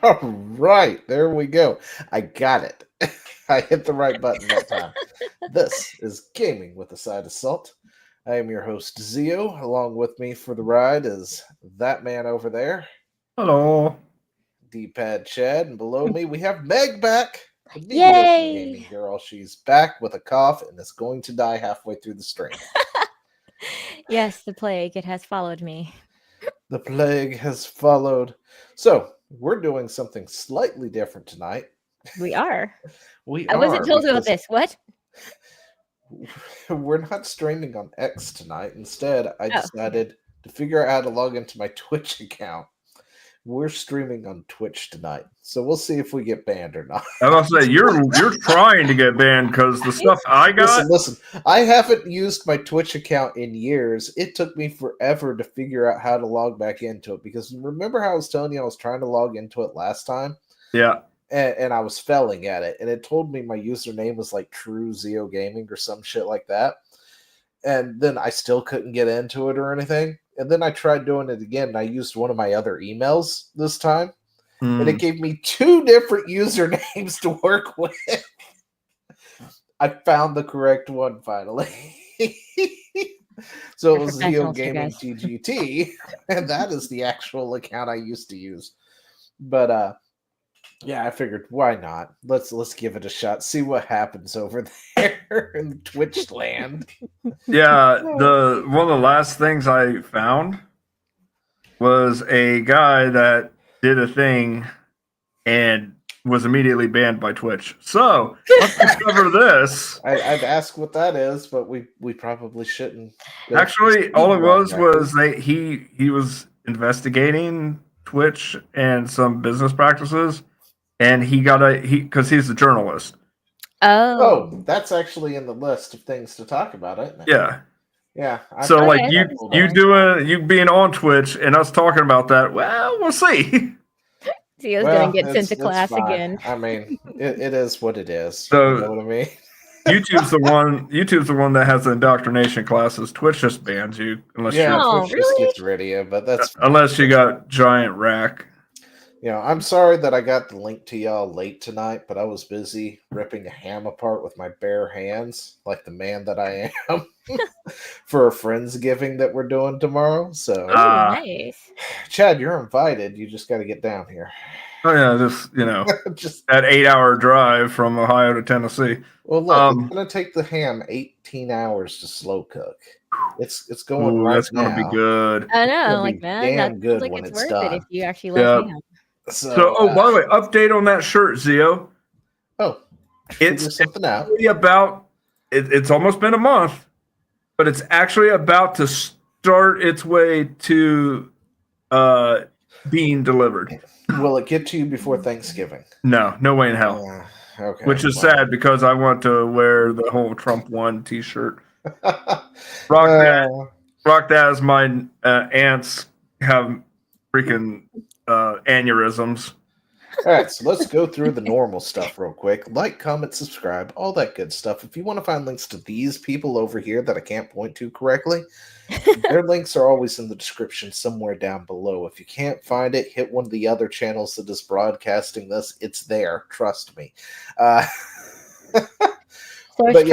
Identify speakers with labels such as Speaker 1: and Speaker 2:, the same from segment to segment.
Speaker 1: All right, there we go. I got it. I hit the right button that time. This is Gaming with a Side of Salt. I am your host, Zio. Along with me for the ride is that man over there,
Speaker 2: Hello.
Speaker 1: D-Pad Chad, and below me we have Meg back, the mediocre
Speaker 3: Yay!
Speaker 1: gaming girl. She's back with a cough and is going to die halfway through the stream.
Speaker 3: Yes, the plague, it has followed me.
Speaker 1: The plague has followed. So, we're doing something slightly different tonight.
Speaker 3: We are.
Speaker 1: We
Speaker 3: I wasn't
Speaker 1: are
Speaker 3: told about
Speaker 1: because
Speaker 3: this. What?
Speaker 1: we're not streaming on X tonight. Instead, I
Speaker 3: Oh.
Speaker 1: decided to figure out how to log into my Twitch account. We're streaming on Twitch tonight, so we'll see if we get banned or not.
Speaker 2: I was gonna say you're trying to get banned because the stuff I got.
Speaker 1: Listen. I haven't used my Twitch account in years. It took me forever to figure out how to log back into it because remember how I was telling you I was trying to log into it last time?
Speaker 2: Yeah.
Speaker 1: And I was failing at it, and it told me my username was like True Zio Gaming or some shit like that. And then I still couldn't get into it or anything. And then I tried doing it again, and I used one of my other emails this time, and it gave me two different usernames to work with. I found the correct one finally. So it was Zio Gaming TGT, and that is the actual account I used to use. But yeah, I figured why not? Let's give it a shot. See what happens over there in Twitch land.
Speaker 2: Yeah. The one of the last things I found was a guy that did a thing and was immediately banned by Twitch. So let's discover this.
Speaker 1: I'd ask what that is, but we probably shouldn't.
Speaker 2: Actually, all it was he was investigating Twitch and some business practices, and he because he's a journalist.
Speaker 1: Oh, that's actually in the list of things to talk about, isn't it?
Speaker 2: Yeah.
Speaker 1: Yeah.
Speaker 2: So like you being on Twitch and us talking about that, well, we'll see.
Speaker 3: Zio's gonna get sent to class again.
Speaker 1: I mean, it is what it is.
Speaker 2: So,
Speaker 1: you know what I mean?
Speaker 2: YouTube's the one that has the indoctrination classes. Twitch just bans you unless
Speaker 1: Twitch just gets rid of you, but that's
Speaker 2: unless you got giant rack.
Speaker 1: I'm sorry that I got the link to y'all late tonight, but I was busy ripping a ham apart with my bare hands, like the man that I am, for a Friendsgiving that we're doing tomorrow. So,
Speaker 3: nice.
Speaker 1: Chad, you're invited. You just got to get down here.
Speaker 2: Oh yeah, just that 8-hour drive from Ohio to Tennessee.
Speaker 1: Well, look, it's gonna take the ham 18 hours to slow cook. It's going right
Speaker 2: that's
Speaker 1: now.
Speaker 2: That's gonna be good.
Speaker 3: I know, like
Speaker 1: man, damn good like when it's
Speaker 3: worth
Speaker 1: done.
Speaker 3: It if you actually love ham.
Speaker 2: So, by the way, update on that shirt, Zio.
Speaker 1: Oh,
Speaker 2: it's
Speaker 1: something out.
Speaker 2: It's almost been a month, but it's actually about to start its way to being delivered.
Speaker 1: Will it get to you before Thanksgiving?
Speaker 2: No way in hell.
Speaker 1: Okay.
Speaker 2: Which is sad because I want to wear the whole Trump One T-shirt. Rock that as my aunts have freaking aneurysms.
Speaker 1: All right, so let's go through the normal stuff real quick. Like, comment, subscribe, all that good stuff. If you want to find links to these people over here that I can't point to correctly, their links are always in the description somewhere down below. If you can't find it, hit one of the other channels that is broadcasting this. It's there. Trust me. But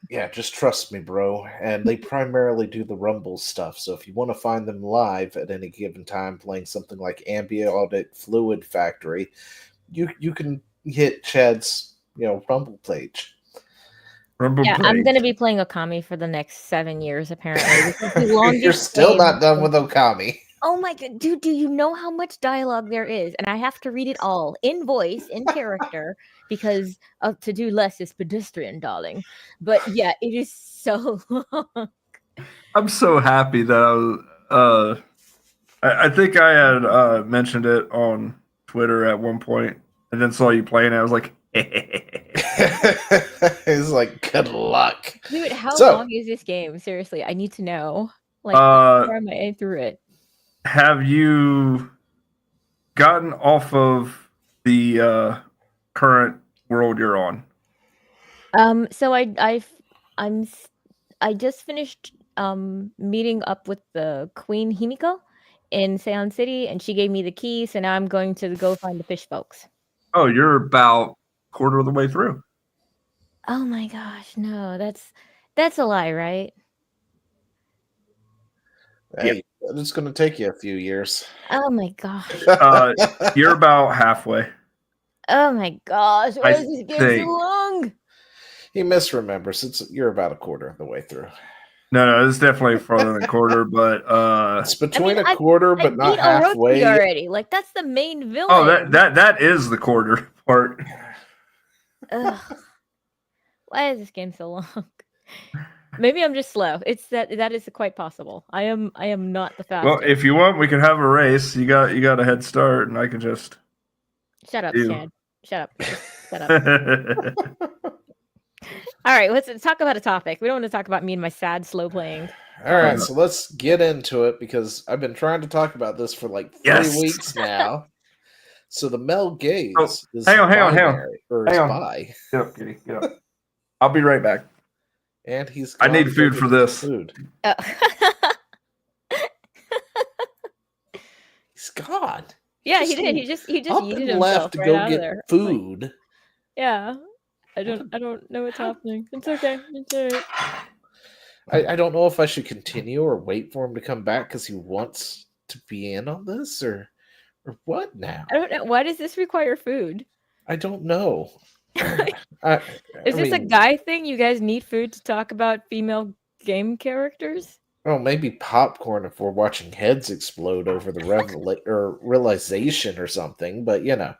Speaker 1: yeah, just trust me, bro. And they primarily do the Rumble stuff. So if you want to find them live at any given time playing something like Ambient Fluid Factory, you can hit Chad's Rumble page.
Speaker 3: I'm gonna be playing Okami for the next 7 years, apparently.
Speaker 1: You're still not done with Okami.
Speaker 3: Oh my god, dude, do you know how much dialogue there is? And I have to read it all in voice, in character, because to do less is pedestrian, darling. But yeah, it is so long.
Speaker 2: I'm so happy that I think I had mentioned it on Twitter at one point, and then saw you playing it. I was like,
Speaker 1: it's like, good luck.
Speaker 3: Dude, how long is this game? Seriously, I need to know. Like, where am I through it?
Speaker 2: Have you gotten off of the current world you're on?
Speaker 3: So I just finished meeting up with the Queen Himiko, in Sound City, and she gave me the key. So now I'm going to go find the fish folks.
Speaker 2: Oh, you're about quarter of the way through.
Speaker 3: Oh my gosh, no, that's a lie, right?
Speaker 1: Hey, it's going to take you a few years.
Speaker 3: Oh my gosh.
Speaker 2: You're about halfway.
Speaker 3: Oh my gosh. Why
Speaker 2: I
Speaker 3: is this game so
Speaker 2: think.
Speaker 3: long?
Speaker 1: He misremembers. You're about a quarter of the way through.
Speaker 2: No, it's definitely further than a quarter, but
Speaker 1: It's between a
Speaker 3: I
Speaker 1: quarter, but not
Speaker 3: beat Orochi
Speaker 1: halfway.
Speaker 3: already. Like that's the main villain.
Speaker 2: oh, that is the quarter part.
Speaker 3: Ugh. Why is this game so long? Maybe I'm just slow. It's that is quite possible. I am not the fastest.
Speaker 2: Well, if you want, we can have a race. You got a head start, and I can just
Speaker 3: Shut up,
Speaker 2: do.
Speaker 3: Chad. Shut up. Shut up. All right, let's talk about a topic. We don't want to talk about me and my sad slow playing.
Speaker 1: All right, so let's get into it because I've been trying to talk about this for like 3 weeks now. So the male gaze is
Speaker 2: hang on.
Speaker 1: binary, or
Speaker 2: Hang
Speaker 1: is
Speaker 2: on.
Speaker 1: bi.
Speaker 2: Get up, kitty. Get up. I'll be right back.
Speaker 1: And he's
Speaker 2: I
Speaker 1: gone
Speaker 2: need
Speaker 1: to
Speaker 2: food
Speaker 1: go
Speaker 2: for
Speaker 1: get
Speaker 2: this.
Speaker 1: Food.
Speaker 3: Oh.
Speaker 1: He's gone.
Speaker 3: Yeah, he did. He just
Speaker 1: up
Speaker 3: yeeted
Speaker 1: and
Speaker 3: himself
Speaker 1: left to
Speaker 3: right
Speaker 1: go
Speaker 3: out of
Speaker 1: get
Speaker 3: there.
Speaker 1: food.
Speaker 3: Like, yeah. I don't know what's happening. It's okay. It's all right.
Speaker 1: I don't know if I should continue or wait for him to come back because he wants to be in on this or what now?
Speaker 3: I don't know. Why does this require food?
Speaker 1: I don't know.
Speaker 3: Is this a guy thing? You guys need food to talk about female game characters?
Speaker 1: Oh, maybe popcorn if we're watching heads explode over the realization or something. But you know,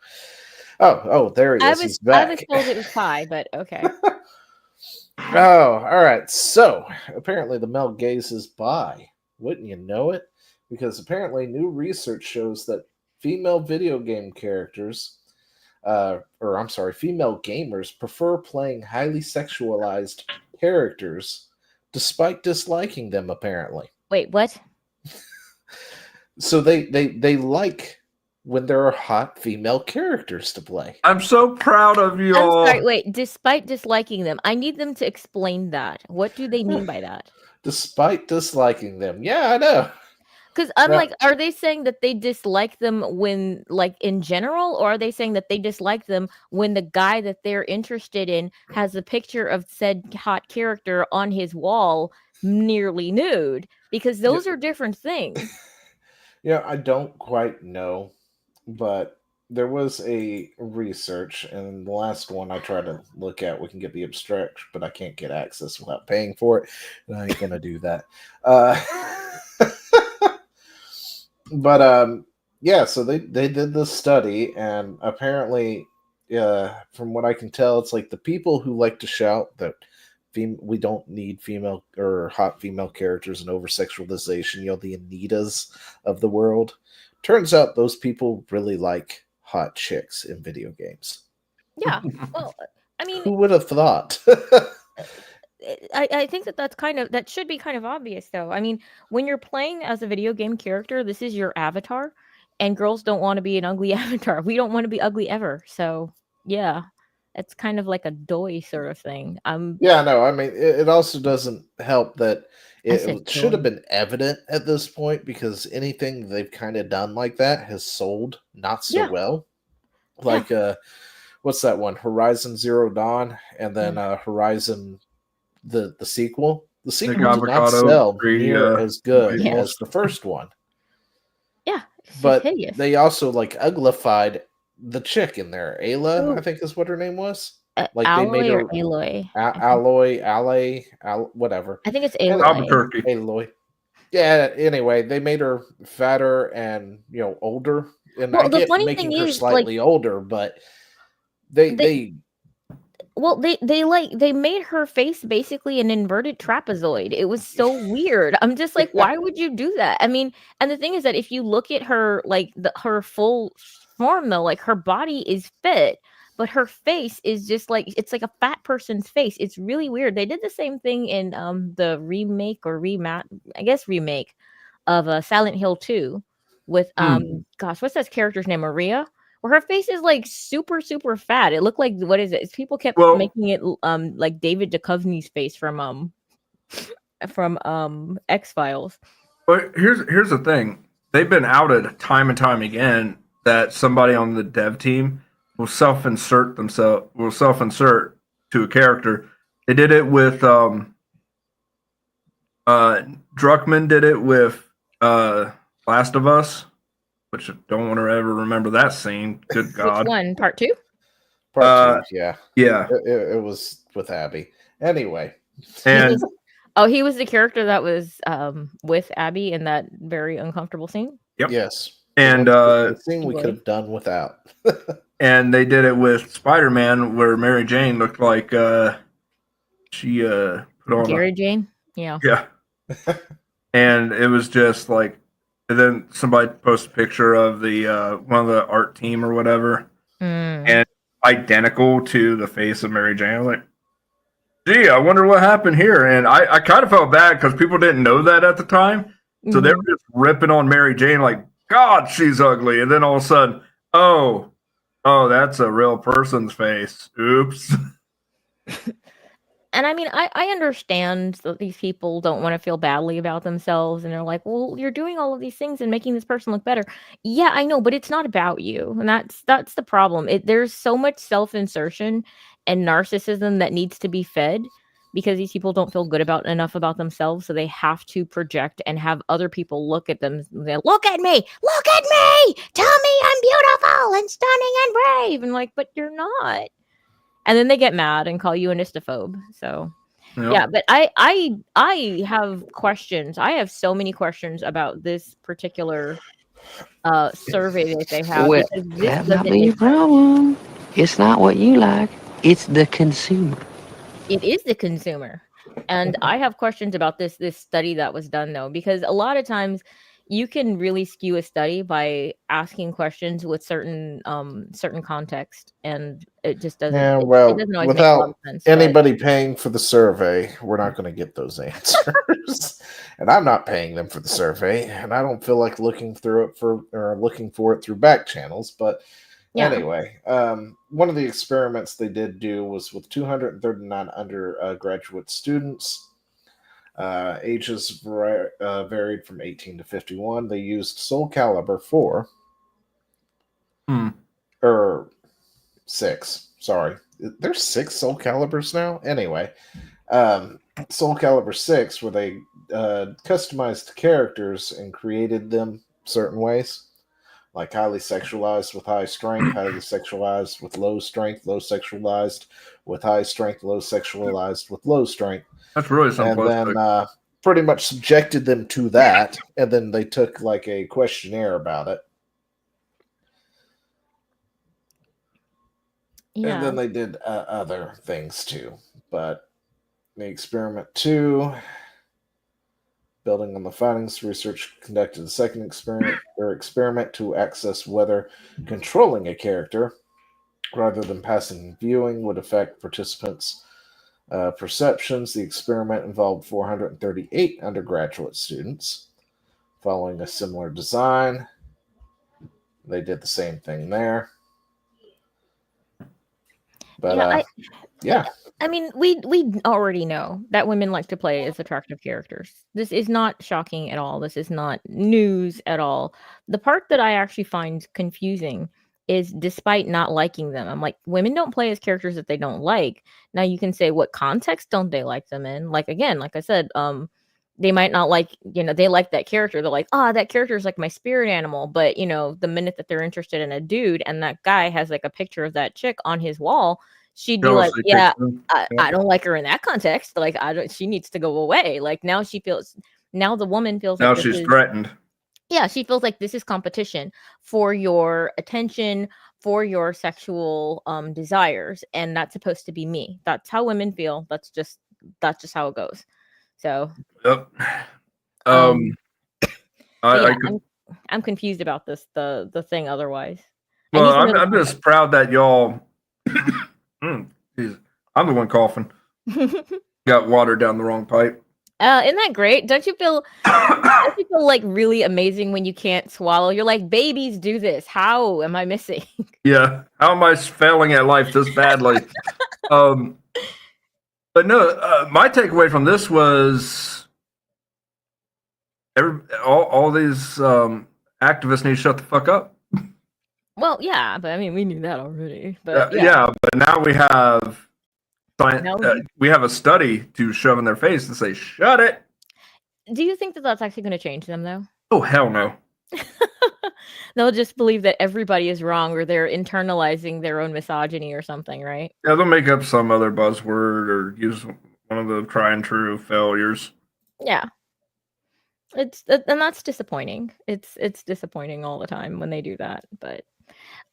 Speaker 1: oh, there he is. He's back.
Speaker 3: I was told it was pie, but okay.
Speaker 1: Oh, all right. So apparently the male gaze is bi. Wouldn't you know it? Because apparently new research shows that female video game characters, female gamers prefer playing highly sexualized characters despite disliking them, apparently.
Speaker 3: Wait, what?
Speaker 1: So they like when there are hot female characters to play.
Speaker 2: I'm so proud of you all.
Speaker 3: I'm sorry, wait, despite disliking them, I need them to explain that. What do they mean by that?
Speaker 1: Despite disliking them. Yeah, I know.
Speaker 3: Because I'm like, are they saying that they dislike them when, like, in general, or are they saying that they dislike them when the guy that they're interested in has a picture of said hot character on his wall nearly nude? Because those are different things.
Speaker 1: Yeah, I don't quite know, but there was a research, and the last one I tried to look at, we can get the abstract, but I can't get access without paying for it, and I ain't gonna do that. But yeah, so they did this study, and apparently, from what I can tell, it's like the people who like to shout that we don't need female or hot female characters and over sexualization, the Anitas of the world. Turns out those people really like hot chicks in video games.
Speaker 3: Yeah, well, I mean,
Speaker 1: who would have thought?
Speaker 3: I think that should be kind of obvious, though. I mean, when you're playing as a video game character, this is your avatar, and girls don't want to be an ugly avatar. We don't want to be ugly ever. So, yeah, it's kind of like a doy sort of thing.
Speaker 1: Yeah, no, I mean, it also doesn't help that it should have been evident at this point, because anything they've kind of done like that has sold not so well. Like, what's that one? Horizon Zero Dawn, and then Horizon... The sequel. The sequel did not sell near as good as the first one.
Speaker 3: Yeah,
Speaker 1: but
Speaker 3: hideous.
Speaker 1: They also uglified the chick in there. Ayla, I think is what her name was. Like
Speaker 3: Alloy,
Speaker 1: they made her
Speaker 3: Aloy.
Speaker 1: whatever.
Speaker 3: I think it's Aloy.
Speaker 2: Albuquerque.
Speaker 1: Aloy. Yeah. Anyway, they made her fatter and older. And I get making her slightly older, but they
Speaker 3: made her face basically an inverted trapezoid. It was so weird. I'm just like, why would you do that? I mean, and the thing is that if you look at her, her full form, though, her body is fit, but her face is just it's like a fat person's face. It's really weird. They did the same thing in the remake of Silent Hill 2 with what's that character's name? Maria? Where her face is super, super fat. It looked like, what is it? People kept making it like David Duchovny's face from X-Files.
Speaker 2: But here's the thing. they've been outed time and time again that somebody on the dev team will self-insert to a character. They did it with Druckmann did it with Last of Us, which I don't want to ever remember that scene. Good God.
Speaker 3: Which one? Part 2?
Speaker 1: Part 2, yeah.
Speaker 2: Yeah.
Speaker 1: It was with Abby. Anyway.
Speaker 2: And
Speaker 3: he was the character that was with Abby in that very uncomfortable scene?
Speaker 2: Yep.
Speaker 1: Yes.
Speaker 2: And
Speaker 1: the scene we could have done without.
Speaker 2: And they did it with Spider-Man, where Mary Jane looked like she put on
Speaker 3: Gary Jane? Yeah.
Speaker 2: Yeah. And it was just like, and then somebody posted a picture of the one of the art team or whatever, and identical to the face of Mary Jane. I was like, gee, I wonder what happened here. And I kind of felt bad because people didn't know that at the time. So they were just ripping on Mary Jane like, God, she's ugly. And then all of a sudden, oh, that's a real person's face. Oops.
Speaker 3: And I mean, I understand that these people don't want to feel badly about themselves, and they're like, well, you're doing all of these things and making this person look better. Yeah, I know, but it's not about you. And that's the problem. There's so much self-insertion and narcissism that needs to be fed because these people don't feel good enough about themselves. So they have to project and have other people look at them. Look at me. Tell me I'm beautiful and stunning and brave. And like, but you're not. And then they get mad and call you a nystophobe. So, yeah, but I have questions. I have so many questions about this particular survey that they have.
Speaker 4: Well, that might be your problem. It's not what you like. It's the consumer.
Speaker 3: It is the consumer. And I have questions about this study that was done, though, because a lot of times you can really skew a study by asking questions with certain context, and it just doesn't.
Speaker 1: Yeah,
Speaker 3: it doesn't always make a lot of sense.
Speaker 1: Anybody paying for the survey, we're not going to get those answers. And I'm not paying them for the survey, and I don't feel like looking for it through back channels. But anyway, one of the experiments they did do was with 239 undergraduate students. Ages varied from 18 to 51. They used Soul Calibur 4. Or 6. Sorry. There's 6 Soul Caliburs now? Anyway. Soul Calibur 6, where they customized characters and created them certain ways. Like highly sexualized with high strength, highly sexualized with low strength, low sexualized with high strength, low sexualized with low strength.
Speaker 2: That's really something.
Speaker 1: And then pretty much subjected them to that, and then they took like a questionnaire about it. Yeah. And then they did other things too. But the experiment 2, building on the findings, research conducted a second experiment to access whether controlling a character rather than passive viewing would affect participants' perceptions. The experiment involved 438 undergraduate students. Following a similar design, they did the same thing there. But
Speaker 3: I mean, we already know that women like to play as attractive characters. This is not shocking at all. This is not news at all. The part that I actually find confusing is, despite not liking them, I'm like, women don't play as characters that they don't like. Now you can say, what context don't they like them in? Like, again, like I said, they might not like, they like that character. They're like, that character is like my spirit animal. But, the minute that they're interested in a dude and that guy has like a picture of that chick on his wall, she'd be like, I don't like her in that context. Like, she needs to go away. Like, now the woman feels
Speaker 2: now
Speaker 3: like
Speaker 2: she's threatened.
Speaker 3: Yeah, she feels like this is competition for your attention, for your sexual desires, and that's supposed to be me. That's how women feel. That's just how it goes. So,
Speaker 2: yep.
Speaker 3: I'm confused about this the thing otherwise.
Speaker 2: Well, I'm just proud that y'all. I'm the one coughing. Got water down the wrong pipe.
Speaker 3: Isn't that great? Don't you feel like really amazing when you can't swallow? You're like, babies do this. How am I missing?
Speaker 2: Yeah. How am I failing at life this badly? But no, my takeaway from this was all these activists need to shut the fuck up.
Speaker 3: Well, yeah, but I mean, we knew that already. But yeah,
Speaker 2: Yeah, but now we have
Speaker 3: Now
Speaker 2: we have a study to shove in their face and say, shut it.
Speaker 3: do you think that that's actually going to change them, though?
Speaker 2: Oh, hell no.
Speaker 3: They'll just believe that everybody is wrong, or they're internalizing their own misogyny or something, right?
Speaker 2: Yeah, they'll make up some other buzzword or use one of the try and true failures.
Speaker 3: Yeah. And that's disappointing. It's disappointing all the time when they do that. But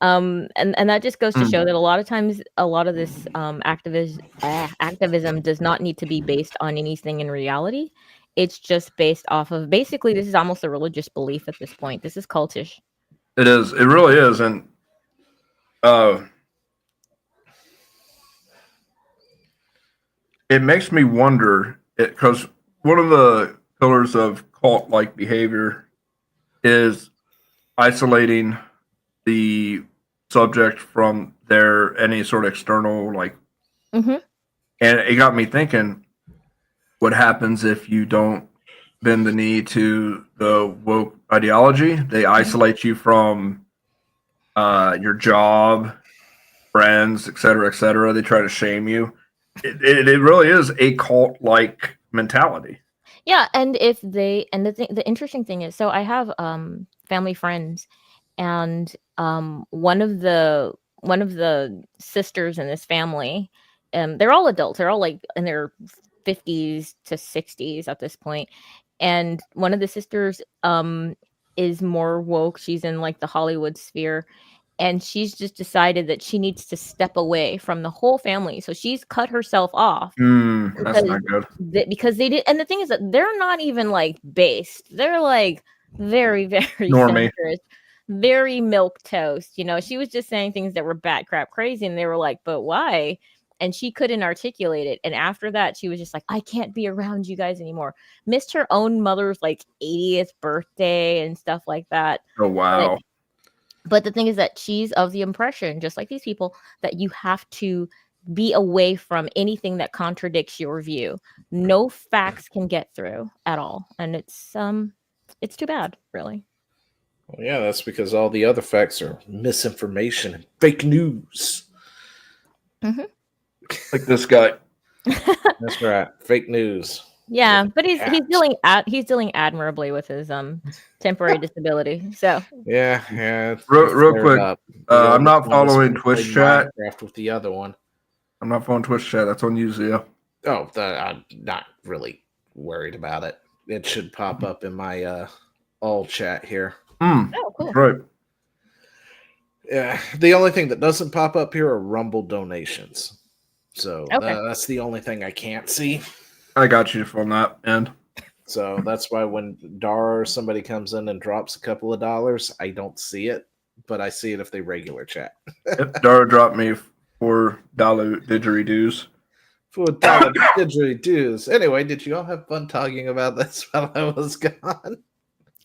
Speaker 3: and that just goes to show that a lot of times a lot of this activism does not need to be based on anything in reality. It's just based off of, basically, this is almost a religious belief at this point. This is cultish.
Speaker 2: It is. It really is. And it makes me wonder, because one of the pillars of cult-like behavior is isolating the subject from their any sort of external, like,
Speaker 3: Mhm.
Speaker 2: and it got me thinking, what happens if you don't bend the knee to the woke ideology? They isolate you from your job, friends, et cetera, et cetera. They try to shame you. It really is a cult-like mentality.
Speaker 3: Yeah, and if they, and the interesting thing is, so I have family friends, and one of the sisters in this family, they're all adults. They're all like in their 50s to 60s at this point, and one of the sisters is more woke. She's in like the Hollywood sphere, and she's just decided that she needs to step away from the whole family. So she's cut herself off
Speaker 2: That's not good.
Speaker 3: because they did. And the thing is that they're not even like based. They're like very, very
Speaker 2: Normie.
Speaker 3: centrist, very milk toast. You know, she was just saying things that were bat crap crazy, and they were like, but why? And she couldn't articulate it. And after that, she was just like, I can't be around you guys anymore. Missed her own mother's like 80th birthday and stuff like that.
Speaker 2: Oh, wow.
Speaker 3: But the thing is that she's of the impression, just like these people, that you have to be away from anything that contradicts your view. No facts can get through at all. And it's too bad, really.
Speaker 1: Well, yeah, that's because all the other facts are misinformation and fake news.
Speaker 3: Mm-hmm.
Speaker 2: Like this guy.
Speaker 1: That's right, fake news.
Speaker 3: Yeah, but he's dealing admirably with his temporary disability. So
Speaker 1: yeah.
Speaker 2: Real quick, I'm not following Twitch chat.
Speaker 1: With the other one.
Speaker 2: I'm not following Twitch chat. That's on you, Zia.
Speaker 1: Oh, I'm not really worried about it. It should pop up in my all chat here.
Speaker 3: Oh, cool.
Speaker 2: Right.
Speaker 1: Yeah, the only thing that doesn't pop up here are Rumble donations. So
Speaker 3: Okay.
Speaker 1: That's the only thing I can't see.
Speaker 2: I got you from that end.
Speaker 1: So that's why when Dara or somebody comes in and drops a couple of dollars, I don't see it, but I see it if they regular chat.
Speaker 2: Yep, Dara dropped me $4 didgeridoos.
Speaker 1: $4 didgeridoos. Anyway, did you all have fun talking about this while I was gone?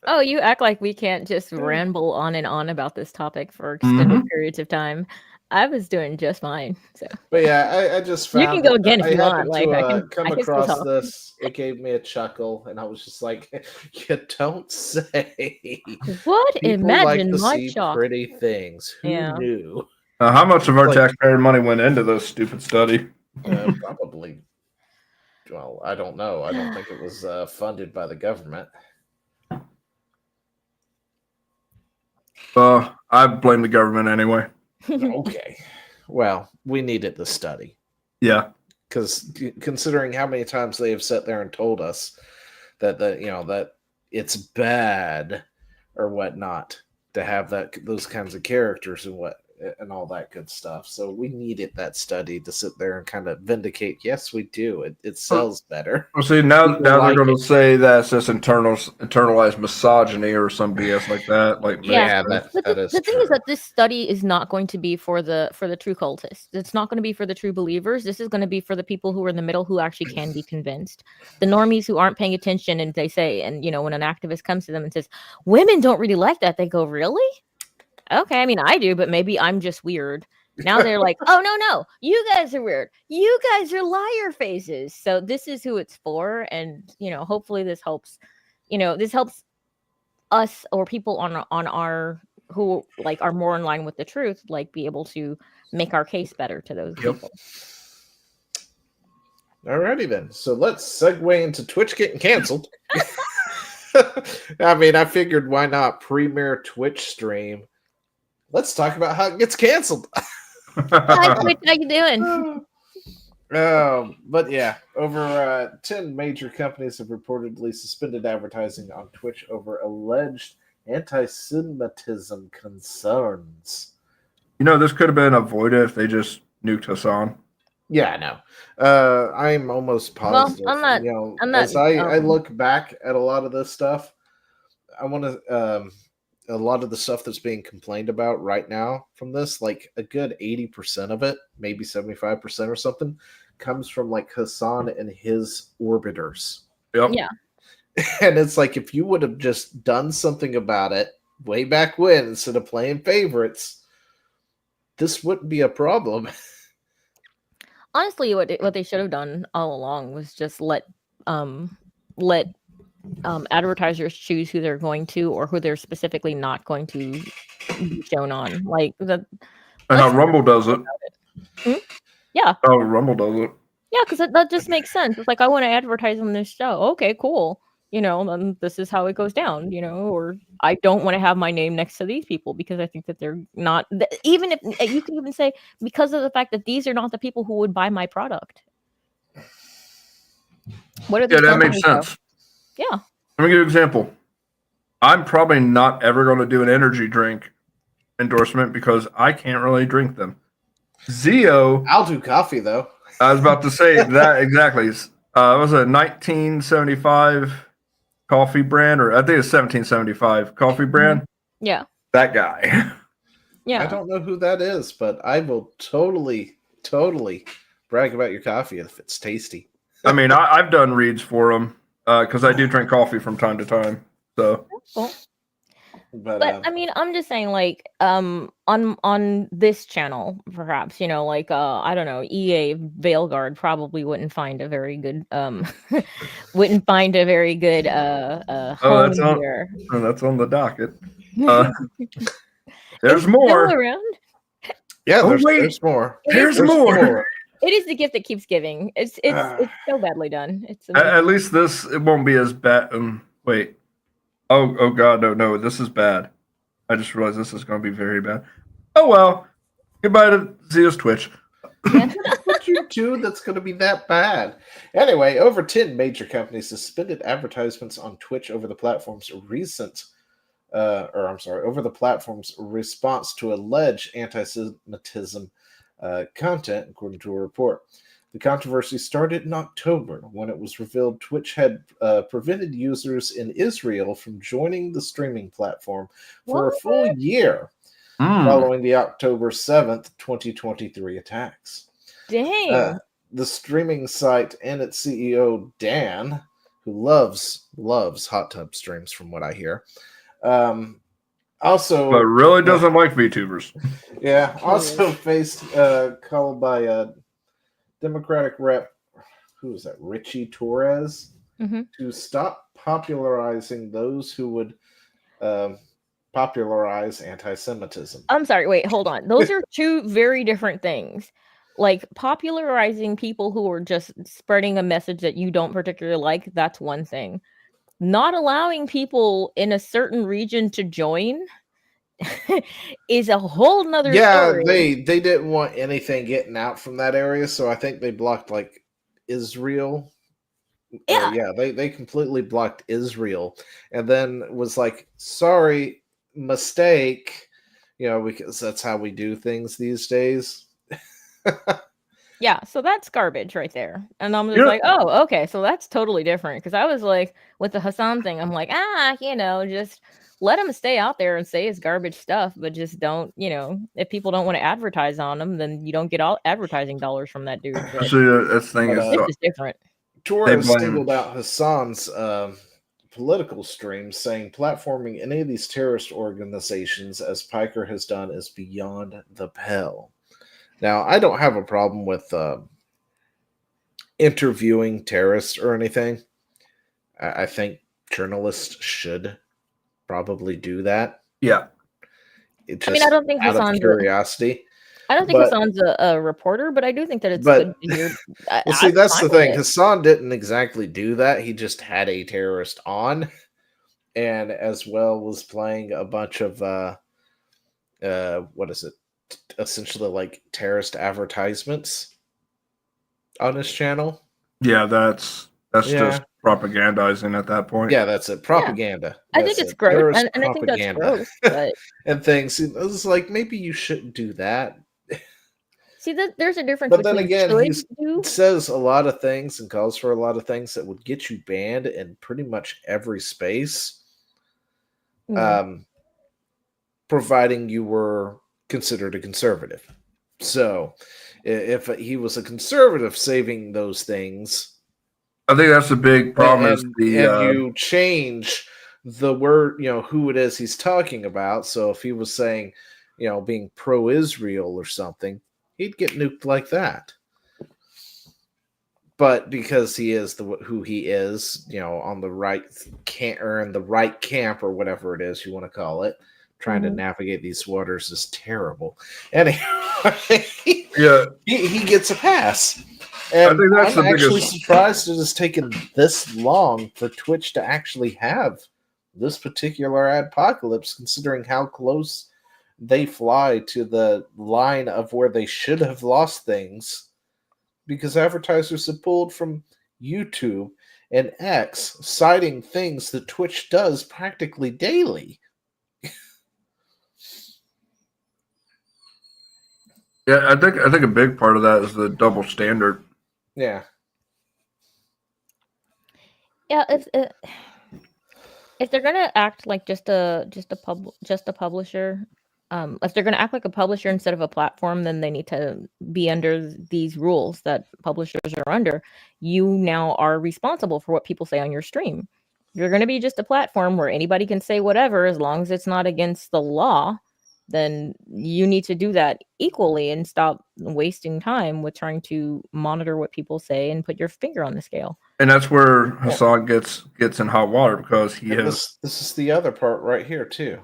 Speaker 3: Oh, you act like we can't just ramble on and on about this topic for extended periods of time. I was doing just fine. So,
Speaker 1: but yeah, I just found
Speaker 3: you can go again if you want. Like, I
Speaker 1: come
Speaker 3: can still
Speaker 1: across
Speaker 3: talk.
Speaker 1: this. It gave me a chuckle, and I was just like, "You don't say."
Speaker 3: What?
Speaker 1: People
Speaker 3: Imagine
Speaker 1: like to
Speaker 3: my
Speaker 1: see
Speaker 3: shock.
Speaker 1: pretty things. Who
Speaker 3: Yeah.
Speaker 1: knew?
Speaker 2: How much of our
Speaker 1: Like-
Speaker 2: taxpayer money went into this stupid study?
Speaker 1: Probably. Well, I don't know. I don't think it was funded by the government.
Speaker 2: I blame the government anyway.
Speaker 1: Okay. Well, we needed the study.
Speaker 2: Yeah.
Speaker 1: Because considering how many times they have sat there and told us that that it's bad or whatnot to have those kinds of characters and all that good stuff. So we needed that study to sit there and kind of vindicate. Yes, we do. It sells better.
Speaker 2: Well, see, now
Speaker 1: People
Speaker 2: they're
Speaker 1: like
Speaker 2: going to
Speaker 1: it.
Speaker 2: say that's just internalized misogyny or some BS like that. Like,
Speaker 1: Yeah,
Speaker 3: But
Speaker 1: that is
Speaker 3: the thing
Speaker 1: true.
Speaker 3: is that this study is not going to be for the true cultists. It's not going to be for the true believers. This is going to be for the people who are in the middle who actually can be convinced. The normies who aren't paying attention, and they say, and when an activist comes to them and says, women don't really like that, they go, really? Okay, I mean, I do, but maybe I'm just weird. Now they're like, oh, no, you guys are weird. You guys are liar faces. So this is who it's for. And, hopefully this helps, this helps us or people on our who like are more in line with the truth, like be able to make our case better to those people.
Speaker 1: Alrighty then. So let's segue into Twitch getting canceled. I mean, I figured why not premiere Twitch stream. Let's talk about how it gets canceled.
Speaker 3: Hi, Twitch, how you doing?
Speaker 1: But yeah, over 10 major companies have reportedly suspended advertising on Twitch over alleged anti-Semitism concerns.
Speaker 2: You know, this could have been avoided if they just nuked Hassan.
Speaker 1: Yeah, I know. I'm almost positive.
Speaker 3: Well, I'm not.
Speaker 1: As I look back at a lot of this stuff, I want to. A lot of the stuff that's being complained about right now from this, like a good 80% of it, maybe 75% or something, comes from like Hassan and his orbiters.
Speaker 2: Yep.
Speaker 3: Yeah.
Speaker 1: And it's like if you would have just done something about it way back when instead of playing favorites, this wouldn't be a problem.
Speaker 3: Honestly, what they should have done all along was just let advertisers choose who they're going to or who they're specifically not going to be shown on. Like that.
Speaker 2: And how Rumble does it.
Speaker 3: Yeah.
Speaker 2: Oh, Rumble does it.
Speaker 3: Yeah, because that just makes sense. It's like I want to advertise on this show. Okay, cool. Then this is how it goes down. Or I don't want to have my name next to these people because I think that they're not. Even if you can even say because of the fact that these are not the people who would buy my product. What are these?
Speaker 2: Yeah, that makes sense.
Speaker 3: Yeah.
Speaker 2: Let me give you an example. I'm probably not ever going to do an energy drink endorsement because I can't really drink them. Zio.
Speaker 1: I'll do coffee though.
Speaker 2: I was about to say that exactly. It was a 1975 coffee brand, or I think it's 1775 coffee brand.
Speaker 3: Yeah.
Speaker 2: That guy.
Speaker 3: Yeah.
Speaker 1: I don't know who that is, but I will totally brag about your coffee if it's tasty.
Speaker 2: I mean, I've done reads for them because I do drink coffee from time to time. So.
Speaker 3: Cool. But I mean, I'm just saying, like, on this channel, perhaps, like, I don't know, EA Veilguard probably wouldn't find a very good, home here.
Speaker 2: That's on the docket. There's more.
Speaker 3: Around.
Speaker 1: Yeah, there's more.
Speaker 2: There's more.
Speaker 3: It is the gift that keeps giving. It's so badly done. It's
Speaker 2: at least it won't be as bad. Wait. Oh God, no, this is bad. I just realized this is going to be very bad. Oh well, goodbye to Zio's Twitch.
Speaker 1: What you do that's going to be that bad? Anyway, over 10 major companies suspended advertisements on Twitch over the platform's response to alleged anti-Semitism content, according to a report. The controversy started in October when it was revealed Twitch had prevented users in Israel from joining the streaming platform for a full year following the October 7th, 2023 attacks.
Speaker 3: Dang.
Speaker 1: The streaming site and its CEO, Dan, who loves hot tub streams from what I hear, also...
Speaker 2: But really doesn't like VTubers.
Speaker 1: Yeah, also faced call by a Democratic rep, who is that, Richie Torres, to stop popularizing those who would popularize anti-Semitism.
Speaker 3: I'm sorry, wait, hold on. Those are two very different things. Like, popularizing people who are just spreading a message that you don't particularly like, that's one thing. Not allowing people in a certain region to join is a whole nother story.
Speaker 1: They didn't want anything getting out from that area, so I think they blocked like Israel.
Speaker 3: Yeah,
Speaker 1: they completely blocked Israel, and then was like, sorry, mistake, because that's how we do things these days.
Speaker 3: Yeah, so that's garbage right there. And I'm just like, oh, okay, so that's totally different. Because I was like, with the Hassan thing, I'm like, just let him stay out there and say his garbage stuff, but just don't, if people don't want to advertise on him, then you don't get all advertising dollars from that dude. But
Speaker 2: this thing
Speaker 3: is different.
Speaker 1: Torres singled out Hassan's political streams, saying platforming any of these terrorist organizations, as Piker has done, is beyond the pale. Now, I don't have a problem with interviewing terrorists or anything. I think journalists should probably do that.
Speaker 2: Yeah.
Speaker 1: It
Speaker 3: I mean, I
Speaker 1: just
Speaker 3: don't think
Speaker 1: out of
Speaker 3: Hassan's
Speaker 1: curiosity.
Speaker 3: I don't think
Speaker 1: But
Speaker 3: Hassan's a reporter, but I do think that it's
Speaker 1: but
Speaker 3: good to hear.
Speaker 1: well, see,
Speaker 3: I'm
Speaker 1: that's
Speaker 3: fine
Speaker 1: the
Speaker 3: with
Speaker 1: thing.
Speaker 3: it.
Speaker 1: Hassan didn't exactly do that. He just had a terrorist on, and as well was playing a bunch of what is it? Essentially like terrorist advertisements on his channel.
Speaker 2: Yeah, that's
Speaker 1: Yeah.
Speaker 2: just propagandizing at that point.
Speaker 1: Yeah, that's it. Propaganda.
Speaker 3: I think
Speaker 1: That's
Speaker 3: it's
Speaker 1: it.
Speaker 3: gross,
Speaker 1: Terrorist
Speaker 3: and I think that's
Speaker 1: propaganda
Speaker 3: gross. But
Speaker 1: and things. It was like maybe you shouldn't do that.
Speaker 3: see, that there's a difference
Speaker 1: But then
Speaker 3: between
Speaker 1: again,
Speaker 3: should
Speaker 1: he
Speaker 3: do.
Speaker 1: says a lot of things and calls for a lot of things that would get you banned in pretty much every space,
Speaker 3: Hmm.
Speaker 1: providing you were considered a conservative. So, if he was a conservative saving those things,
Speaker 2: I think that's the big problem is
Speaker 1: and you change the word, who it is he's talking about. So, if he was saying, being pro-Israel or something, he'd get nuked like that. But because he is who he is, on the right camp or in the right camp or whatever it is you want to call it, trying to navigate these waters is terrible. Anyway,
Speaker 2: yeah,
Speaker 1: he gets a pass, and
Speaker 2: I think that's
Speaker 1: I'm
Speaker 2: the
Speaker 1: actually
Speaker 2: biggest.
Speaker 1: surprised it has taken this long for Twitch to actually have this particular adpocalypse, considering how close they fly to the line of where they should have lost things. Because advertisers have pulled from YouTube and X, citing things that Twitch does practically daily.
Speaker 2: Yeah, I think a big part of that is the double standard.
Speaker 1: Yeah.
Speaker 3: Yeah, if they're gonna act like just a publisher, if they're gonna act like a publisher instead of a platform, then they need to be under these rules that publishers are under. You now are responsible for what people say on your stream. If you're gonna be just a platform where anybody can say whatever as long as it's not against the law, then you need to do that equally and stop wasting time with trying to monitor what people say and put your finger on the scale.
Speaker 2: And that's where Hassan gets in hot water because he
Speaker 1: And
Speaker 2: has.
Speaker 1: this is the other part right here too.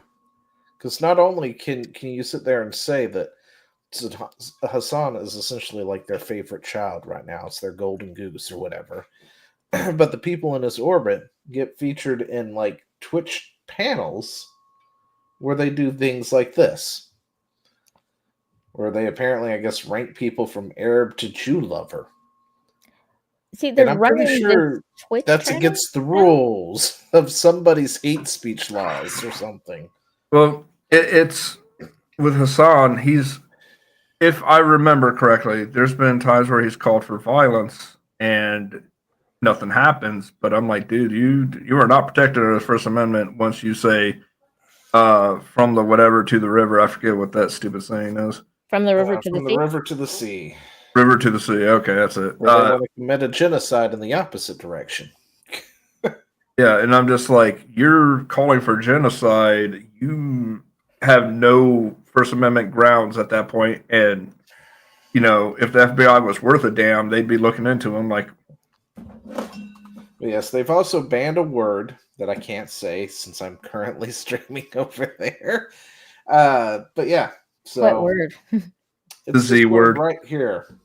Speaker 1: Because not only can you sit there and say that Hassan is essentially like their favorite child right now, it's their golden goose or whatever, but the people in his orbit get featured in like Twitch panels where they do things like this, where they apparently, I guess, rank people from Arab to Jew lover.
Speaker 3: See,
Speaker 1: And
Speaker 3: they're
Speaker 1: I'm pretty
Speaker 3: running
Speaker 1: sure
Speaker 3: this Twitch
Speaker 1: that's
Speaker 3: channel
Speaker 1: against the
Speaker 3: now?
Speaker 1: rules of somebody's hate speech laws or something.
Speaker 2: Well, it's with Hassan. He's, if I remember correctly, there's been times where he's called for violence and nothing happens. But I'm like, dude, you are not protected under the First Amendment once you say from the whatever to the river. I forget what that stupid saying is.
Speaker 3: From the river to the
Speaker 1: From the
Speaker 3: sea.
Speaker 1: river to the sea.
Speaker 2: River to the sea. Okay, that's it.
Speaker 1: Where they want to commit a genocide in the opposite direction.
Speaker 2: Yeah, and I'm just like, you're calling for genocide. You have no First Amendment grounds at that point, and if the FBI was worth a damn, they'd be looking into him. Like,
Speaker 1: Yes, they've also banned a word that I can't say since I'm currently streaming over there. But yeah, so
Speaker 3: What word?
Speaker 1: it's
Speaker 2: the Z word
Speaker 1: right here.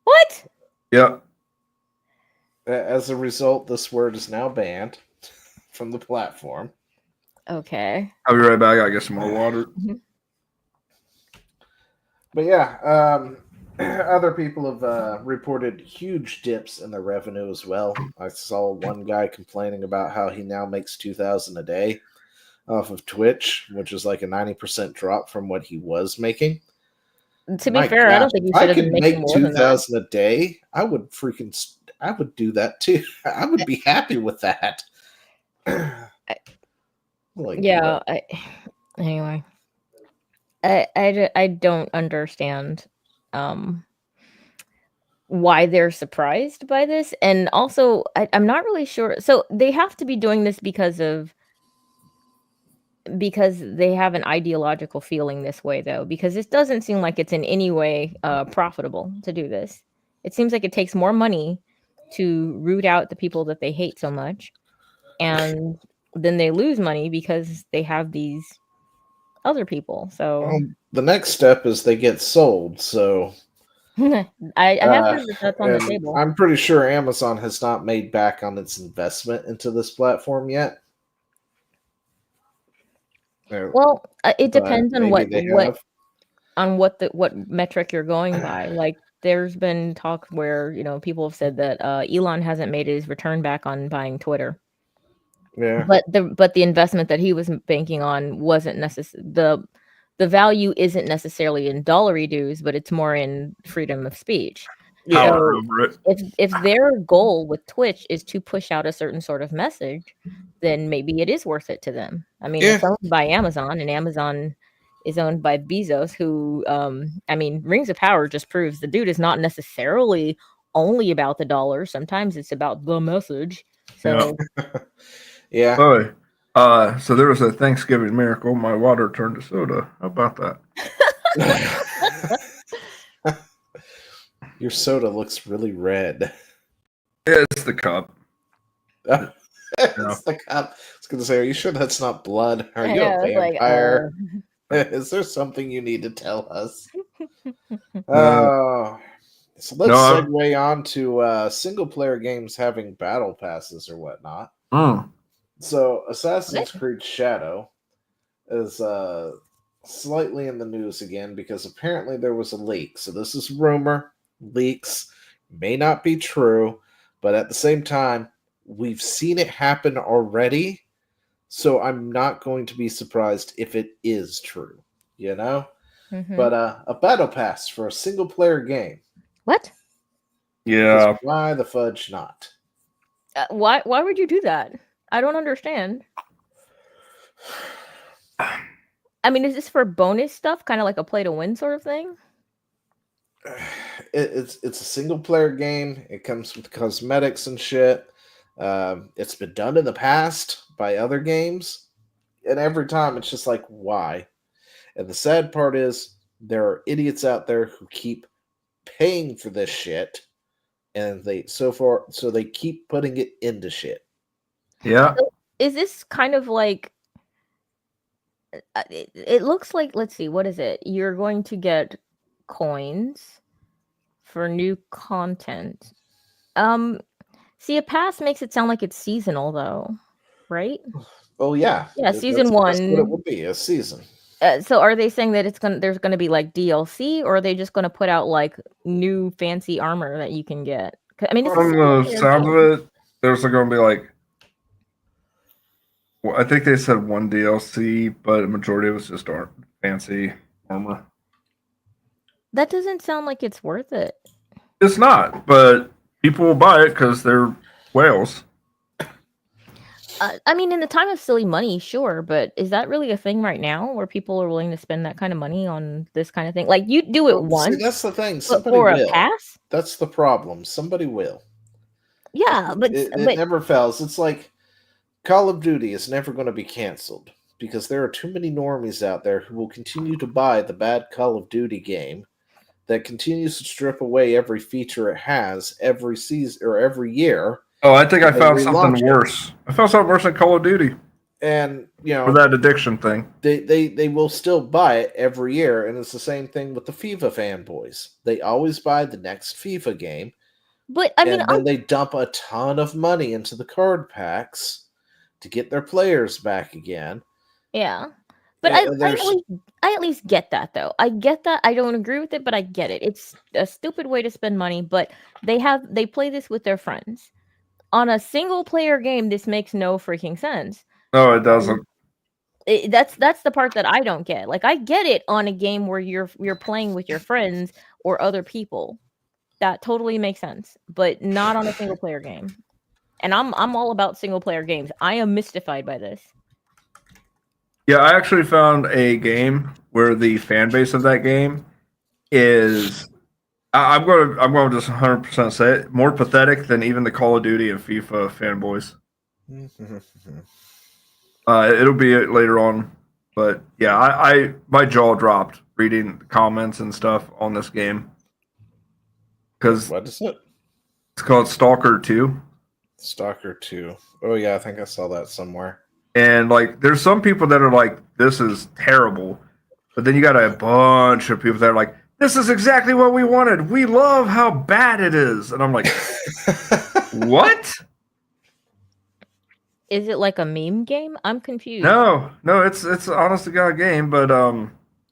Speaker 3: What?
Speaker 2: Yep.
Speaker 1: As a result, this word is now banned from the platform.
Speaker 3: Okay.
Speaker 2: I'll be right back. I gotta get some more water.
Speaker 1: But yeah, other people have reported huge dips in their revenue as well. I saw one guy complaining about how he now makes $2,000 a day off of Twitch, which is like a 90% drop from what he was making.
Speaker 3: To be fair, I don't think you should have been making more than that.
Speaker 1: $2,000 a day, I would do that too. I would be happy with that.
Speaker 3: Anyway, I don't understand why they're surprised by this, and also I'm not really sure. So they have to be doing this because they have an ideological feeling this way, though, because this doesn't seem like it's in any way profitable to do this. It seems like it takes more money to root out the people that they hate so much, and then they lose money because they have these other people. So
Speaker 1: the next step is they get sold. So
Speaker 3: I have heard that that's on the
Speaker 1: and
Speaker 3: table.
Speaker 1: I'm pretty sure Amazon has not made back on its investment into this platform yet.
Speaker 3: Well, it depends on
Speaker 1: maybe they have.
Speaker 3: what metric you're going by. Like there's been talk where, people have said that Elon hasn't made his return back on buying Twitter.
Speaker 1: Yeah.
Speaker 3: But the investment that he was banking on wasn't necessarily the value isn't necessarily in dollary dues, but it's more in freedom of speech.
Speaker 1: Yeah.
Speaker 2: Power over it.
Speaker 3: If their goal with Twitch is to push out a certain sort of message, then maybe it is worth it to them. I mean, it's owned by Amazon, and Amazon is owned by Bezos, who, Rings of Power just proves the dude is not necessarily only about the dollar. Sometimes it's about the message. So,
Speaker 1: yeah.
Speaker 2: Oh, so there was a Thanksgiving miracle. My water turned to soda. How about that?
Speaker 1: Your soda looks really red.
Speaker 2: It's the cup.
Speaker 1: It's the cup. I was going to say, are you sure that's not blood? Are you a
Speaker 3: it's
Speaker 1: vampire? Is there something you need to tell us? So let's segue on to single-player games having battle passes or whatnot. So Assassin's Creed Shadow is slightly in the news again because apparently there was a leak. So this is rumor. Leaks may not be true, but at the same time, we've seen it happen already. So I'm not going to be surprised if it is true,
Speaker 3: Mm-hmm.
Speaker 1: But a battle pass for a single-player game.
Speaker 3: What?
Speaker 2: Yeah.
Speaker 1: Because why the fudge not?
Speaker 3: Why would you do that? I don't understand. I mean, is this for bonus stuff, kind of like a play to win sort of thing?
Speaker 1: It's a single player game. It comes with cosmetics and shit. It's been done in the past by other games, and every time it's just like, why? And the sad part is there are idiots out there who keep paying for this shit, and they keep putting it into shit.
Speaker 2: Yeah.
Speaker 3: So is this kind of like? It looks like, let's see, what is it? You're going to get coins for new content. See, a pass makes it sound like it's seasonal, though, right?
Speaker 1: Oh yeah,
Speaker 3: season
Speaker 1: that's
Speaker 3: 1.
Speaker 1: That's what it will be, a season.
Speaker 3: So, are they saying that there's gonna be like DLC, or are they just gonna put out like new fancy armor that you can get? I mean,
Speaker 2: from the sound of it, there's going to be like. Well, I think they said one DLC, but a majority of it was just fancy armor.
Speaker 3: That doesn't sound like it's worth it.
Speaker 2: It's not, but people will buy it because they're whales.
Speaker 3: I mean, in the time of silly money, sure, but is that really a thing right now where people are willing to spend that kind of money on this kind of thing? Like, you do it once.
Speaker 1: See, that's the thing.
Speaker 3: But
Speaker 1: Somebody
Speaker 3: for
Speaker 1: will.
Speaker 3: a pass?
Speaker 1: That's the problem. Somebody will.
Speaker 3: Yeah, but
Speaker 1: it never fails. It's like Call of Duty is never going to be canceled because there are too many normies out there who will continue to buy the bad Call of Duty game that continues to strip away every feature it has every season or every year.
Speaker 2: Oh, I think I found something worse. I found something worse than Call of Duty.
Speaker 1: And,
Speaker 2: for that addiction thing.
Speaker 1: They will still buy it every year, and it's the same thing with the FIFA fanboys. They always buy the next FIFA game.
Speaker 3: But I mean,
Speaker 1: and then they dump a ton of money into the card packs to get their players back again.
Speaker 3: Yeah. But I at least get that, though. I get that. I don't agree with it, but I get it. It's a stupid way to spend money, but they play this with their friends. On a single player game, this makes no freaking sense.
Speaker 2: No, it doesn't.
Speaker 3: That's the part that I don't get. Like, I get it on a game where you're playing with your friends or other people. That totally makes sense, but not on a single player game. And I'm all about single player games. I am mystified by this.
Speaker 2: Yeah, I actually found a game where the fan base of that game is I'm going to just 100% say it, more pathetic than even the Call of Duty and FIFA fanboys. It'll be it later on, but yeah, I my jaw dropped reading the comments and stuff on this game because
Speaker 1: what is it?
Speaker 2: It's called Stalker 2.
Speaker 1: Stalker 2. Oh yeah, I think I saw that somewhere.
Speaker 2: And like, there's some people that are like, "This is terrible," but then you got a bunch of people that are like, "This is exactly what we wanted. We love how bad it is." And I'm like, "What?"
Speaker 3: Is it like a meme game? I'm confused.
Speaker 2: No, it's an honest to God game, but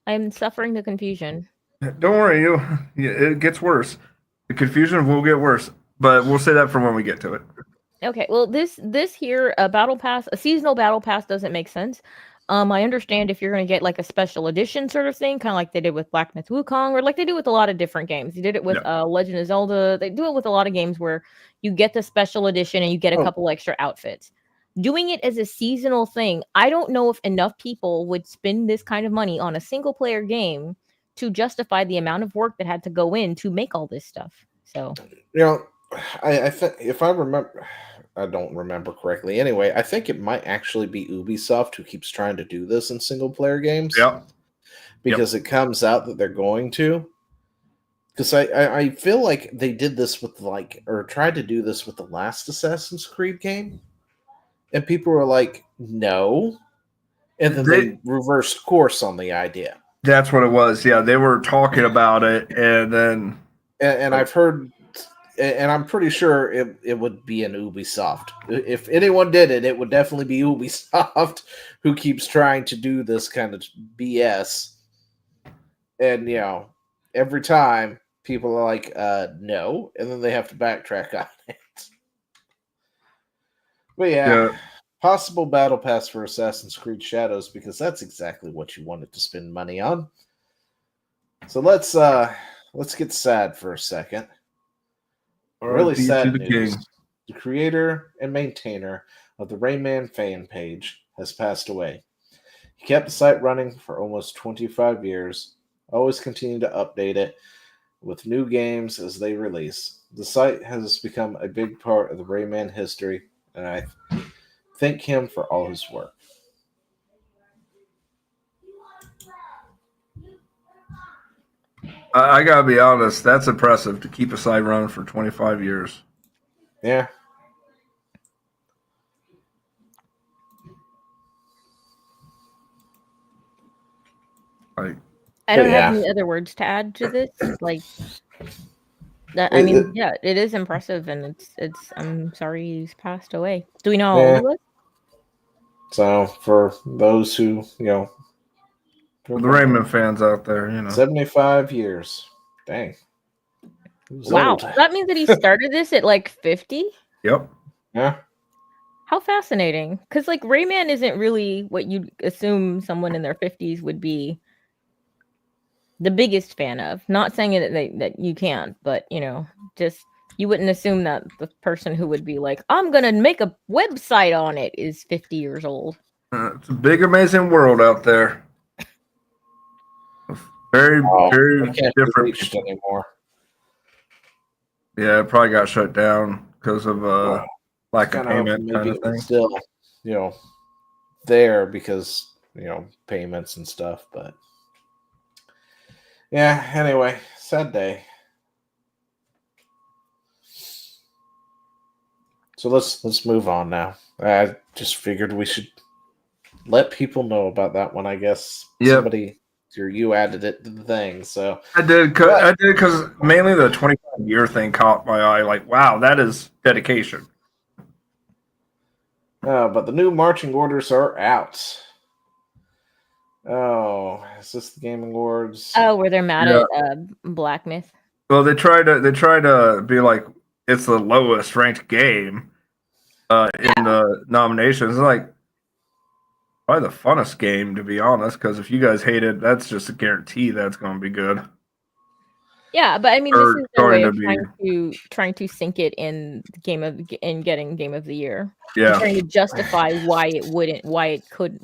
Speaker 3: I'm suffering the confusion.
Speaker 2: don't worry, it gets worse. The confusion will get worse, but we'll say that for when we get to it.
Speaker 3: Okay, well, this here battle pass, a seasonal battle pass doesn't make sense. I understand if you're going to get like a special edition sort of thing, kind of like they did with Black Myth Wukong, or like they do with a lot of different games. They did it with Legend of Zelda. They do it with a lot of games where you get the special edition and you get a couple extra outfits. Doing it as a seasonal thing, I don't know if enough people would spend this kind of money on a single player game to justify the amount of work that had to go in to make all this stuff. So,
Speaker 1: I think if I remember, I don't remember correctly. Anyway, I think it might actually be Ubisoft who keeps trying to do this in single player games.
Speaker 2: Yep.
Speaker 1: Because it comes out that they're going to. Because I feel like they did this with or tried to do this with the last Assassin's Creed game. And people were like, no. And then they reversed course on the idea.
Speaker 2: That's what it was. Yeah, they were talking about it, and then...
Speaker 1: And I've heard... And I'm pretty sure it would be an Ubisoft. If anyone did it, it would definitely be Ubisoft who keeps trying to do this kind of BS. And, every time people are like, no. And then they have to backtrack on it. But yeah, possible battle pass for Assassin's Creed Shadows, because that's exactly what you wanted to spend money on. So let's get sad for a second. Really sad news. The creator and maintainer of the Rayman fan page has passed away. He kept the site running for almost 25 years, always continuing to update it with new games as they release. The site has become a big part of the Rayman history, and I thank him for all his work.
Speaker 2: I gotta be honest, that's impressive to keep a site running for 25 years.
Speaker 1: Yeah.
Speaker 3: I don't have any other words to add to this. Like that, I mean, it is impressive, and it's. I'm sorry he's passed away. Do we know how old he was?
Speaker 1: So for those who
Speaker 2: the Rayman fans out there,
Speaker 1: 75 years. Dang.
Speaker 3: Wow,
Speaker 1: old.
Speaker 3: That means that he started this at like 50.
Speaker 2: Yep.
Speaker 1: Yeah.
Speaker 3: How fascinating! Because like Rayman isn't really what you'd assume someone in their 50s would be the biggest fan of. Not saying that you can't, but just you wouldn't assume that the person who would be like, I'm gonna make a website on it is 50 years old.
Speaker 2: It's a big, amazing world out there. Very, very different
Speaker 1: anymore.
Speaker 2: Yeah, it probably got shut down because of lack of payment kind of thing.
Speaker 1: Still, there because payments and stuff, but yeah. Anyway, sad day. So let's move on now. I just figured we should let people know about that one. I guess somebody or you added it to the thing, so
Speaker 2: I did because mainly the 25-year thing caught my eye. Like, wow, that is dedication.
Speaker 1: But the new marching orders are out. Oh, is this the Game Awards?
Speaker 3: Oh, where they're mad at Black Myth.
Speaker 2: Well, they try to be like it's the lowest ranked game in the nominations. Like, probably the funnest game, to be honest, because if you guys hate it, that's just a guarantee that's going to be good.
Speaker 3: Yeah, but I mean, this is their way of trying to sink it in getting Game of the Year.
Speaker 2: Yeah,
Speaker 3: trying to justify why it could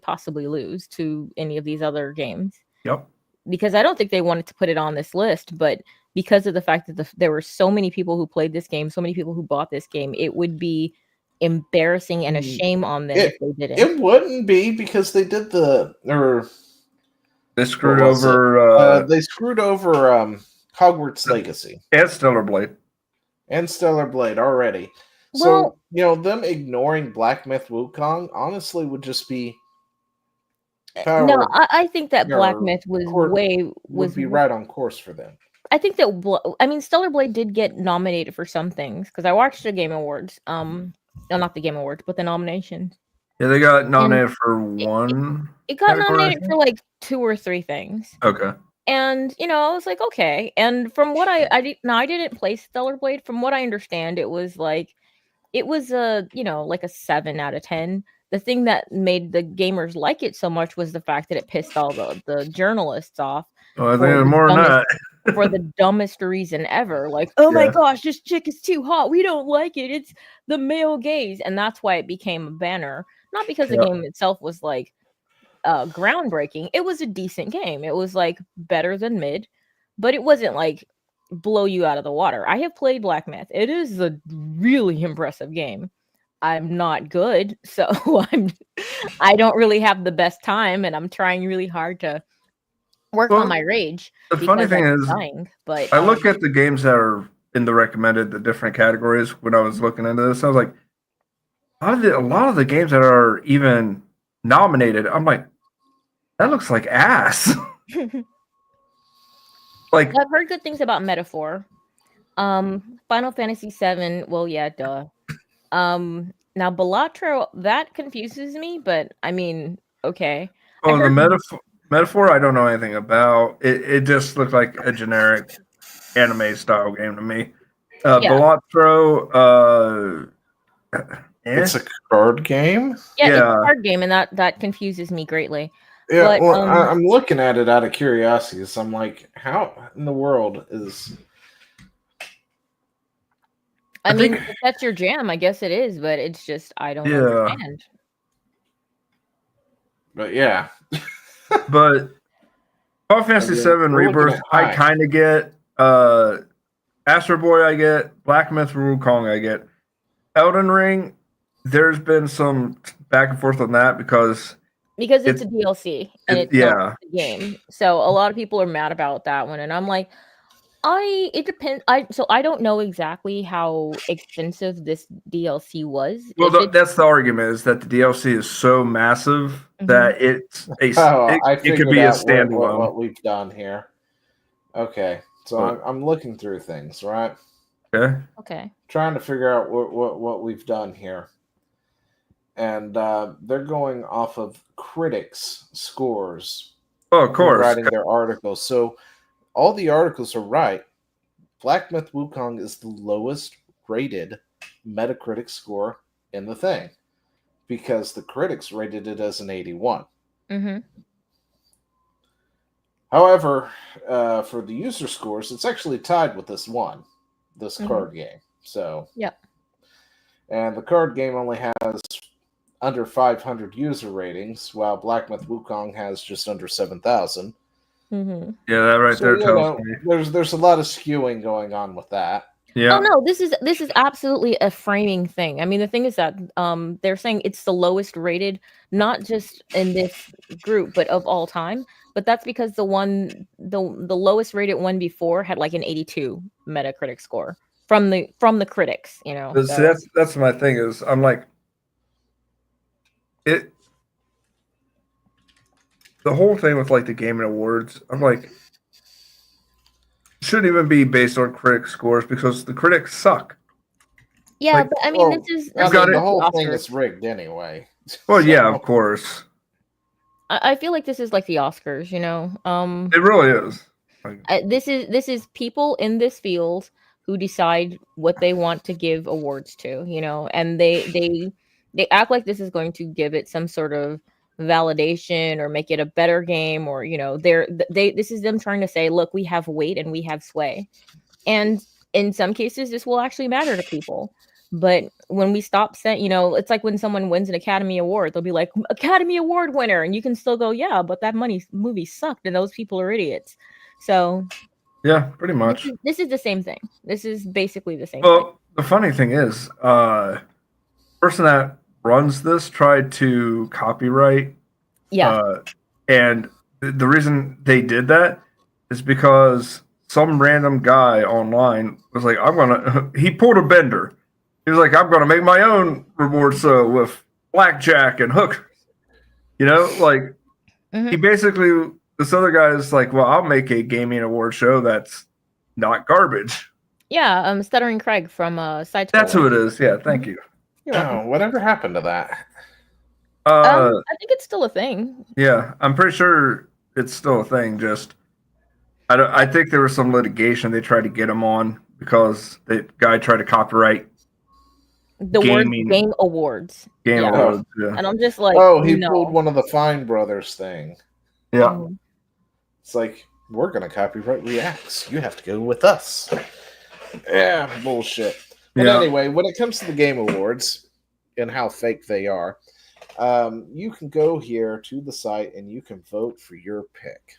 Speaker 3: possibly lose to any of these other games.
Speaker 2: Yep.
Speaker 3: Because I don't think they wanted to put it on this list, but because of the fact that there were so many people who played this game, so many people who bought this game, it would be embarrassing and a shame on them if they didn't.
Speaker 1: It wouldn't be, because they did
Speaker 2: they screwed over
Speaker 1: Hogwarts Legacy
Speaker 2: and Stellar Blade
Speaker 1: already. So, them ignoring Black Myth Wukong honestly would just be
Speaker 3: no,
Speaker 1: power
Speaker 3: I think that Black
Speaker 1: or
Speaker 3: Myth was
Speaker 1: court would
Speaker 3: was
Speaker 1: be right on course for them.
Speaker 3: I think that I mean Stellar Blade did get nominated for some things because I watched the Game Awards. No, not the Game Awards, but the nominations.
Speaker 2: Yeah, they got nominated
Speaker 3: And
Speaker 2: for one.
Speaker 3: It got
Speaker 2: category, I
Speaker 3: nominated
Speaker 2: think.
Speaker 3: for like 2 or 3 things.
Speaker 2: Okay.
Speaker 3: And I was like, okay. And from what I didn't play Stellar Blade. From what I understand, it was a like a 7 out of 10. The thing that made the gamers like it so much was the fact that it pissed all the journalists off
Speaker 2: Well, I think
Speaker 3: for
Speaker 2: there's
Speaker 3: the
Speaker 2: more than
Speaker 3: dumbest
Speaker 2: that.
Speaker 3: for the dumbest reason ever. Like, oh my
Speaker 2: Yeah.
Speaker 3: gosh, this chick is too hot. We don't like it. It's the male gaze, and that's why it became a banner. Not because the
Speaker 2: Yep.
Speaker 3: game itself was like groundbreaking. It was a decent game. It was like better than mid, but it wasn't like blow you out of the water. I have played Black Myth. It is a really impressive game. I'm not good, so I don't really have the best time, and I'm trying really hard to work on my rage.
Speaker 2: The funny thing
Speaker 3: I'm
Speaker 2: is,
Speaker 3: dying, but
Speaker 2: I look at the games that are in the recommended, the different categories. When I was looking into this, I was like, a lot of the games that are even nominated, I'm like, that looks like ass. Like,
Speaker 3: I've heard good things about Metaphor. Final Fantasy VII. Well, yeah, duh. Now Balatro, that confuses me, but I mean, okay.
Speaker 2: oh, the metaphor, I don't know anything about. It just looked like a generic anime style game to me.
Speaker 3: Yeah.
Speaker 2: Balatro,
Speaker 1: It's a card game?
Speaker 3: Yeah, it's
Speaker 2: Yeah.
Speaker 3: a card game, and that confuses me greatly.
Speaker 1: Yeah,
Speaker 3: But,
Speaker 1: well, I'm looking at it out of curiosity. So I'm like, how in the world is...
Speaker 3: I mean, if that's your jam, I guess it is, but it's just, I don't understand.
Speaker 1: But yeah.
Speaker 2: But Final Fantasy VII
Speaker 1: we're looking
Speaker 2: Rebirth,
Speaker 1: at
Speaker 2: I
Speaker 1: high.
Speaker 2: kind of get. Astro Boy, I get. Black Myth Wukong, I get. Elden Ring, there's been some back and forth on that because
Speaker 3: it's a DLC and it's
Speaker 2: yeah.
Speaker 3: not the game. So a lot of people are mad about that one, and I'm like, it depends. I don't know exactly how expensive this DLC was.
Speaker 2: Well, that's the argument, is that the DLC is so massive that it's a
Speaker 1: I
Speaker 2: it could be a standalone.
Speaker 1: what we've done here. Okay, so I'm looking through things, right?
Speaker 3: Okay.
Speaker 1: Trying to figure out what we've done here. And they're going off of critics' scores.
Speaker 2: Oh, of course.
Speaker 1: Writing their articles. So all the articles are right. Black Myth Wukong is the lowest rated Metacritic score in the thing, because the critics rated it as an 81.
Speaker 3: Mm-hmm.
Speaker 1: However, for the user scores, it's actually tied with this card game. So,
Speaker 3: yep.
Speaker 1: And the card game only has under 500 user ratings, while Black Myth Wukong has just under 7,000.
Speaker 3: Mm-hmm.
Speaker 2: Yeah, that right there tells me.
Speaker 1: There's a lot of skewing going on with that.
Speaker 2: Yeah.
Speaker 3: Oh no, this is absolutely a framing thing. I mean, the thing is that they're saying it's the lowest rated, not just in this group, but of all time. But that's because the lowest rated one before had like an 82 Metacritic score from the critics.
Speaker 2: So that's my thing, is I'm like, the whole thing with like the gaming awards, I'm like, shouldn't even be based on critic scores because the critics suck.
Speaker 3: Yeah, but I mean,
Speaker 1: the whole thing is rigged anyway.
Speaker 2: Well, yeah, of course.
Speaker 3: I feel like this is like the Oscars,
Speaker 2: It really is.
Speaker 3: This is people in this field who decide what they want to give awards to, and they act like this is going to give it some sort of validation or make it a better game, or this is them trying to say, look, we have weight and we have sway, and in some cases this will actually matter to people. But when we stop saying, it's like when someone wins an Academy Award, they'll be like, Academy Award winner, and you can still go, yeah, but that movie sucked and those people are idiots. So
Speaker 2: yeah, pretty much
Speaker 3: this is the same thing. This is basically the same
Speaker 2: thing.
Speaker 3: The
Speaker 2: funny thing is, person that runs this tried to copyright. And the reason they did that is because some random guy online was like, he pulled a bender. He was like, I'm going to make my own reward show with blackjack and hook. You know, like he basically, this other guy is like, well, I'll make a gaming award show that's not garbage.
Speaker 3: Yeah, Stuttering Craig from Side
Speaker 2: That's who it is. Yeah, thank you.
Speaker 3: You're welcome.
Speaker 1: Oh, whatever happened to that?
Speaker 3: I think it's still a thing.
Speaker 2: Yeah, I'm pretty sure it's still a thing. Just I think there was some litigation they tried to get him on because the guy tried to copyright
Speaker 3: The word Game Awards.
Speaker 2: Game
Speaker 3: Yeah.
Speaker 2: Awards. Yeah.
Speaker 3: And I'm just like,
Speaker 1: Oh, he
Speaker 3: no.
Speaker 1: pulled one of the Fine Brothers thing.
Speaker 2: Yeah.
Speaker 1: It's like, we're going to copyright Reacts. You have to go with us. Yeah, bullshit. But anyway, when it comes to the Game Awards and how fake they are, you can go here to the site and you can vote for your pick.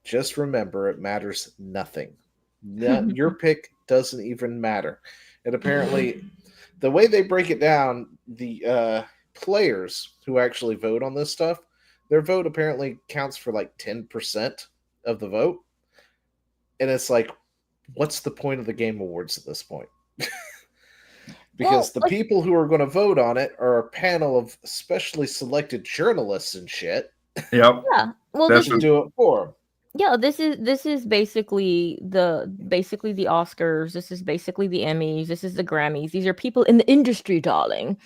Speaker 1: Just remember, it matters nothing. Your pick doesn't even matter. And apparently, the way they break it down, the players who actually vote on this stuff, their vote apparently counts for like 10% of the vote. And it's like, what's the point of the Game Awards at this point? Because the people who are going to vote on it are a panel of specially selected journalists and shit.
Speaker 2: Yep.
Speaker 3: Yeah. Well,
Speaker 1: this is do it for them.
Speaker 3: Yeah, this is basically the Oscars. This is basically the Emmys. This is the Grammys. These are people in the industry, darling.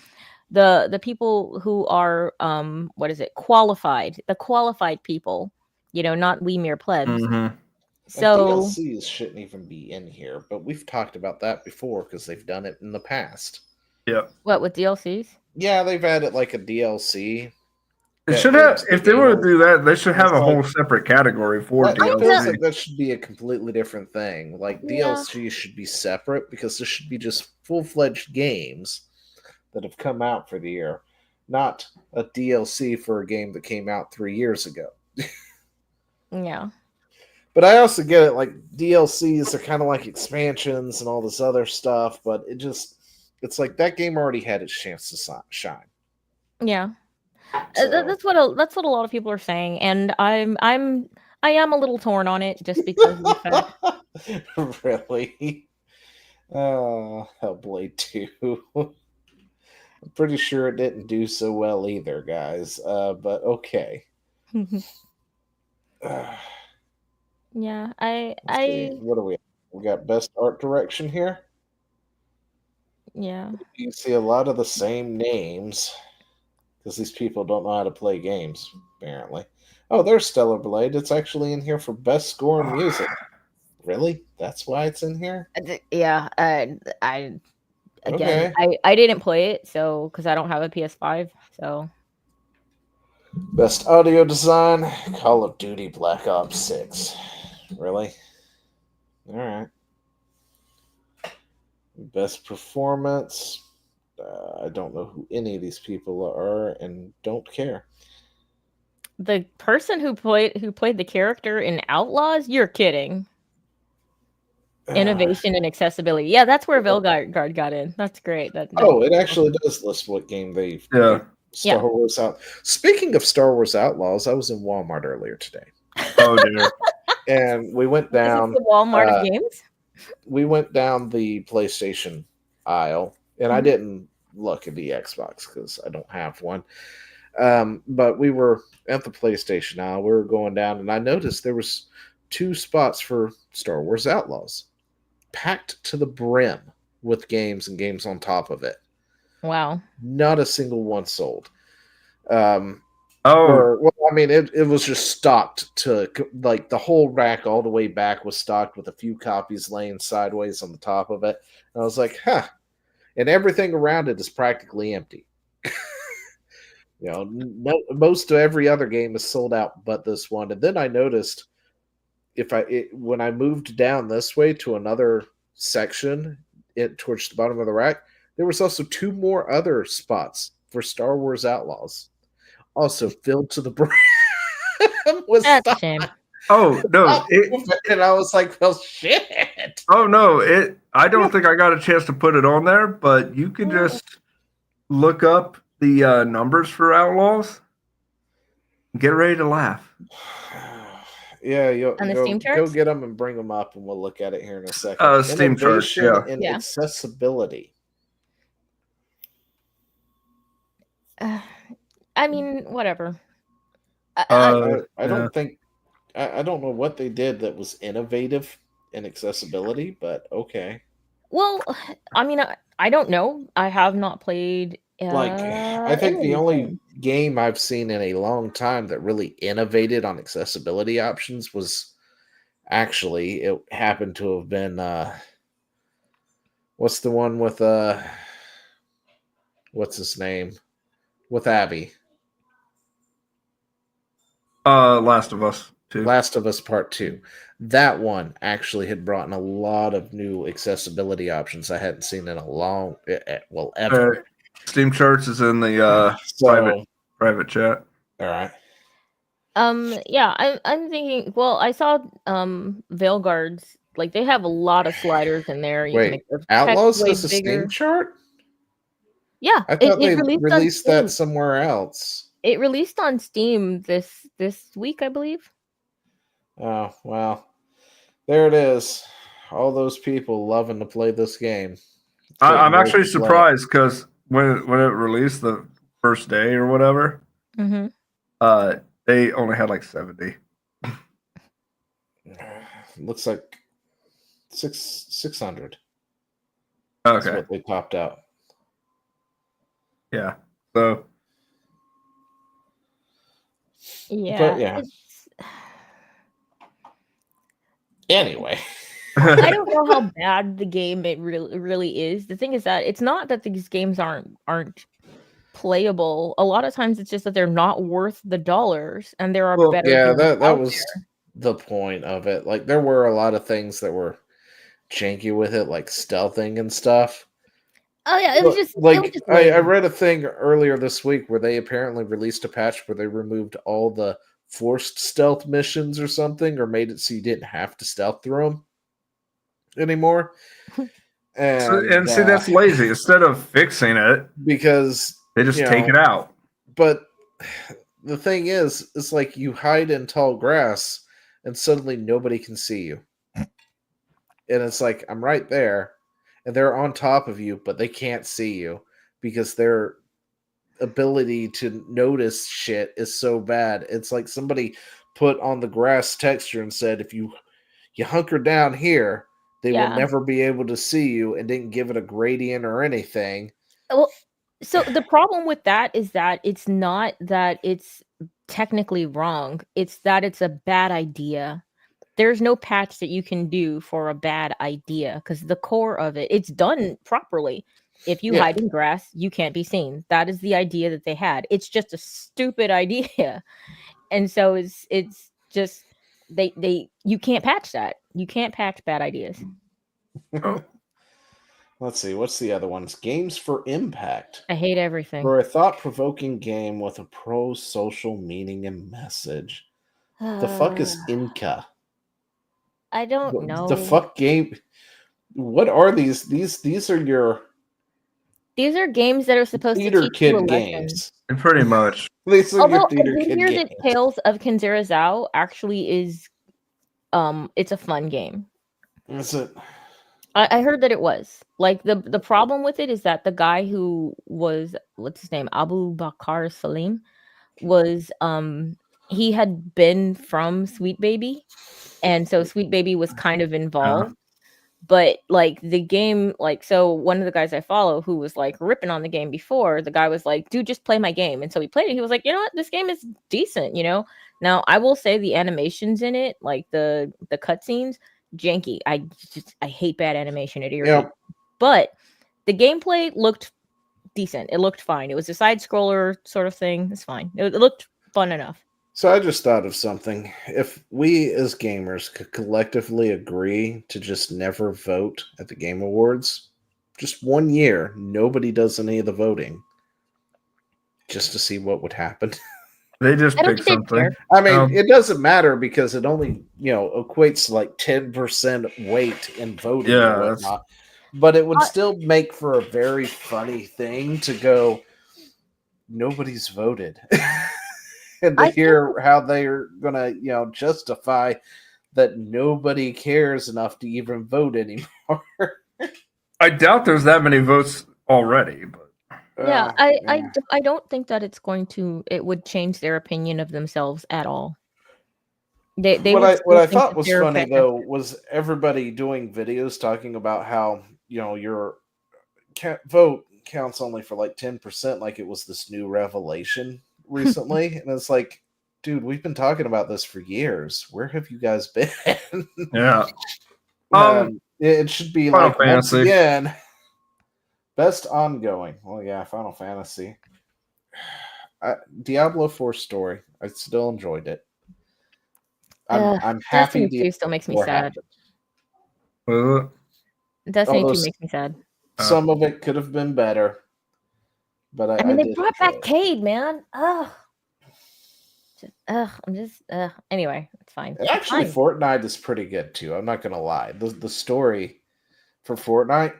Speaker 3: The people who are qualified. The qualified people. You know, not we mere plebs.
Speaker 2: Mm-hmm.
Speaker 3: So
Speaker 1: DLCs shouldn't even be in here, but we've talked about that before because they've done it in the past.
Speaker 2: Yep.
Speaker 3: What with DLCs?
Speaker 1: Yeah, they've added like a DLC.
Speaker 2: They should have, if they were to do that, they should have a whole separate category for DLC.
Speaker 1: That should be a completely different thing. Like DLC should be separate because there should be just full-fledged games that have come out for the year, not a DLC for a game that came out 3 years ago.
Speaker 3: Yeah.
Speaker 1: But I also get it, like DLCs are kind of like expansions and all this other stuff, but it's like that game already had its chance to shine.
Speaker 3: Yeah. So. That's what a lot of people are saying, and I am a little torn on it just because of the
Speaker 1: fact. Really? Hellblade 2. I'm pretty sure it didn't do so well either, guys. But okay.
Speaker 3: Yeah,
Speaker 1: what do we have? We got best art direction here.
Speaker 3: Yeah.
Speaker 1: You see a lot of the same names because these people don't know how to play games, apparently. Oh, there's Stellar Blade. It's actually in here for best score and music. Really? That's why it's in here?
Speaker 3: Yeah. I didn't play it, so because I don't have a PS5, so.
Speaker 1: Best audio design, Call of Duty Black Ops 6. Really? All right. Best performance. I don't know who any of these people are and don't care.
Speaker 3: The person who played the character in Outlaws? You're kidding. Innovation and accessibility. Yeah, that's where Velgard got in. That's great.
Speaker 1: It actually does list what game they've Star Wars out. Speaking of Star Wars Outlaws, I was in Walmart earlier today.
Speaker 2: Oh dear.
Speaker 1: And we went down
Speaker 3: the Walmart of games.
Speaker 1: We went down the PlayStation aisle, and I didn't look at the Xbox because I don't have one. But we were at the PlayStation aisle. We were going down, and I noticed there was 2 spots for Star Wars Outlaws, packed to the brim with games and games on top of it.
Speaker 3: Wow.
Speaker 1: Not a single one sold. It was just stocked to, like, the whole rack all the way back was stocked with a few copies laying sideways on the top of it. And I was like, huh. And everything around it is practically empty. Most of every other game is sold out but this one. And then I noticed when I moved down this way to another section towards the bottom of the rack, there was also 2 more other spots for Star Wars Outlaws, also filled to the brim.
Speaker 3: That's a shame.
Speaker 2: Oh no!
Speaker 1: And I was like, "Well, shit."
Speaker 2: Oh no! I don't think I got a chance to put it on there, but you can just look up the numbers for Outlaws. Get ready to laugh.
Speaker 1: Yeah, go get them and bring them up, and we'll look at it here in a second.
Speaker 2: Steam charts,
Speaker 1: and accessibility.
Speaker 3: I mean, whatever.
Speaker 1: I don't think I don't know what they did that was innovative in accessibility, but okay.
Speaker 3: Well, I mean, I don't know. I have not played
Speaker 1: Like, I
Speaker 3: any
Speaker 1: think
Speaker 3: of
Speaker 1: the
Speaker 3: these
Speaker 1: only
Speaker 3: games.
Speaker 1: game I've seen in a long time that really innovated on accessibility options was actually it happened to have been what's the one with what's his name? With Abby.
Speaker 2: Last of Us 2.
Speaker 1: Last of Us Part 2. That one actually had brought in a lot of new accessibility options I hadn't seen in a long well ever.
Speaker 2: Steam Charts is in the
Speaker 1: So,
Speaker 2: private chat.
Speaker 1: all right.
Speaker 3: Yeah, I'm thinking. Well, I saw Veil Guards. Like they have a lot of sliders in there. You can
Speaker 1: Wait,
Speaker 3: make the text
Speaker 1: Outlaws
Speaker 3: way
Speaker 1: has a Steam
Speaker 3: bigger.
Speaker 1: chart?
Speaker 3: Yeah,
Speaker 1: I thought
Speaker 3: it
Speaker 1: they
Speaker 3: released on
Speaker 1: released that
Speaker 3: Steam.
Speaker 1: somewhere else.
Speaker 3: It released on Steam this week, I believe.
Speaker 1: Oh, well. There it is. All those people loving to play this game.
Speaker 2: I'm
Speaker 1: Couldn't wait
Speaker 2: actually
Speaker 1: to play it.
Speaker 2: surprised because when it released the first day or whatever,
Speaker 3: Mm-hmm.
Speaker 2: they only had like 70.
Speaker 1: Looks like 600.
Speaker 2: Okay.
Speaker 1: That's what they topped out.
Speaker 2: Yeah. So.
Speaker 3: Yeah.
Speaker 1: But yeah. Anyway.
Speaker 3: I don't know how bad the game it really is. The thing is that it's not that these games aren't playable. A lot of times it's just that they're not worth the dollars, and there are better
Speaker 1: Yeah,
Speaker 3: games
Speaker 1: that was the point of it. Like there were a lot of things that were janky with it, like stealthing and stuff.
Speaker 3: Oh yeah, it was just
Speaker 1: like
Speaker 3: lame.
Speaker 1: I read a thing earlier this week where they apparently released a patch where they removed all the forced stealth missions or something, or made it so you didn't have to stealth through them anymore. And
Speaker 2: see, that's lazy. Instead of fixing it,
Speaker 1: because
Speaker 2: they just take it out.
Speaker 1: But the thing is, it's like you hide in tall grass and suddenly nobody can see you. And it's like, I'm right there, and they're on top of you, but they can't see you because their ability to notice shit is so bad. It's like somebody put on the grass texture and said, if you hunker down here, they will never be able to see you, and didn't give it a gradient or anything.
Speaker 3: Well, so the problem with that is that it's not that it's technically wrong. It's that it's a bad idea. There's no patch that you can do for a bad idea because the core of it, it's done properly. If you hide in grass, you can't be seen. That is the idea that they had. It's just a stupid idea. And so it's just you can't patch that. You can't patch bad ideas.
Speaker 1: Let's see, what's the other ones? Games for Impact.
Speaker 3: I hate everything.
Speaker 1: For a thought-provoking game with a pro-social meaning and message. The fuck is Inca?
Speaker 3: I don't know.
Speaker 1: The fuck game? What are these? These are your...
Speaker 3: These are games that are supposed
Speaker 1: theater
Speaker 3: to teach you a
Speaker 1: kid
Speaker 3: lesson.
Speaker 1: games.
Speaker 2: Pretty much.
Speaker 1: These are
Speaker 3: Although
Speaker 1: your theater
Speaker 3: I did
Speaker 1: kid
Speaker 3: hear
Speaker 1: games.
Speaker 3: that Tales of Kinzera Zao actually is it's a fun game.
Speaker 1: Is it?
Speaker 3: I heard that it was. Like the problem with it is that the guy who was, what's his name, Abu Bakr Salim, was he had been from Sweet Baby, and so Sweet Baby was kind of involved. But like the game, like, so one of the guys I follow who was like ripping on the game before, the guy was like, dude, just play my game. And so he played it. He was like, you know what, this game is decent, you know. Now I will say the animations in it, like the cutscenes, janky. I hate bad animation. It irritates.
Speaker 1: Yep.
Speaker 3: But the gameplay looked decent. It looked fine. It was a side scroller sort of thing. It's fine. It looked fun enough.
Speaker 1: So I just thought of something. If we as gamers could collectively agree to just never vote at the Game Awards, just 1 year, nobody does any of the voting, just to see what would happen.
Speaker 2: They just pick something.
Speaker 1: I mean, it doesn't matter because it only, equates to like 10% weight in voting and whatnot. But it would still make for a very funny thing to go, nobody's voted. And to hear how they're going to, justify that nobody cares enough to even vote anymore.
Speaker 2: I doubt there's that many votes already. But
Speaker 3: Yeah,
Speaker 1: Yeah.
Speaker 3: I don't think that it would change their opinion of themselves at all. They
Speaker 1: What
Speaker 3: would
Speaker 1: I
Speaker 3: still think
Speaker 1: thought
Speaker 3: that
Speaker 1: was
Speaker 3: they're
Speaker 1: funny
Speaker 3: fantastic.
Speaker 1: though was everybody doing videos talking about how your vote counts only for like 10%, like it was this new revelation recently, and it's like, dude, we've been talking about this for years. Where have you guys been?
Speaker 2: Yeah.
Speaker 1: It should be
Speaker 2: Final
Speaker 1: like once
Speaker 2: Fantasy.
Speaker 1: again, best ongoing. Well, yeah, Final Fantasy. Diablo 4 story. I still enjoyed it. I'm happy
Speaker 3: Destiny 2 still makes me
Speaker 1: Diablo 4
Speaker 3: sad.
Speaker 1: happened.
Speaker 3: Destiny 2
Speaker 1: Although
Speaker 3: makes me sad.
Speaker 1: some of it could have been better, but
Speaker 3: I mean,
Speaker 1: I
Speaker 3: they
Speaker 1: did
Speaker 3: brought
Speaker 1: enjoy
Speaker 3: back
Speaker 1: it.
Speaker 3: Cade, man. Ugh. I'm just anyway, it's fine.
Speaker 1: And
Speaker 3: It's
Speaker 1: actually,
Speaker 3: fine.
Speaker 1: Fortnite is pretty good too. I'm not gonna lie. The story for Fortnite,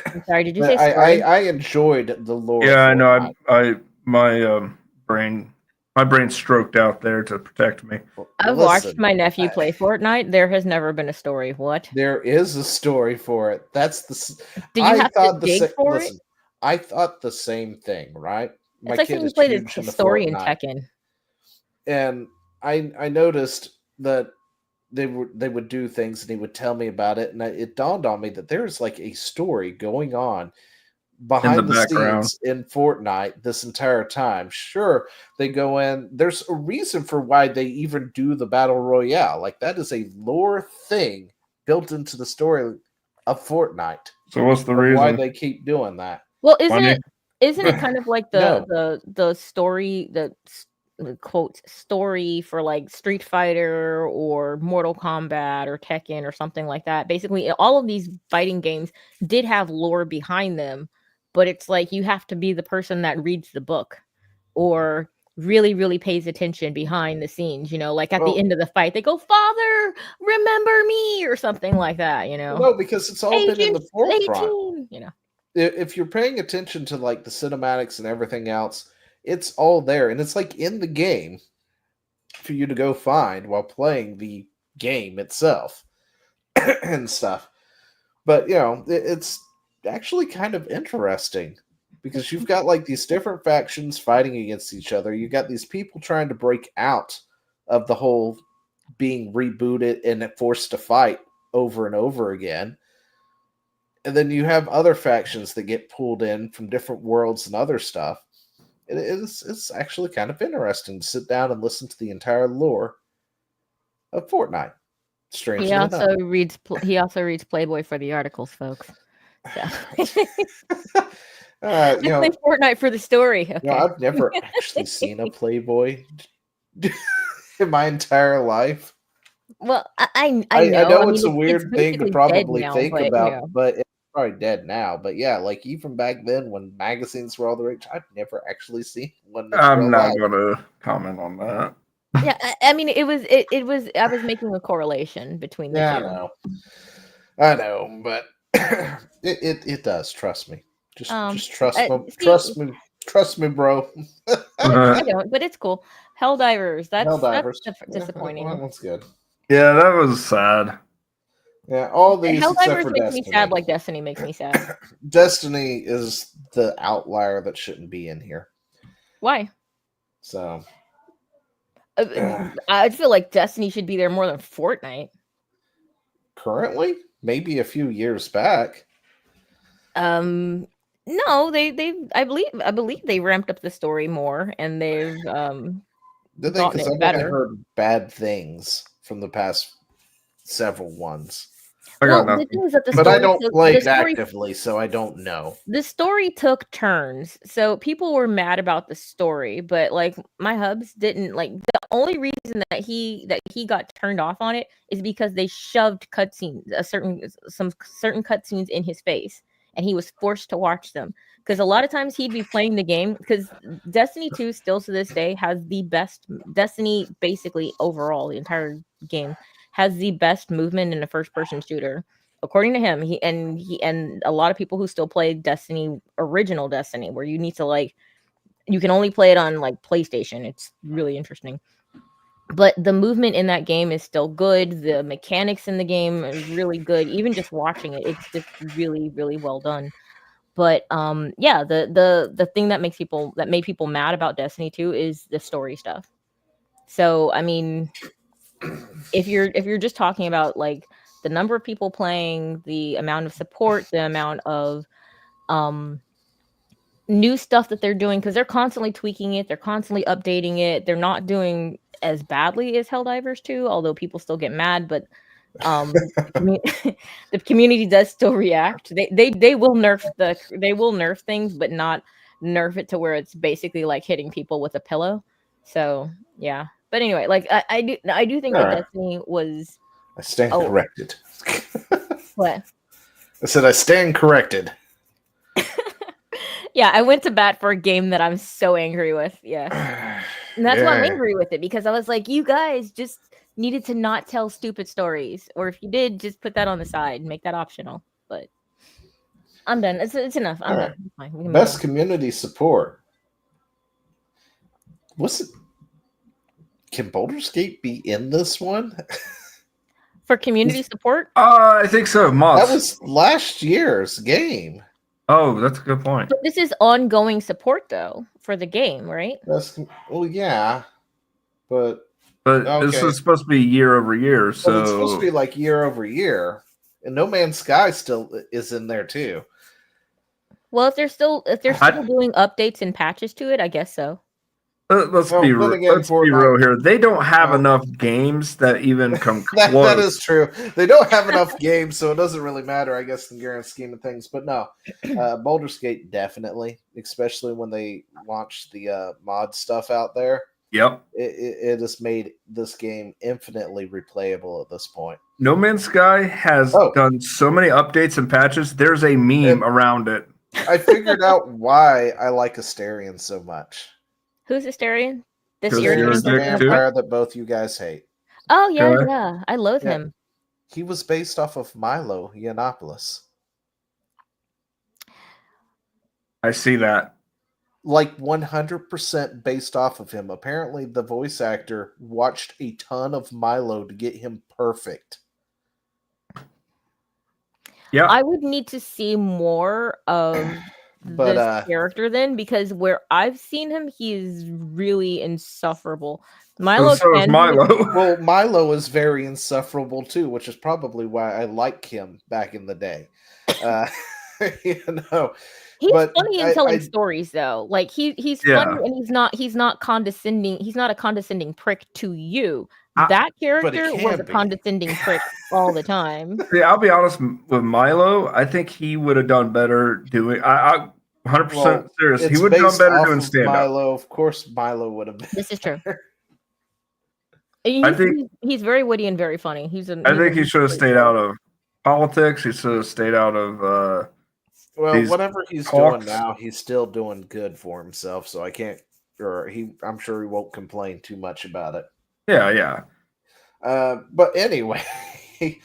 Speaker 3: I'm sorry, did you
Speaker 1: but
Speaker 3: say story?
Speaker 1: I enjoyed the lore.
Speaker 2: Yeah, I
Speaker 1: of
Speaker 2: know.
Speaker 1: Fortnite.
Speaker 2: My brain stroked out there to protect me.
Speaker 3: I've watched my nephew play Fortnite. There has never been a story. What?
Speaker 1: There is a story for it. That's the.
Speaker 3: Do you have to dig for it?
Speaker 1: Listen, I thought the same thing. Right, my
Speaker 3: It's like
Speaker 1: kid
Speaker 3: saying you
Speaker 1: is
Speaker 3: play
Speaker 1: huge
Speaker 3: the
Speaker 1: into
Speaker 3: story in
Speaker 1: Fortnite,
Speaker 3: Tekken.
Speaker 1: and I noticed that they would do things, and he would tell me about it, and it dawned on me that there's like a story going on behind the
Speaker 2: background.
Speaker 1: scenes in Fortnite this entire time. Sure, they go in. There's a reason for why they even do the battle royale. Like that is a lore thing built into the story of Fortnite.
Speaker 2: So what's the
Speaker 1: Why
Speaker 2: reason?
Speaker 1: they keep doing that?
Speaker 3: Well,
Speaker 2: Money?
Speaker 3: isn't it kind of like
Speaker 1: No.
Speaker 3: the story, the quote story for like Street Fighter or Mortal Kombat or Tekken or something like that? Basically, all of these fighting games did have lore behind them, but it's like you have to be the person that reads the book or really, really pays attention behind the scenes, like at the end of the fight, they go, "Father, remember me," or something like that,
Speaker 1: No, because it's all been in the
Speaker 3: Agent
Speaker 1: forefront.
Speaker 3: 18,
Speaker 1: If you're paying attention to like the cinematics and everything else, it's all there, and it's like in the game for you to go find while playing the game itself and stuff. But it's actually kind of interesting because you've got like these different factions fighting against each other. You got these people trying to break out of the whole being rebooted and forced to fight over and over again. And then you have other factions that get pulled in from different worlds and other stuff. It's actually kind of interesting to sit down and listen to the entire lore of Fortnite. Strangely
Speaker 3: He
Speaker 1: enough.
Speaker 3: he also reads Playboy for the articles, folks. So. I play Fortnite for the story. Okay.
Speaker 1: I've never actually seen a Playboy in my entire life.
Speaker 3: Well, I know.
Speaker 1: I know it's a weird thing to probably
Speaker 3: now,
Speaker 1: think about, but it's probably dead now. But yeah, like even back then when magazines were all the rage, I've never actually seen one.
Speaker 2: I'm not going to comment on that.
Speaker 3: Yeah, I mean, it was. I was making a correlation between the two.
Speaker 1: I know, but it does. Trust me. Just trust me. Trust me, bro.
Speaker 3: I don't, but it's cool. Helldivers. That's disappointing.
Speaker 1: That one's good.
Speaker 2: Yeah, that was sad.
Speaker 1: Yeah, all these
Speaker 3: Helldivers makes me sad like Destiny makes me sad.
Speaker 1: Destiny is the outlier that shouldn't be in here.
Speaker 3: Why?
Speaker 1: So
Speaker 3: I feel like Destiny should be there more than Fortnite.
Speaker 1: Currently, maybe a few years back.
Speaker 3: No, I believe they ramped up the story more, and they've gotten it better.
Speaker 1: I've heard bad things from the past several ones.
Speaker 3: The thing is that
Speaker 1: but I don't play it actively, so I don't know.
Speaker 3: The story took turns, so people were mad about the story, but like my hubs didn't like. The only reason that he got turned off on it is because they shoved cutscenes, some certain cutscenes in his face, and he was forced to watch them. Because a lot of times he'd be playing the game, because Destiny 2 still to this day has the best Destiny, basically overall the entire game has the best movement in a first-person shooter, according to him. He and a lot of people who still play Destiny, original Destiny, where you need to you can only play it on like PlayStation. It's really interesting, but the movement in that game is still good. The mechanics in the game is really good. Even just watching it, it's just really, really well done. But yeah, the thing that made people mad about Destiny 2 is the story stuff. So I mean, if you're just talking about like the number of people playing, the amount of support, the amount of new stuff that they're doing, because they're constantly tweaking it, they're constantly updating it. They're not doing as badly as Helldivers 2, although people still get mad, but the community does still react. They will nerf things, but not nerf it to where it's basically like hitting people with a pillow. So yeah. But anyway, like I do think that Destiny was.
Speaker 1: I stand corrected.
Speaker 3: What?
Speaker 1: I said I stand corrected.
Speaker 3: Yeah, I went to bat for a game that I'm so angry with. Yeah. And that's why I'm angry with it, because I was like, you guys just needed to not tell stupid stories. Or if you did, just put that on the side and make that optional. But I'm done. It's enough. I'm done. It's fine.
Speaker 1: Best community support. What's it? Can Baldur's Gate be in this one?
Speaker 3: For community support?
Speaker 2: I think so. Mods.
Speaker 1: That was last year's game.
Speaker 2: Oh, that's a good point.
Speaker 3: But this is ongoing support, though, for the game, right?
Speaker 1: Well, yeah. But
Speaker 2: this is supposed to be year over year. So
Speaker 1: it's supposed to be like year over year. And No Man's Sky still is in there, too.
Speaker 3: Well, if they're still doing updates and patches to it, I guess so.
Speaker 2: Let's be real here. They don't have enough games that even come close.
Speaker 1: That is true. They don't have enough games, so it doesn't really matter, I guess, in the grand scheme of things. But no, Baldur's Gate definitely, especially when they launched the mod stuff out there.
Speaker 2: Yep.
Speaker 1: It has made this game infinitely replayable at this point.
Speaker 2: No Man's Sky has done so many updates and patches. There's a meme around it.
Speaker 1: I figured out why I like Asterion so much.
Speaker 3: Who's Asterion?
Speaker 1: This year the vampire that both you guys hate.
Speaker 3: Oh yeah. I loathe him.
Speaker 1: He was based off of Milo Yiannopoulos.
Speaker 2: I see that.
Speaker 1: Like 100% based off of him. Apparently, the voice actor watched a ton of Milo to get him perfect.
Speaker 2: Yeah,
Speaker 3: I would need to see more of this character then, because where I've seen him, he is really insufferable. Milo.
Speaker 1: Well, Milo is very insufferable too, which is probably why I like him back in the day. He's
Speaker 3: funny in telling stories, though. Like he's funny, and he's not condescending. He's not a condescending prick to you. That character was a condescending prick all the time.
Speaker 2: Yeah, I'll be honest with Milo. I think he would have done better doing. I 100% serious. He would have done better doing stand-up.
Speaker 1: Milo, of course, Milo would have been.
Speaker 3: This is true. I think he's very witty and very funny.
Speaker 2: I think he should have stayed out of politics. He should have stayed out of.
Speaker 1: Whatever he's doing now, he's still doing good for himself. So I can't, I'm sure he won't complain too much about it.
Speaker 2: Yeah.
Speaker 1: But anyway, you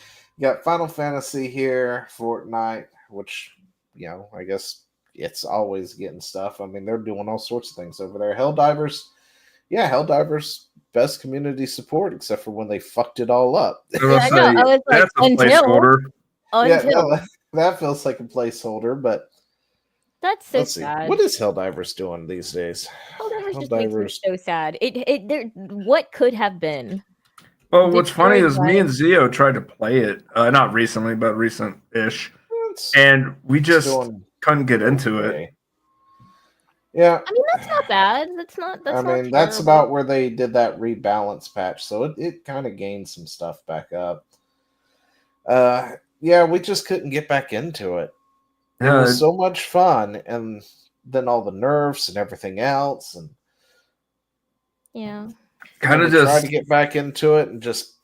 Speaker 1: got Final Fantasy here, Fortnite, which, I guess it's always getting stuff. I mean, they're doing all sorts of things over there. Helldivers, best community support, except for when they fucked it all up.
Speaker 3: I was like, until.
Speaker 1: That feels like a placeholder, but
Speaker 3: that's so sad.
Speaker 1: What is Helldivers doing these days?
Speaker 3: Helldivers just makes me so sad. What could have been?
Speaker 2: Well, what's funny is me and Zio tried to play it, not recently, but recent-ish, and we just couldn't get into it.
Speaker 1: Yeah,
Speaker 3: I mean that's not bad.
Speaker 1: That's about where they did that rebalance patch, so it kind of gained some stuff back up. Yeah, we just couldn't get back into it. It was so much fun, and then all the nerfs and everything else, and
Speaker 2: kind of just
Speaker 1: tried to get back into it and just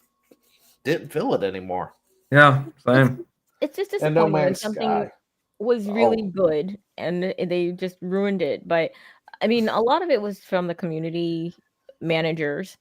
Speaker 1: didn't feel it anymore.
Speaker 2: Yeah, same.
Speaker 3: It's just disappointing when something was really good and they just ruined it. But I mean, a lot of it was from the community managers,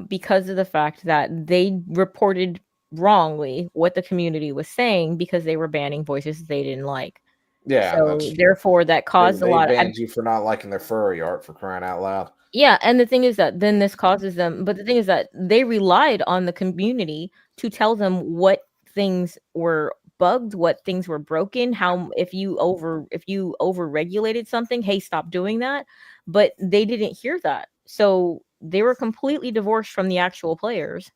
Speaker 3: because of the fact that they reported wrongly what the community was saying because they were banning voices they didn't like.
Speaker 1: Yeah.
Speaker 3: So therefore that caused a lot
Speaker 1: of banned you for not liking their furry art, for crying out loud.
Speaker 3: Yeah, and the thing is that then this causes them, but the thing is that they relied on the community to tell them what things were bugged, what things were broken, how if you over regulated something, hey, stop doing that. But they didn't hear that, so they were completely divorced from the actual players,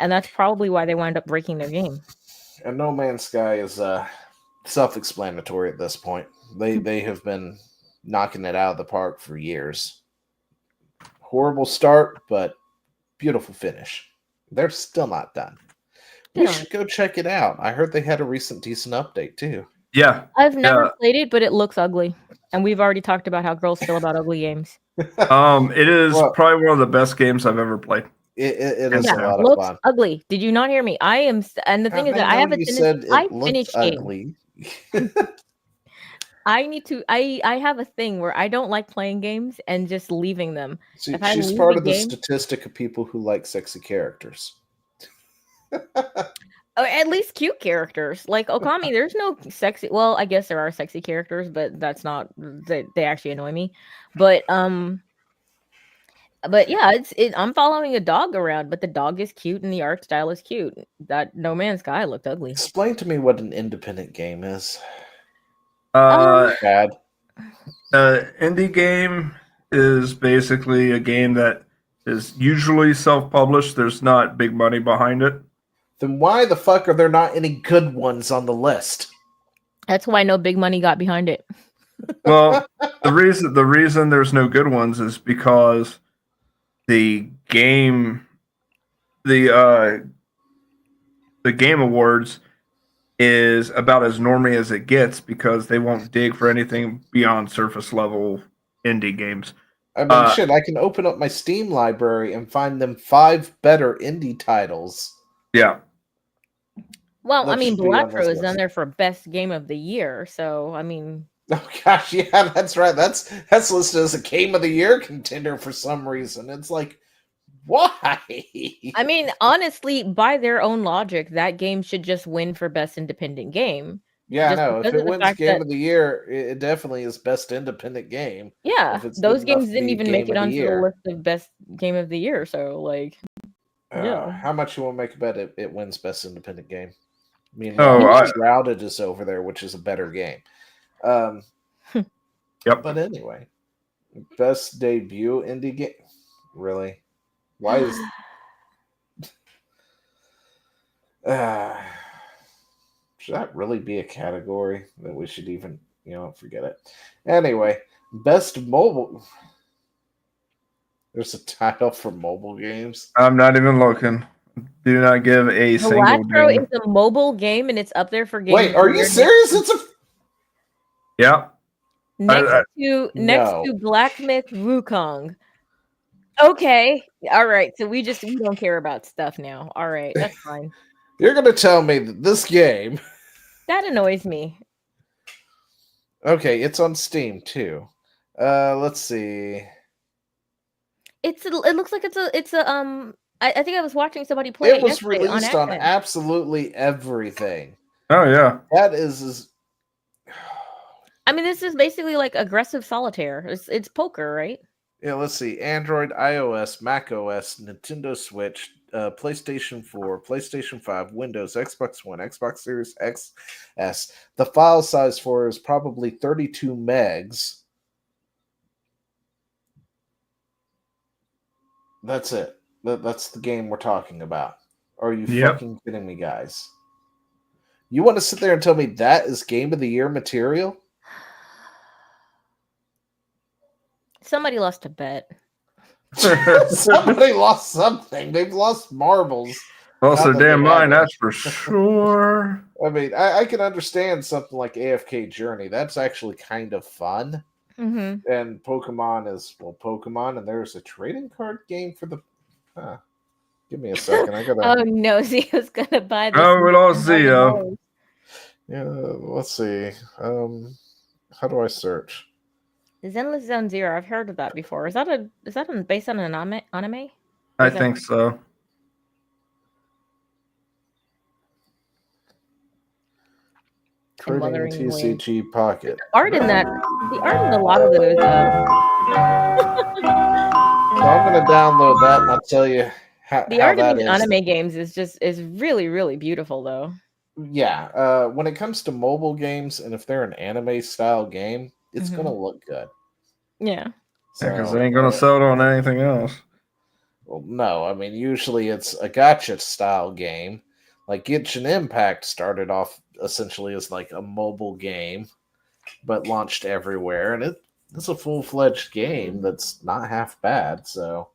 Speaker 3: and that's probably why they wound up breaking their game.
Speaker 1: And No Man's Sky is self-explanatory at this point. They have been knocking it out of the park for years. Horrible start, but beautiful finish. They're still not done. We should go check it out. I heard they had a recent decent update too.
Speaker 2: Yeah.
Speaker 3: I've never played it, but it looks ugly. And we've already talked about how girls feel about ugly games.
Speaker 2: It is probably one of the best games I've ever played.
Speaker 1: It is a lot
Speaker 3: looks
Speaker 1: of fun.
Speaker 3: Ugly. Did you not hear me? I am, and the thing is that I have a tendency. I finish
Speaker 1: ugly.
Speaker 3: I have a thing where I don't like playing games and just leaving them.
Speaker 1: See, she's part of the statistic of people who like sexy characters.
Speaker 3: At least cute characters. Like Okami, there's no sexy. Well, I guess there are sexy characters, but that's not. They actually annoy me. But yeah, I'm following a dog around, but the dog is cute and the art style is cute. That No Man's Sky looked ugly.
Speaker 1: Explain to me what an independent game is.
Speaker 2: Bad. Indie game is basically a game that is usually self-published. There's not big money behind it.
Speaker 1: Then why the fuck are there not any good ones on the list?
Speaker 3: That's why no big money got behind it.
Speaker 2: Well, the reason there's no good ones is because the Game Awards is about as normie as it gets because they won't dig for anything beyond surface level indie games.
Speaker 1: I mean, shit, I can open up my Steam library and find them 5 better indie titles.
Speaker 2: Yeah.
Speaker 3: Well, I mean, Balatro is on there for best game of the year, so I mean.
Speaker 1: Oh gosh, yeah, that's right. That's listed as a game of the year contender for some reason. It's like, why?
Speaker 3: I mean, honestly, by their own logic, that game should just win for best independent game.
Speaker 1: Yeah, I know. If it wins game of the year, it definitely is best independent game.
Speaker 3: Yeah, those games didn't even make it onto the list of best game of the year. So, like, yeah.
Speaker 1: How much you want to make a bet it wins best independent game? I mean, Shrouded is over there, which is a better game.
Speaker 2: Yep.
Speaker 1: But anyway, best debut indie game. Really? Why is should that really be a category that we should even, forget it. Anyway, best mobile. There's a title for mobile games.
Speaker 2: I'm not even looking. Do not give a single
Speaker 3: Balatro is a mobile game and it's up there for game.
Speaker 1: Wait, are you serious? It's a
Speaker 2: Yeah.
Speaker 3: Next to Black Myth Wukong. Okay. All right. So we don't care about stuff now. All right. That's fine.
Speaker 1: You're going to tell me that this game.
Speaker 3: That annoys me.
Speaker 1: Okay. It's on Steam too. Let's see.
Speaker 3: It looks like it's a I think I was watching somebody play it.
Speaker 1: It was released on absolutely everything.
Speaker 2: Oh yeah.
Speaker 1: That is.
Speaker 3: I mean, this is basically like aggressive solitaire. It's poker, right?
Speaker 1: Yeah, let's see. Android, iOS, Mac OS, Nintendo Switch, PlayStation 4, PlayStation 5, Windows, Xbox One, Xbox Series XS. The file size for it is probably 32 megs. That's it. That's the game we're talking about. Are you fucking kidding me, guys? You want to sit there and tell me that is Game of the Year material?
Speaker 3: Somebody lost a bet.
Speaker 1: Somebody lost something. They've lost marbles.
Speaker 2: Lost their damn mind, that's for sure.
Speaker 1: I mean, I can understand something like AFK Journey. That's actually kind of fun.
Speaker 3: Mm-hmm.
Speaker 1: And Pokemon is, Pokemon, and there's a trading card game for the... Give me a second. I gotta...
Speaker 3: Oh, no. Zio's gonna buy this.
Speaker 2: Oh, we lost Zio.
Speaker 1: Yeah, let's see. How do I search?
Speaker 3: Zenless Zone Zero. I've heard of that before. Is that based on an anime?
Speaker 2: I think so.
Speaker 1: Trading TCG Pocket.
Speaker 3: The art in a lot of those.
Speaker 1: So I'm gonna download that and I'll tell you how
Speaker 3: the art
Speaker 1: that
Speaker 3: in
Speaker 1: is.
Speaker 3: anime games is really, really beautiful, though.
Speaker 1: Yeah, when it comes to mobile games, and if they're an anime style game, it's gonna look good.
Speaker 3: Yeah.
Speaker 2: Because
Speaker 1: So,
Speaker 2: they ain't gonna sell it on anything else.
Speaker 1: well, no, I mean usually it's a gotcha style game. Like Genshin Impact started off essentially as like a mobile game, but launched everywhere, and it's a full-fledged game that's not half bad. So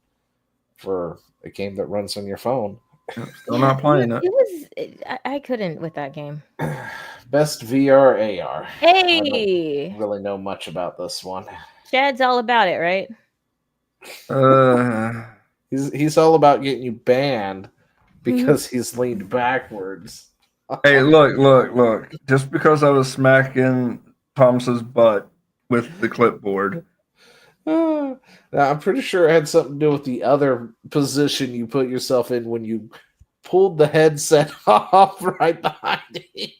Speaker 1: for a game that runs on your phone,
Speaker 2: Still not playing it.
Speaker 3: I couldn't with that game.
Speaker 1: best VR AR. I don't
Speaker 3: Hey,
Speaker 1: really know much about this one.
Speaker 3: Chad's all about it, right?
Speaker 1: He's all about getting you banned because he's leaned backwards.
Speaker 2: Hey, look. Just because I was smacking Thomas's butt with the clipboard.
Speaker 1: Now, I'm pretty sure it had something to do with the other position you put yourself in when you pulled the headset off right behind him.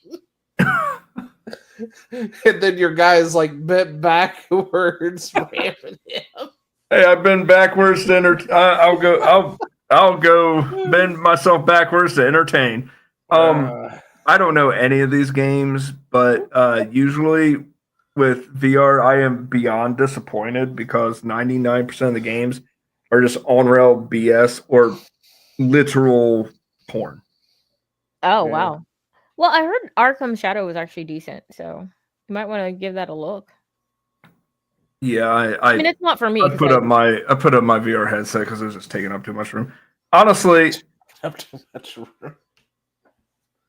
Speaker 1: And then your guy is like bent backwards, ramming him.
Speaker 2: Hey, I've been backwards to I'll go bend myself backwards to entertain. I don't know any of these games, but usually with VR, I am beyond disappointed because 99% of the games are just on-rail BS or literal porn.
Speaker 3: Oh
Speaker 1: Yeah.
Speaker 3: wow. Well, I heard Arkham Shadow was actually decent, so you might want to give that a look.
Speaker 2: Yeah,
Speaker 3: I mean, it's not for me.
Speaker 2: I
Speaker 3: 'cause,
Speaker 2: put
Speaker 3: like,
Speaker 2: up my VR headset because it was just taking up too much room. Honestly,
Speaker 1: Up too much room.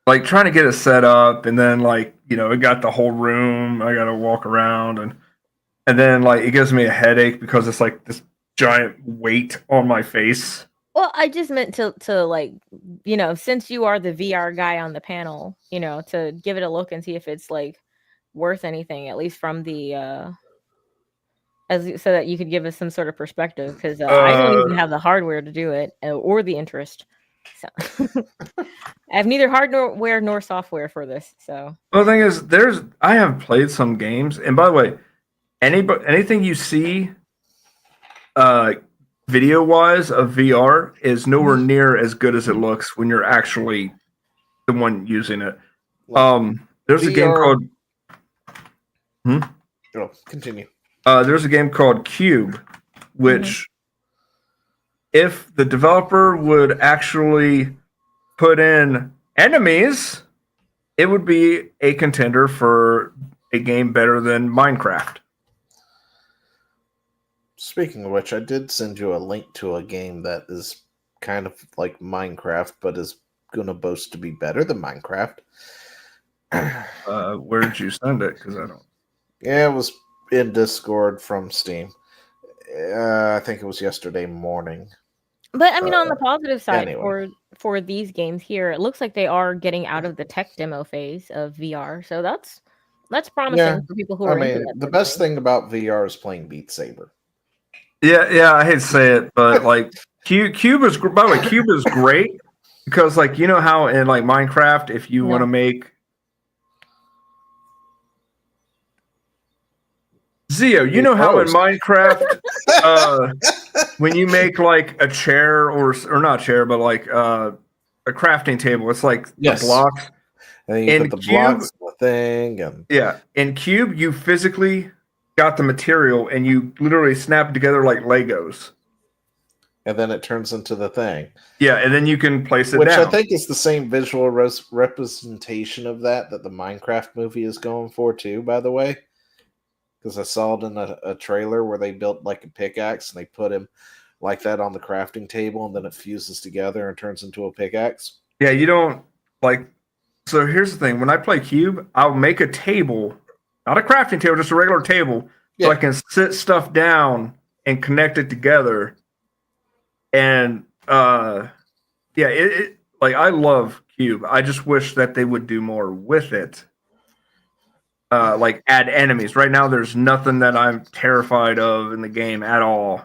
Speaker 2: like trying to get it set up, and then like it got the whole room. I got to walk around, and then like it gives me a headache because it's like this giant weight on my face.
Speaker 3: Well, I just meant to like, since you are the VR guy on the panel, to give it a look and see if it's like worth anything, at least from the so that you could give us some sort of perspective, because I don't even have the hardware to do it or the interest. So I have neither hardware nor software for this. So
Speaker 2: Well, the thing is, I have played some games, and by the way, anything you see, video wise of VR is nowhere near as good as it looks when you're actually the one using it. There's a game
Speaker 1: VR
Speaker 2: called.
Speaker 1: Oh, continue.
Speaker 2: There's a game called Cube, which, if the developer would actually put in enemies, it would be a contender for a game better than Minecraft.
Speaker 1: Speaking of which, I did send you a link to a game that is kind of like Minecraft, but is going to boast to be better than Minecraft.
Speaker 2: Where did you send it? Because I don't.
Speaker 1: Yeah, it was in Discord from Steam. I think it was yesterday morning.
Speaker 3: But I mean, on the positive side,
Speaker 1: anyway.
Speaker 3: for these games here, it looks like they are getting out of the tech demo phase of VR. So that's promising for people who are into that.
Speaker 1: The best thing about VR is playing Beat Saber.
Speaker 2: Yeah, I hate to say it, but like Cube is, by the way, Cube is great because like how in like Minecraft, if you want to make Zio, how in Minecraft, when you make like a chair or not chair, but like a crafting table, it's like the blocks.
Speaker 1: And then you put the blocks in the thing. And
Speaker 2: yeah, in Cube, you physically got the material and you literally snap it together like Legos.
Speaker 1: And then it turns into the thing.
Speaker 2: Yeah, and then you can place it
Speaker 1: down. Which
Speaker 2: I
Speaker 1: think is the same visual representation of that the Minecraft movie is going for too, by the way. Because I saw it in a trailer where they built like a pickaxe and they put him like that on the crafting table and then it fuses together and turns into a pickaxe.
Speaker 2: Yeah, you don't like. So here's the thing: when I play Cube, I'll make a table, not a crafting table, just a regular table, so I can sit stuff down and connect it together. And it like I love Cube. I just wish that they would do more with it. Like add enemies. Right now, there's nothing that I'm terrified of in the game at all.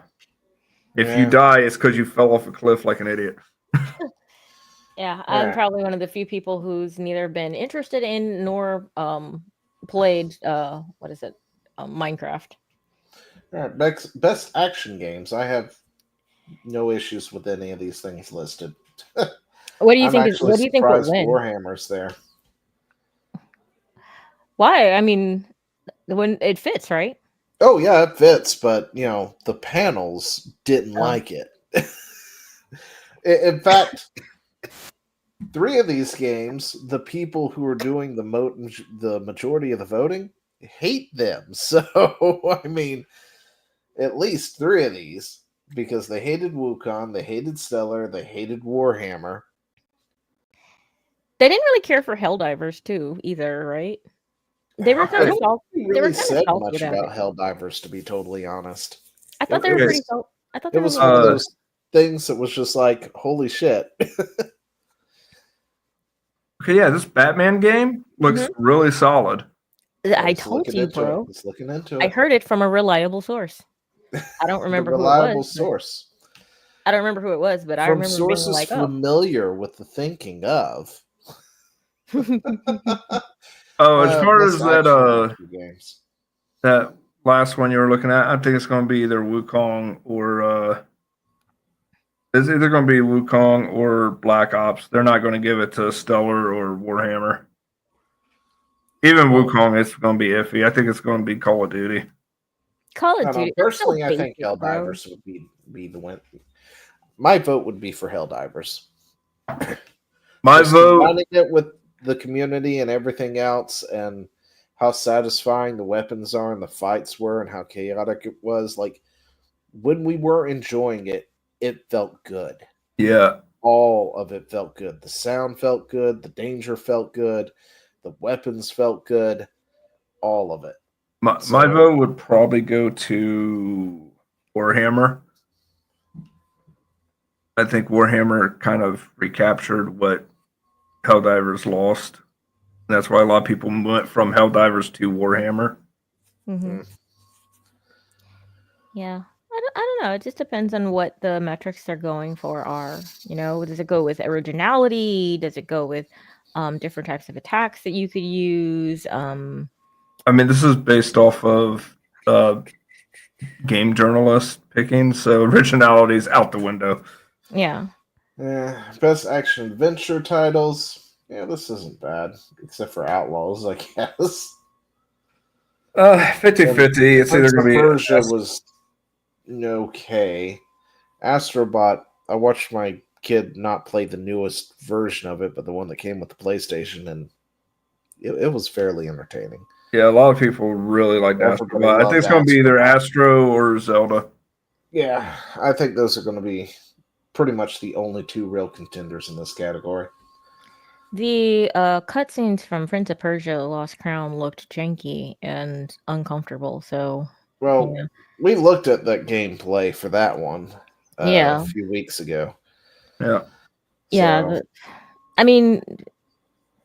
Speaker 2: If you die, it's because you fell off a cliff like an idiot.
Speaker 3: Yeah, I'm probably one of the few people who's neither been interested in nor played Minecraft.
Speaker 1: All right, best action games. I have no issues with any of these things listed.
Speaker 3: What do you think? What do you think will win?
Speaker 1: Warhammer's there.
Speaker 3: Why? I mean, when it fits, right?
Speaker 1: Oh yeah, it fits, but the panels didn't
Speaker 3: Oh.
Speaker 1: like it. In fact, 3 of these games, the people who are doing the majority of the voting hate them. So I mean, at least 3 of these, because they hated Wukong, they hated Stellar, they hated Warhammer.
Speaker 3: They didn't really care for Helldivers too, either, right? They were
Speaker 1: I
Speaker 3: kind of
Speaker 1: don't
Speaker 3: salty.
Speaker 1: think
Speaker 3: They
Speaker 1: really
Speaker 3: were kind of
Speaker 1: said
Speaker 3: salty
Speaker 1: much
Speaker 3: about
Speaker 1: about
Speaker 3: it.
Speaker 1: Helldivers, to be totally honest.
Speaker 3: I thought
Speaker 1: It-
Speaker 3: they
Speaker 1: it
Speaker 3: were pretty
Speaker 1: was-
Speaker 3: salty. I thought
Speaker 1: It
Speaker 3: they were a
Speaker 1: was
Speaker 3: little.
Speaker 1: one of those things that was just like, holy shit.
Speaker 2: Okay, yeah, this Batman game looks really solid.
Speaker 3: I
Speaker 1: was
Speaker 3: told
Speaker 1: looking
Speaker 3: you,
Speaker 1: into it.
Speaker 3: bro.
Speaker 1: Was looking into
Speaker 3: I
Speaker 1: it.
Speaker 3: heard it from a reliable source. I don't
Speaker 1: The
Speaker 3: remember who it
Speaker 1: reliable
Speaker 3: was.
Speaker 1: source.
Speaker 3: I don't remember who it was, but I
Speaker 1: From
Speaker 3: remember being
Speaker 1: sources
Speaker 3: like, "Oh,
Speaker 1: familiar with the thinking of.
Speaker 2: Oh, as far
Speaker 1: Best
Speaker 2: as that
Speaker 1: action RPG games.
Speaker 2: that last one you were looking at, I think it's going to be either Wukong or it's either going to be Wukong or Black Ops. They're not going to give it to Stellar or Warhammer. Even Wukong, it's going to be iffy. I think it's going to be Call of Duty.
Speaker 3: Call
Speaker 1: I
Speaker 3: of
Speaker 1: don't know,
Speaker 3: Duty." That's so
Speaker 1: personally, I think
Speaker 3: basic, bro.
Speaker 1: Helldivers would be the win. My vote would be for Helldivers.
Speaker 2: My
Speaker 1: Just
Speaker 2: vote.
Speaker 1: combining it with the community and everything else, and how satisfying the weapons are and the fights were, and how chaotic it was. Like, when we were enjoying it, it felt good.
Speaker 2: Yeah.
Speaker 1: All of it felt good. The sound felt good. The danger felt good. The weapons felt good. All of it.
Speaker 2: My
Speaker 1: So-
Speaker 2: vote would probably go to Warhammer. I think Warhammer kind of recaptured what Helldivers lost. That's why a lot of people went from Helldivers to Warhammer.
Speaker 3: Mhm. Yeah. I don't know. It just depends on what the metrics they're going for are. Does it go with originality? Does it go with different types of attacks that you could use?
Speaker 2: I mean, this is based off of game journalist picking, so originality is out the window.
Speaker 3: Yeah.
Speaker 1: Best action adventure titles. Yeah, this isn't bad, except for Outlaws, I guess.
Speaker 2: 50-50. It's either
Speaker 1: Prince of
Speaker 2: going to be
Speaker 1: Persia was okay. Astrobot, I watched my kid not play the newest version of it, but the one that came with the PlayStation, and it was fairly entertaining.
Speaker 2: Yeah, a lot of people really like
Speaker 1: Everybody
Speaker 2: Astro. I think it's going to be either
Speaker 1: loved
Speaker 2: Astro or Zelda.
Speaker 1: Yeah, I think those are going to be pretty much the only 2 real contenders in this category.
Speaker 3: The cutscenes from Prince of Persia: Lost Crown looked janky and uncomfortable. So,
Speaker 1: Well,
Speaker 3: yeah.
Speaker 1: we looked at that gameplay for that one
Speaker 3: Yeah.
Speaker 1: a few weeks ago.
Speaker 2: Yeah.
Speaker 3: Yeah.
Speaker 1: So-
Speaker 3: I mean,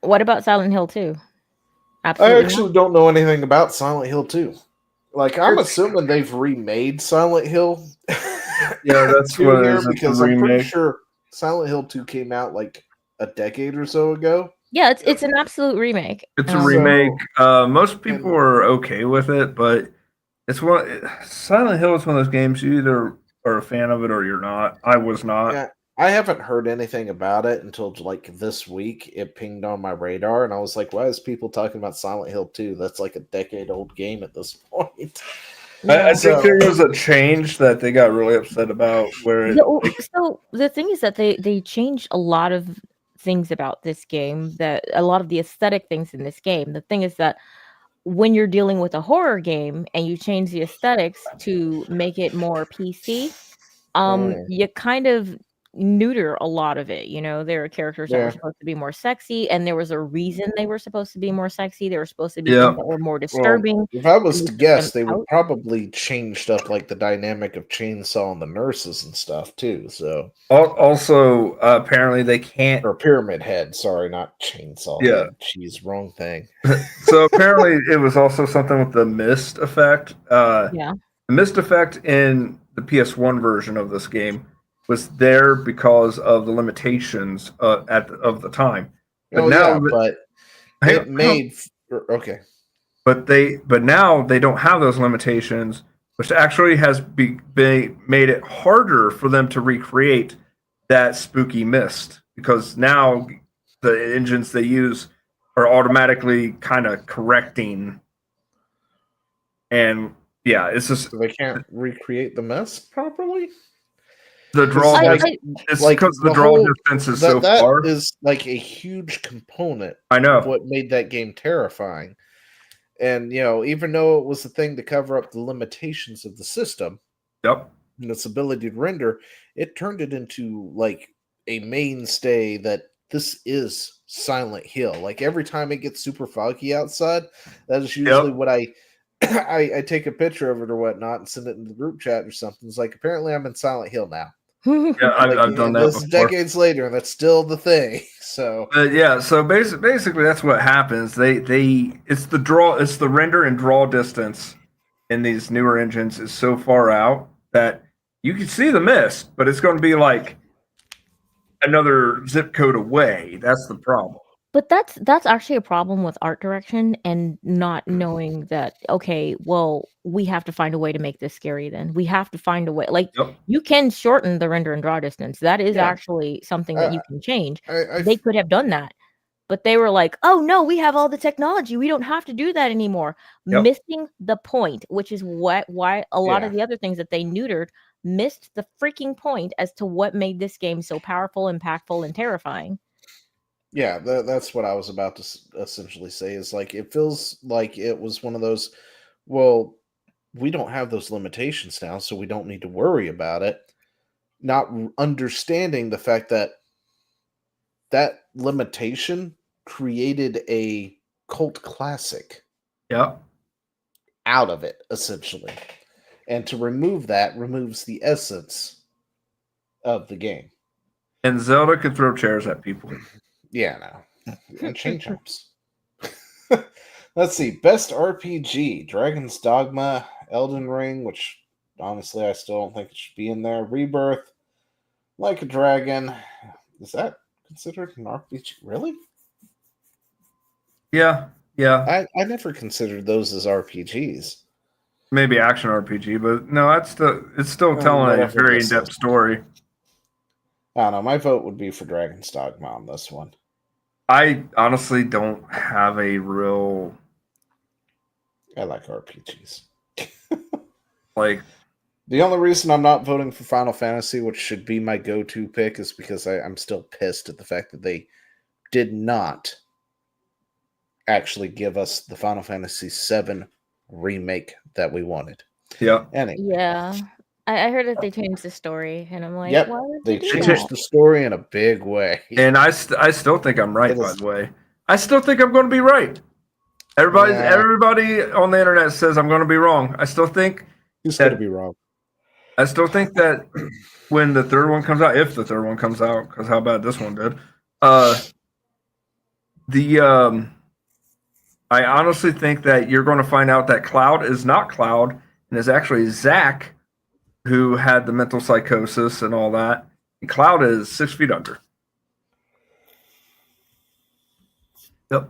Speaker 3: what about Silent Hill 2?
Speaker 1: I
Speaker 3: Absolutely
Speaker 1: actually don't know anything about Silent Hill 2. Like, I'm assuming they've remade Silent Hill.
Speaker 2: Yeah, that's
Speaker 1: 2
Speaker 2: what it
Speaker 1: here,
Speaker 2: is. It's a
Speaker 1: because I'm pretty
Speaker 2: remake.
Speaker 1: sure Silent Hill 2 came out like a decade or so ago.
Speaker 3: Yeah, it's an absolute remake.
Speaker 2: It's a
Speaker 3: Um,
Speaker 2: remake. Most people
Speaker 1: and-
Speaker 2: are okay with it, but it's Silent Hill is one of those games you either are a fan of it or you're not. I was not.
Speaker 1: Yeah, I haven't heard anything about it until like this week. It pinged on my radar, and I was like, "Why is people talking about Silent Hill 2? That's like a decade-old game at this point."
Speaker 2: I
Speaker 1: So-
Speaker 2: think there was a change that they got really upset about where it,
Speaker 3: So the thing is that they changed a lot of things about this game, that a lot of the aesthetic things in this game. The thing is that when you're dealing with a horror game and you change the aesthetics to make it more PC, you kind of neuter a lot of it. There are characters that were
Speaker 1: Yeah.
Speaker 3: supposed to be more sexy, and there was a reason they were supposed to be more sexy. They were supposed to be
Speaker 2: Yeah.
Speaker 3: things that were more disturbing.
Speaker 1: If I was
Speaker 3: and
Speaker 1: to
Speaker 3: they took
Speaker 1: guess,
Speaker 3: them
Speaker 1: they would
Speaker 3: out.
Speaker 1: probably changed up like the dynamic of Chainsaw and the nurses and stuff too. So,
Speaker 2: also apparently they can't.
Speaker 1: or Pyramid Head, sorry, not Chainsaw
Speaker 2: Yeah.
Speaker 1: Head. Jeez, wrong thing.
Speaker 2: So apparently it was also something with the mist effect.
Speaker 3: Yeah.
Speaker 2: The mist effect in the PS1 version of this game was there because of the limitations of the time. But
Speaker 1: Oh
Speaker 2: now,
Speaker 1: yeah, but
Speaker 2: hang
Speaker 1: it
Speaker 2: on.
Speaker 1: made okay.
Speaker 2: But now they don't have those limitations, which actually has made it harder for them to recreate that spooky mist, because now the engines they use are automatically kind of correcting. And yeah, it's just
Speaker 1: So they can't recreate the mess properly.
Speaker 2: the draw.
Speaker 1: Like,
Speaker 2: It's
Speaker 1: like
Speaker 2: because the
Speaker 1: the
Speaker 2: draw
Speaker 1: whole
Speaker 2: distance is
Speaker 1: that
Speaker 2: so far.
Speaker 1: is like a huge component
Speaker 2: I know.
Speaker 1: of what made that game terrifying. And even though it was a thing to cover up the limitations of the system
Speaker 2: Yep.
Speaker 1: and its ability to render, it turned it into like a mainstay that this is Silent Hill. Like every time it gets super foggy outside, that is usually what I take a picture of it or whatnot and send it in the group chat or something. It's like, apparently I'm in Silent Hill now.
Speaker 2: Yeah, I've done that
Speaker 1: this
Speaker 2: before.
Speaker 1: Decades later, and that's still the thing. So
Speaker 2: yeah, so basically that's what happens. It's the draw, it's the render and draw distance in these newer engines is so far out that you can see the mist, but it's going to be like another zip code away. That's the problem.
Speaker 3: But that's actually a problem with art direction and not knowing that, okay, well, we have to find a way to make this scary then. We have to find a way. Like,
Speaker 2: Yep.
Speaker 3: you can shorten the render and draw distance. That is
Speaker 1: Yeah.
Speaker 3: actually something that you can change.
Speaker 1: I
Speaker 3: They could have done that. But they were like, oh no, we have all the technology. We don't have to do that anymore.
Speaker 2: Yep.
Speaker 3: Missing the point, which is why a lot
Speaker 1: Yeah.
Speaker 3: of the other things that they neutered missed the freaking point as to what made this game so powerful, impactful, and terrifying.
Speaker 1: Yeah, that's what I was about to essentially say. Is like, it feels like it was one of those, well, we don't have those limitations now, so we don't need to worry about it. Not understanding the fact that that limitation created a cult classic
Speaker 2: Yep.
Speaker 1: out of it, essentially. And to remove that removes the essence of the game.
Speaker 2: And Zelda could throw chairs at people.
Speaker 1: Yeah, no. And chain jumps. Let's see. Best RPG: Dragon's Dogma, Elden Ring, which honestly I still don't think it should be in there. Rebirth, Like a Dragon. Is that considered an RPG? Really?
Speaker 2: Yeah.
Speaker 1: I never considered those as RPGs.
Speaker 2: Maybe action RPG, but no, it's still telling a
Speaker 1: whatever
Speaker 2: very
Speaker 1: this
Speaker 2: in-depth
Speaker 1: is.
Speaker 2: story.
Speaker 1: I don't know. My vote would be for Dragon's Dogma on this one.
Speaker 2: I honestly don't have a real
Speaker 1: I like RPGs.
Speaker 2: like.
Speaker 1: The only reason I'm not voting for Final Fantasy, which should be my go-to pick, is because I'm still pissed at the fact that they did not actually give us the Final Fantasy VII remake that we wanted.
Speaker 2: Yeah.
Speaker 1: Anyway.
Speaker 3: Yeah. I heard that they changed the story, and I'm like,
Speaker 1: Yep,
Speaker 3: why would
Speaker 1: they
Speaker 3: do
Speaker 1: changed
Speaker 3: that?
Speaker 1: the story in a big way.
Speaker 2: And I still think I'm right,
Speaker 1: It
Speaker 2: by
Speaker 1: is-
Speaker 2: the way. I still think I'm going to be right. Everybody on the internet says I'm going to be wrong. I still think
Speaker 1: Who's going to be wrong?
Speaker 2: I still think that when the third one comes out, if the third one comes out, because how bad this one did, I honestly think that you're going to find out that Cloud is not Cloud and is actually Zack, who had the mental psychosis and all that. And Cloud is 6 feet under. Yep.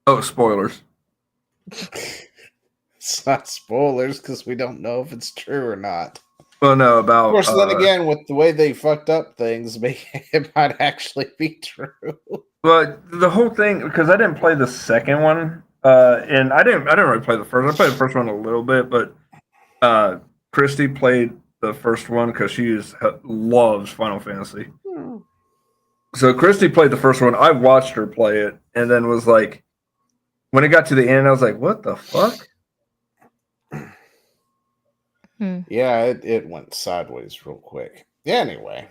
Speaker 2: Oh, spoilers.
Speaker 1: It's not spoilers because we don't know if it's true or not.
Speaker 2: Well, no, about.
Speaker 1: Of course, then again, with the way they fucked up things, it might actually be true.
Speaker 2: But the whole thing, because I didn't play the second one, and I didn't really play the first. I played the first one a little bit, but Christy played the first one because she loves Final Fantasy. So Christy played the first one. I watched her play it, and then was like, when it got to the end, I was like, "What the fuck?"
Speaker 1: Yeah, it went sideways real quick. Anyway,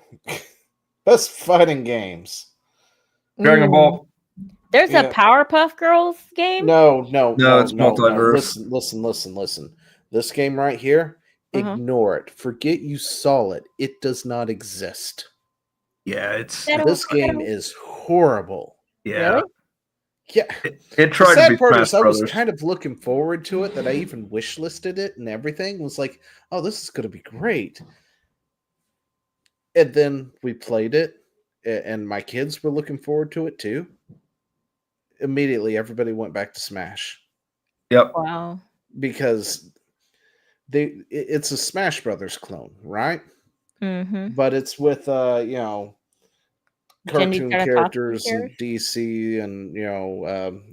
Speaker 1: best fighting games.
Speaker 2: Dragon Ball.
Speaker 3: There's a Powerpuff Girls game?
Speaker 1: No,
Speaker 2: it's multiverse.
Speaker 1: Listen. This game right here, ignore it. Forget you saw it. It does not exist.
Speaker 2: Yeah,
Speaker 1: this game is horrible.
Speaker 2: Yeah.
Speaker 3: Really?
Speaker 1: Yeah.
Speaker 2: It tried
Speaker 1: the sad
Speaker 2: to be
Speaker 1: part
Speaker 2: Smash
Speaker 1: is I was
Speaker 2: Brothers.
Speaker 1: kind of looking forward to it, that I even wish listed it and everything. Was like, oh, this is gonna be great. And then we played it, and my kids were looking forward to it too. Immediately everybody went back to Smash.
Speaker 2: Yep.
Speaker 3: Wow.
Speaker 1: Because it's a Smash Brothers clone, right?
Speaker 3: Mm-hmm.
Speaker 1: But it's with cartoon characters
Speaker 3: Triceratops
Speaker 1: in DC and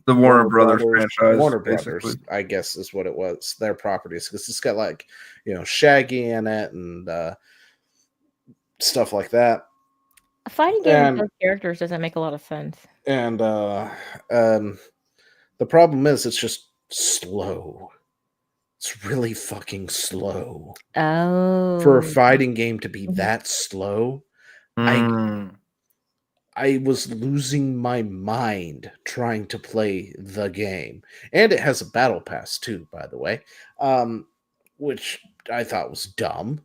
Speaker 2: The Warner Brothers franchise,
Speaker 1: Warner
Speaker 2: basically.
Speaker 1: Brothers, I guess is what it was. Their properties, because it's got like Shaggy in it and stuff like that.
Speaker 3: A fighting game with those characters doesn't make a lot of sense.
Speaker 1: And the problem is, it's just slow. It's really fucking slow.
Speaker 3: Oh,
Speaker 1: For a fighting game to be that slow, I was losing my mind trying to play the game. And it has a battle pass too, by the way, which I thought was dumb.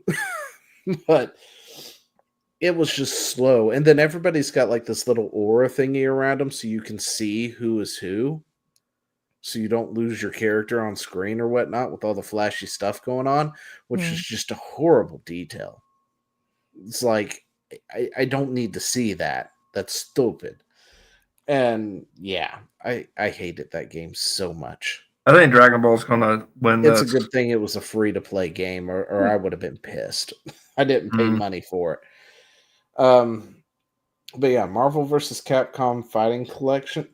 Speaker 1: But it was just slow. And then everybody's got like this little aura thingy around them so you can see who is who. So you don't lose your character on screen or whatnot with all the flashy stuff going on, which is just a horrible detail. It's like, I don't need to see that. That's stupid. And yeah, I hated that game so much.
Speaker 2: I think Dragon Ball's gonna win this.
Speaker 1: It's a good thing it was a free-to-play game, or I would have been pissed. I didn't pay money for it. But yeah, Marvel vs. Capcom Fighting Collection.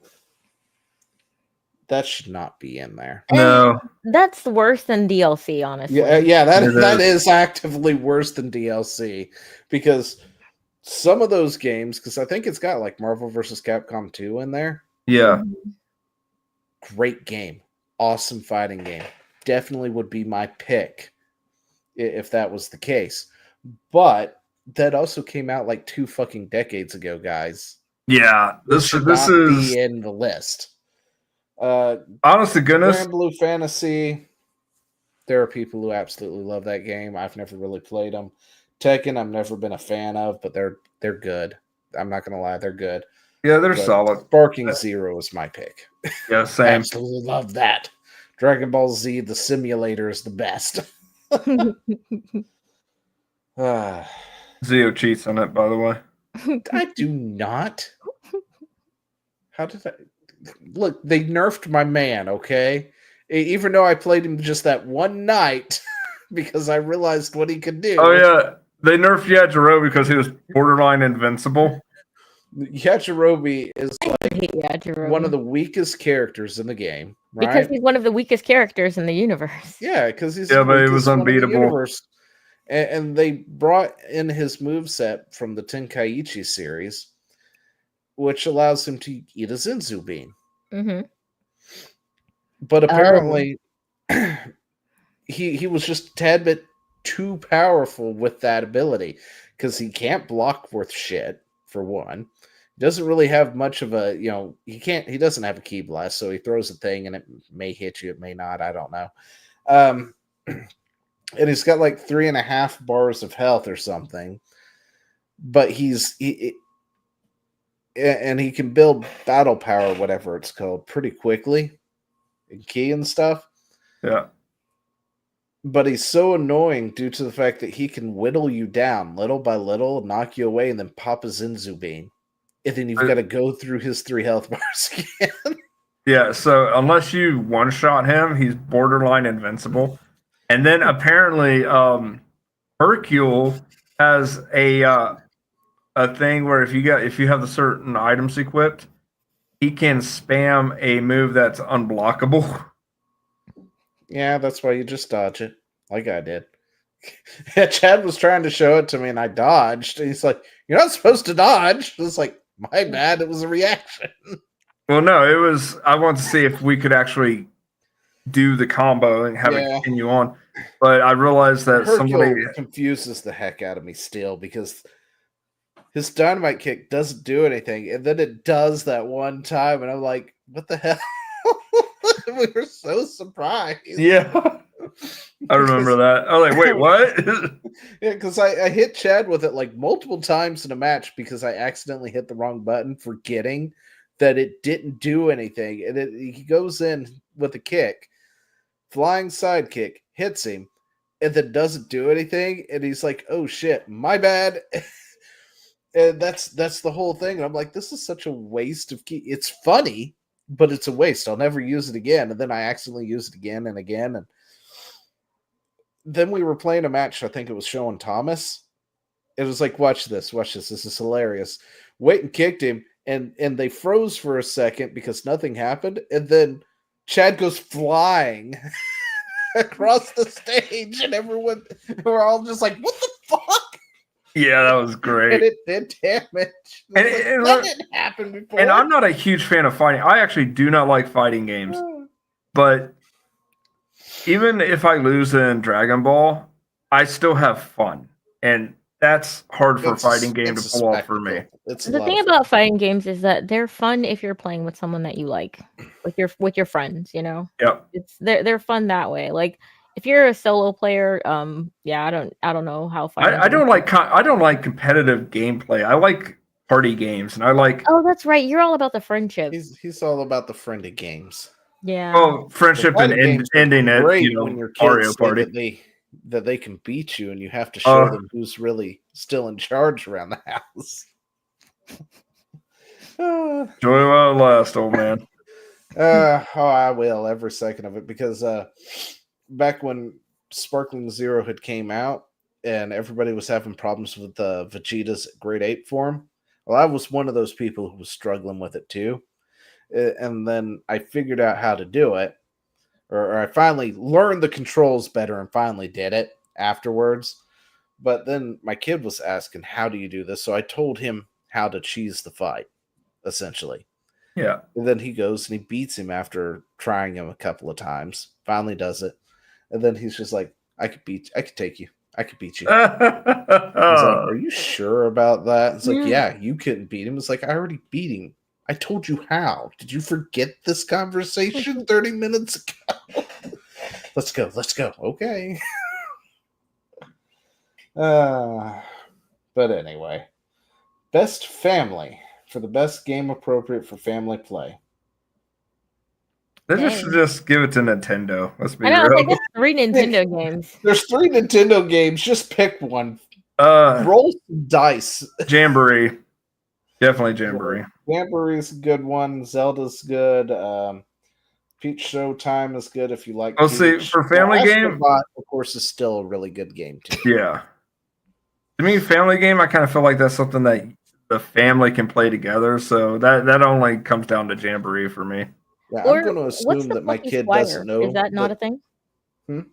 Speaker 1: That should not be in there.
Speaker 2: No.
Speaker 3: That's worse than DLC, honestly.
Speaker 1: Yeah, that is actively worse than DLC, because some of those games, because I think it's got like Marvel vs. Capcom 2 in there.
Speaker 2: Yeah.
Speaker 1: Great game. Awesome fighting game. Definitely would be my pick if that was the case. But that also came out like 2 fucking decades ago, guys.
Speaker 2: Yeah. This
Speaker 1: should
Speaker 2: is
Speaker 1: be in the list.
Speaker 2: Honest to goodness,
Speaker 1: Grand Blue Fantasy. There are people who absolutely love that game. I've never really played them. Tekken, I've never been a fan of, but they're good. I'm not gonna lie, they're good.
Speaker 2: Yeah, they're solid.
Speaker 1: Sparking Zero is my pick.
Speaker 2: Yeah, same.
Speaker 1: Absolutely love that. Dragon Ball Z, the simulator, is the best.
Speaker 2: Zio cheats on it, by the way.
Speaker 1: I do not. How did I? Look, they nerfed my man, okay? Even though I played him just that one night because I realized what he could do.
Speaker 2: Oh, yeah. They nerfed Yajirobe because he was borderline invincible.
Speaker 1: Yajirobe is like
Speaker 3: Yajirobe.
Speaker 1: One of the weakest characters in the game, right?
Speaker 3: Because he's one of the weakest characters in the universe.
Speaker 1: Yeah, because he's
Speaker 2: but he was unbeatable.
Speaker 1: And they brought in his moveset from the Tenkaichi series, which allows him to eat a Zinzu bean.
Speaker 3: Mm-hmm.
Speaker 1: But apparently, he was just a tad bit too powerful with that ability, because he can't block worth shit, for one. He doesn't really have much of a, he doesn't have a ki blast, so he throws a thing and it may hit you, it may not, I don't know. And he's got like 3.5 bars of health or something. But and he can build battle power, whatever it's called, pretty quickly. And ki and stuff.
Speaker 2: Yeah.
Speaker 1: But he's so annoying due to the fact that he can whittle you down little by little, knock you away, and then pop a Zinzu bean. And then you've got to go through his 3 health bars again.
Speaker 2: Yeah, so unless you one-shot him, he's borderline invincible. And then apparently Hercule has a thing where if you have the certain items equipped, he can spam a move that's unblockable.
Speaker 1: Yeah, that's why you just dodge it, like I did. Yeah, Chad was trying to show it to me, and I dodged. And he's like, "You're not supposed to dodge." It's like, my bad. It was a reaction.
Speaker 2: Well, no, it was. I wanted to see if we could actually do the combo and have it continue on. But I realized that somebody
Speaker 1: confuses the heck out of me still, because his dynamite kick doesn't do anything, and then it does that one time, and I'm like, "What the hell?" We were so surprised.
Speaker 2: Yeah. I remember that. I was like, wait, what?
Speaker 1: Yeah, because I hit Chad with it like multiple times in a match because I accidentally hit the wrong button, forgetting that it didn't do anything. And he goes in with a kick, flying side kick, hits him, and then doesn't do anything. And he's like, "Oh shit, my bad." And that's the whole thing. And I'm like, this is such a waste of ki. It's funny, but it's a waste. I'll never use it again. And then I accidentally use it again and again. And then we were playing a match. I think it was Show and Thomas. It was like, watch this, this is hilarious. Waiting kicked him, and they froze for a second because nothing happened, and then Chad goes flying across the stage, and we're all just like, what the fuck?
Speaker 2: Yeah, that was great.
Speaker 1: And it did damage. That didn't happen before.
Speaker 2: And I'm not a huge fan of fighting. I actually do not like fighting games. But even if I lose in Dragon Ball, I still have fun. And that's hard for a fighting game to pull off for me.
Speaker 3: The thing about fighting games is that they're fun if you're playing with someone that you like, with your friends, you know.
Speaker 2: Yep.
Speaker 3: They're fun that way. Like if you're a solo player, I don't know how fighting.
Speaker 2: I don't like competitive gameplay. I like party games, and I like.
Speaker 3: Oh, that's right. You're all about the friendship.
Speaker 1: He's all about the friendly games.
Speaker 3: Yeah.
Speaker 2: Oh, friendship and ending it.
Speaker 1: Great,
Speaker 2: you know,
Speaker 1: when your
Speaker 2: Mario
Speaker 1: kids
Speaker 2: Party.
Speaker 1: that they can beat you, and you have to show them who's really still in charge around the house.
Speaker 2: Joy while it lasts, old man.
Speaker 1: I will every second of it, because back when Sparkling Zero had came out and everybody was having problems with Vegeta's Grade 8 form, well, I was one of those people who was struggling with it too. And then I figured out how to do it, or I finally learned the controls better and finally did it afterwards. But then my kid was asking, how do you do this? So I told him how to cheese the fight, essentially.
Speaker 2: Yeah.
Speaker 1: And then he goes and he beats him after trying him a couple of times. Finally does it. And then he's just like, I could take you. I could beat you. I was like, are you sure about that? It's like, yeah, you couldn't beat him. It's like, I already beat him. I told you how. Did you forget this conversation 30 minutes ago? Let's go. Okay. But anyway. Best family. For the best game appropriate for family play.
Speaker 2: They should just give it to Nintendo. Let's be real.
Speaker 3: Like, there's 3 Nintendo games.
Speaker 1: There's 3 Nintendo games. Just pick one. Roll some dice.
Speaker 2: Jamboree. Definitely Jamboree.
Speaker 1: Jamboree's a good one. Zelda's good. Peach Showtime is good if you like.
Speaker 2: Oh, see, for family game,
Speaker 1: of course, is still a really good game too.
Speaker 2: Yeah. To me, family game, I kind of feel like that's something that the family can play together. So that only comes down to Jamboree for me.
Speaker 1: Yeah, I'm going to assume that my kid doesn't know.
Speaker 3: Is that not a thing?
Speaker 2: It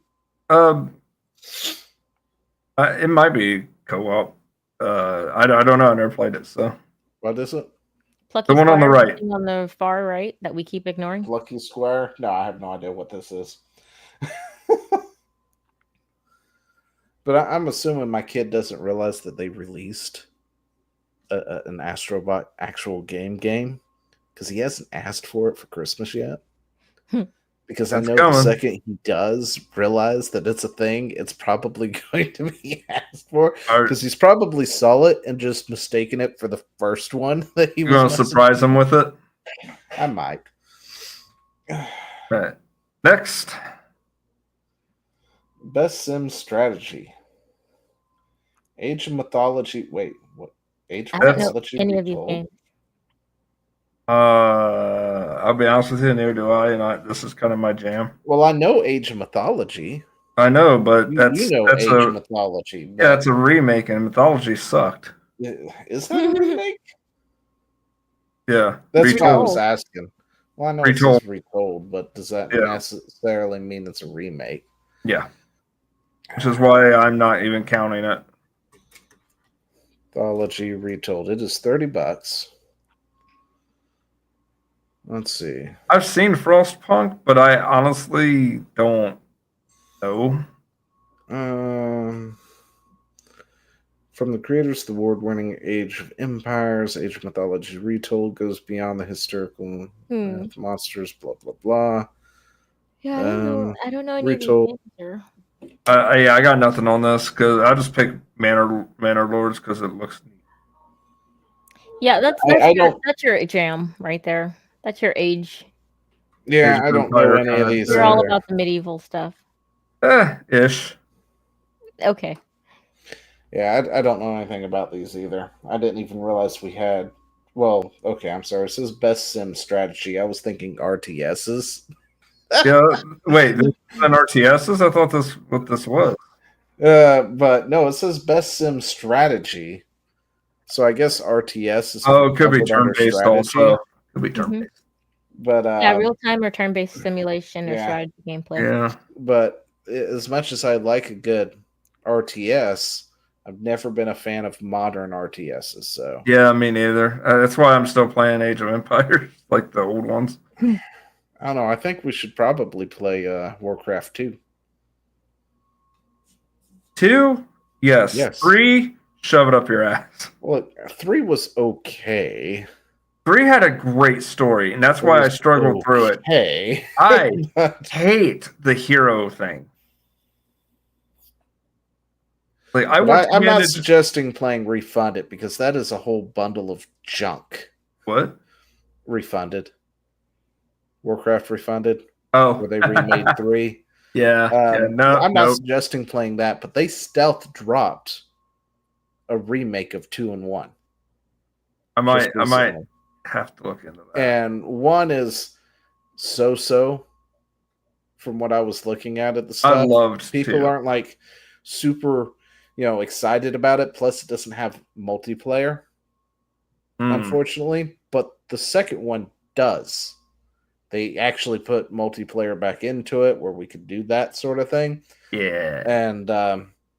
Speaker 2: might be co-op. I don't know. I never played it. So
Speaker 1: what is it?
Speaker 3: Plucky
Speaker 2: the one
Speaker 3: Squire,
Speaker 2: on the right.
Speaker 3: on the far right that we keep ignoring.
Speaker 1: Lucky Square? No, I have no idea what this is. But I'm assuming my kid doesn't realize that they released an Astrobot actual game because he hasn't asked for it for Christmas yet. Because I know the second he does realize that it's a thing, it's probably going to be asked for. Because he's probably saw it and just mistaken it for the first one that he was
Speaker 2: going to surprise him with it?
Speaker 1: I might.
Speaker 2: Right. Next.
Speaker 1: Best Sim strategy. Age of Mythology. Wait, what? Age of Mythology?
Speaker 3: Any of these games.
Speaker 2: I'll be honest with you, neither do I, and this is kind of my jam.
Speaker 1: Well, I know Age of Mythology.
Speaker 2: I know, but that's
Speaker 1: Age of Mythology.
Speaker 2: Yeah, it's a remake, and Mythology sucked.
Speaker 1: Is that a remake?
Speaker 2: Yeah,
Speaker 1: that's what I was asking. Well, I know it's retold, but does that necessarily mean it's a remake?
Speaker 2: Yeah, which is why I'm not even counting it.
Speaker 1: Mythology retold. It is $30. Let's see.
Speaker 2: I've seen Frostpunk, but I honestly don't know.
Speaker 1: From the creators of the award-winning Age of Empires, Age of Mythology Retold goes beyond the historical monsters, blah, blah, blah.
Speaker 3: Yeah, I don't know any
Speaker 1: Retold.
Speaker 2: I got nothing on this because I just picked Manor Lords because it looks neat.
Speaker 3: Yeah, that's your jam right there. That's your age.
Speaker 1: Yeah, I don't know any of these.
Speaker 3: You're all about the medieval stuff.
Speaker 2: Ish.
Speaker 3: Okay.
Speaker 1: Yeah, I don't know anything about these either. I didn't even realize we had. Well, okay, I'm sorry. It says Best Sim Strategy. I was thinking RTSs.
Speaker 2: Yeah, wait, this is an RTSs? I thought what this was.
Speaker 1: But no, it says best sim strategy. So I guess RTS is
Speaker 2: Oh, it could be
Speaker 1: covered under
Speaker 2: turn-based
Speaker 1: strategy.
Speaker 2: also. Could be
Speaker 3: Mhm.
Speaker 2: turn-based.
Speaker 1: But
Speaker 3: Yeah, real time or turn based simulation or
Speaker 1: yeah.
Speaker 3: strategy gameplay.
Speaker 2: Yeah.
Speaker 1: but as much as I like a good RTS, I've never been a fan of modern RTSs. So
Speaker 2: Yeah, me neither. That's why I'm still playing Age of Empires, like the old ones.
Speaker 1: I don't know. I think we should probably play Warcraft 2.
Speaker 2: 2? Yes.
Speaker 1: Yes.
Speaker 2: 3? Shove it up your ass.
Speaker 1: Well, 3 was okay.
Speaker 2: 3 had a great story, and that's
Speaker 1: It
Speaker 2: why I
Speaker 1: was
Speaker 2: struggled through it.
Speaker 1: Okay.
Speaker 2: I
Speaker 1: But-
Speaker 2: hate the hero thing. Like
Speaker 1: I'm not
Speaker 2: recommended-
Speaker 1: suggesting playing Refunded because that is a whole bundle of junk.
Speaker 2: What?
Speaker 1: Refunded. Warcraft Refunded,
Speaker 2: Oh,
Speaker 1: where they remade 3.
Speaker 2: yeah. No,
Speaker 1: I'm not
Speaker 2: no.
Speaker 1: suggesting playing that, but they stealth dropped a remake of 2 and 1.
Speaker 2: I might
Speaker 1: recently.
Speaker 2: have to look into that.
Speaker 1: And 1 is so from what I was looking at the stuff.
Speaker 2: I loved
Speaker 1: People
Speaker 2: 2.
Speaker 1: aren't like super, excited about it. Plus, it doesn't have multiplayer, unfortunately. But the second one does. They actually put multiplayer back into it where we could do that sort of thing.
Speaker 2: Yeah.
Speaker 1: And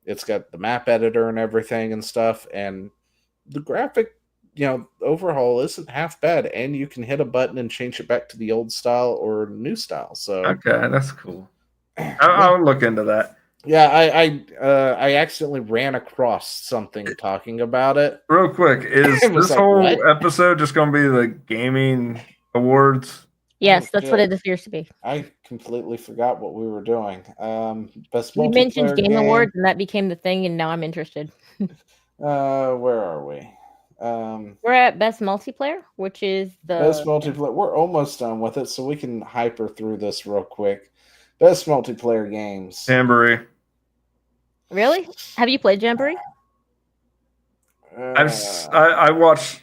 Speaker 1: it's got the map editor and everything and stuff. And the graphic, overhaul isn't half bad. And you can hit a button and change it back to the old style or new style. So
Speaker 2: Okay, that's cool. I'll look into that.
Speaker 1: yeah, I accidentally ran across something talking about it.
Speaker 2: Real quick, is
Speaker 1: It was
Speaker 2: this
Speaker 1: like,
Speaker 2: whole
Speaker 1: what?
Speaker 2: episode just going to be the gaming awards?
Speaker 3: Yes, that's what
Speaker 1: shit.
Speaker 3: it appears to be.
Speaker 1: I completely forgot what we were doing. Best
Speaker 3: We mentioned
Speaker 1: multiplayer
Speaker 3: Game Awards, and that became the thing, and now I'm interested.
Speaker 1: Where are we?
Speaker 3: We're at Best Multiplayer, which is the
Speaker 1: Best multiplayer. We're almost done with it, so we can hyper through this real quick. Best multiplayer games.
Speaker 2: Jamboree.
Speaker 3: Really? Have you played Jamboree?
Speaker 2: I watched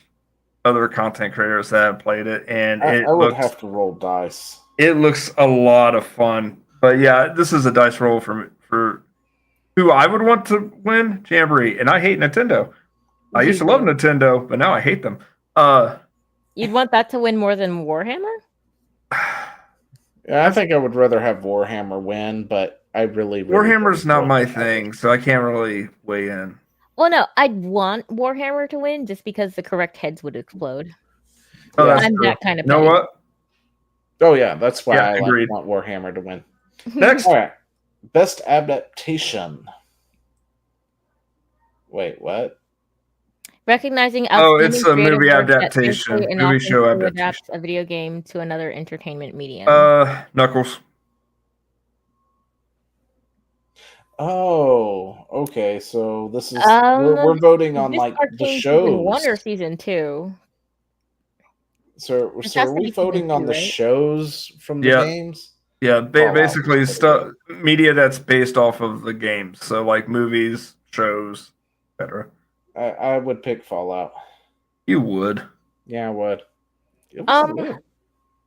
Speaker 2: other content creators that have played it, and
Speaker 1: I would have to roll dice.
Speaker 2: It looks a lot of fun. But yeah, this is a dice roll for who I would want to win Jamboree, and I hate Nintendo. I used to love Nintendo, but now I hate them.
Speaker 3: You'd want that to win more than Warhammer?
Speaker 1: Yeah, I think I would rather have Warhammer win, but I really
Speaker 2: Warhammer's not my
Speaker 1: don't
Speaker 2: thing, so I can't really weigh in.
Speaker 3: Well, no, I'd want Warhammer to win just because the correct heads would explode.
Speaker 2: Oh, that's
Speaker 3: I'm
Speaker 2: true.
Speaker 3: that kind of.
Speaker 2: You know
Speaker 3: petty.
Speaker 2: what?
Speaker 1: Oh yeah, that's why
Speaker 2: Yeah,
Speaker 1: I
Speaker 2: agreed.
Speaker 1: want Warhammer to win.
Speaker 2: Next,
Speaker 1: All right, best adaptation. Wait, what?
Speaker 3: Recognizing
Speaker 2: it's a
Speaker 3: outstanding creative
Speaker 2: movie
Speaker 3: work that
Speaker 2: adaptation,
Speaker 3: faithfully and
Speaker 2: movie show
Speaker 3: authentically
Speaker 2: adaptation.
Speaker 3: adapts a video game to another entertainment medium.
Speaker 2: Knuckles.
Speaker 1: Oh, okay. So this is we're voting on
Speaker 3: This
Speaker 1: like the
Speaker 3: Arcane
Speaker 1: shows.
Speaker 3: Season 1 or Season 2?
Speaker 1: So
Speaker 3: has
Speaker 1: are
Speaker 3: to
Speaker 1: we
Speaker 3: be
Speaker 1: voting
Speaker 3: season
Speaker 1: on
Speaker 3: 2,
Speaker 1: the
Speaker 3: right?
Speaker 1: shows from the
Speaker 2: Yeah.
Speaker 1: games?
Speaker 2: Yeah,
Speaker 1: Fallout
Speaker 2: basically
Speaker 1: was
Speaker 2: stuff media that's based off of the games. So like movies, shows, etc.
Speaker 1: I would pick Fallout.
Speaker 2: You would.
Speaker 1: Yeah, I would. It was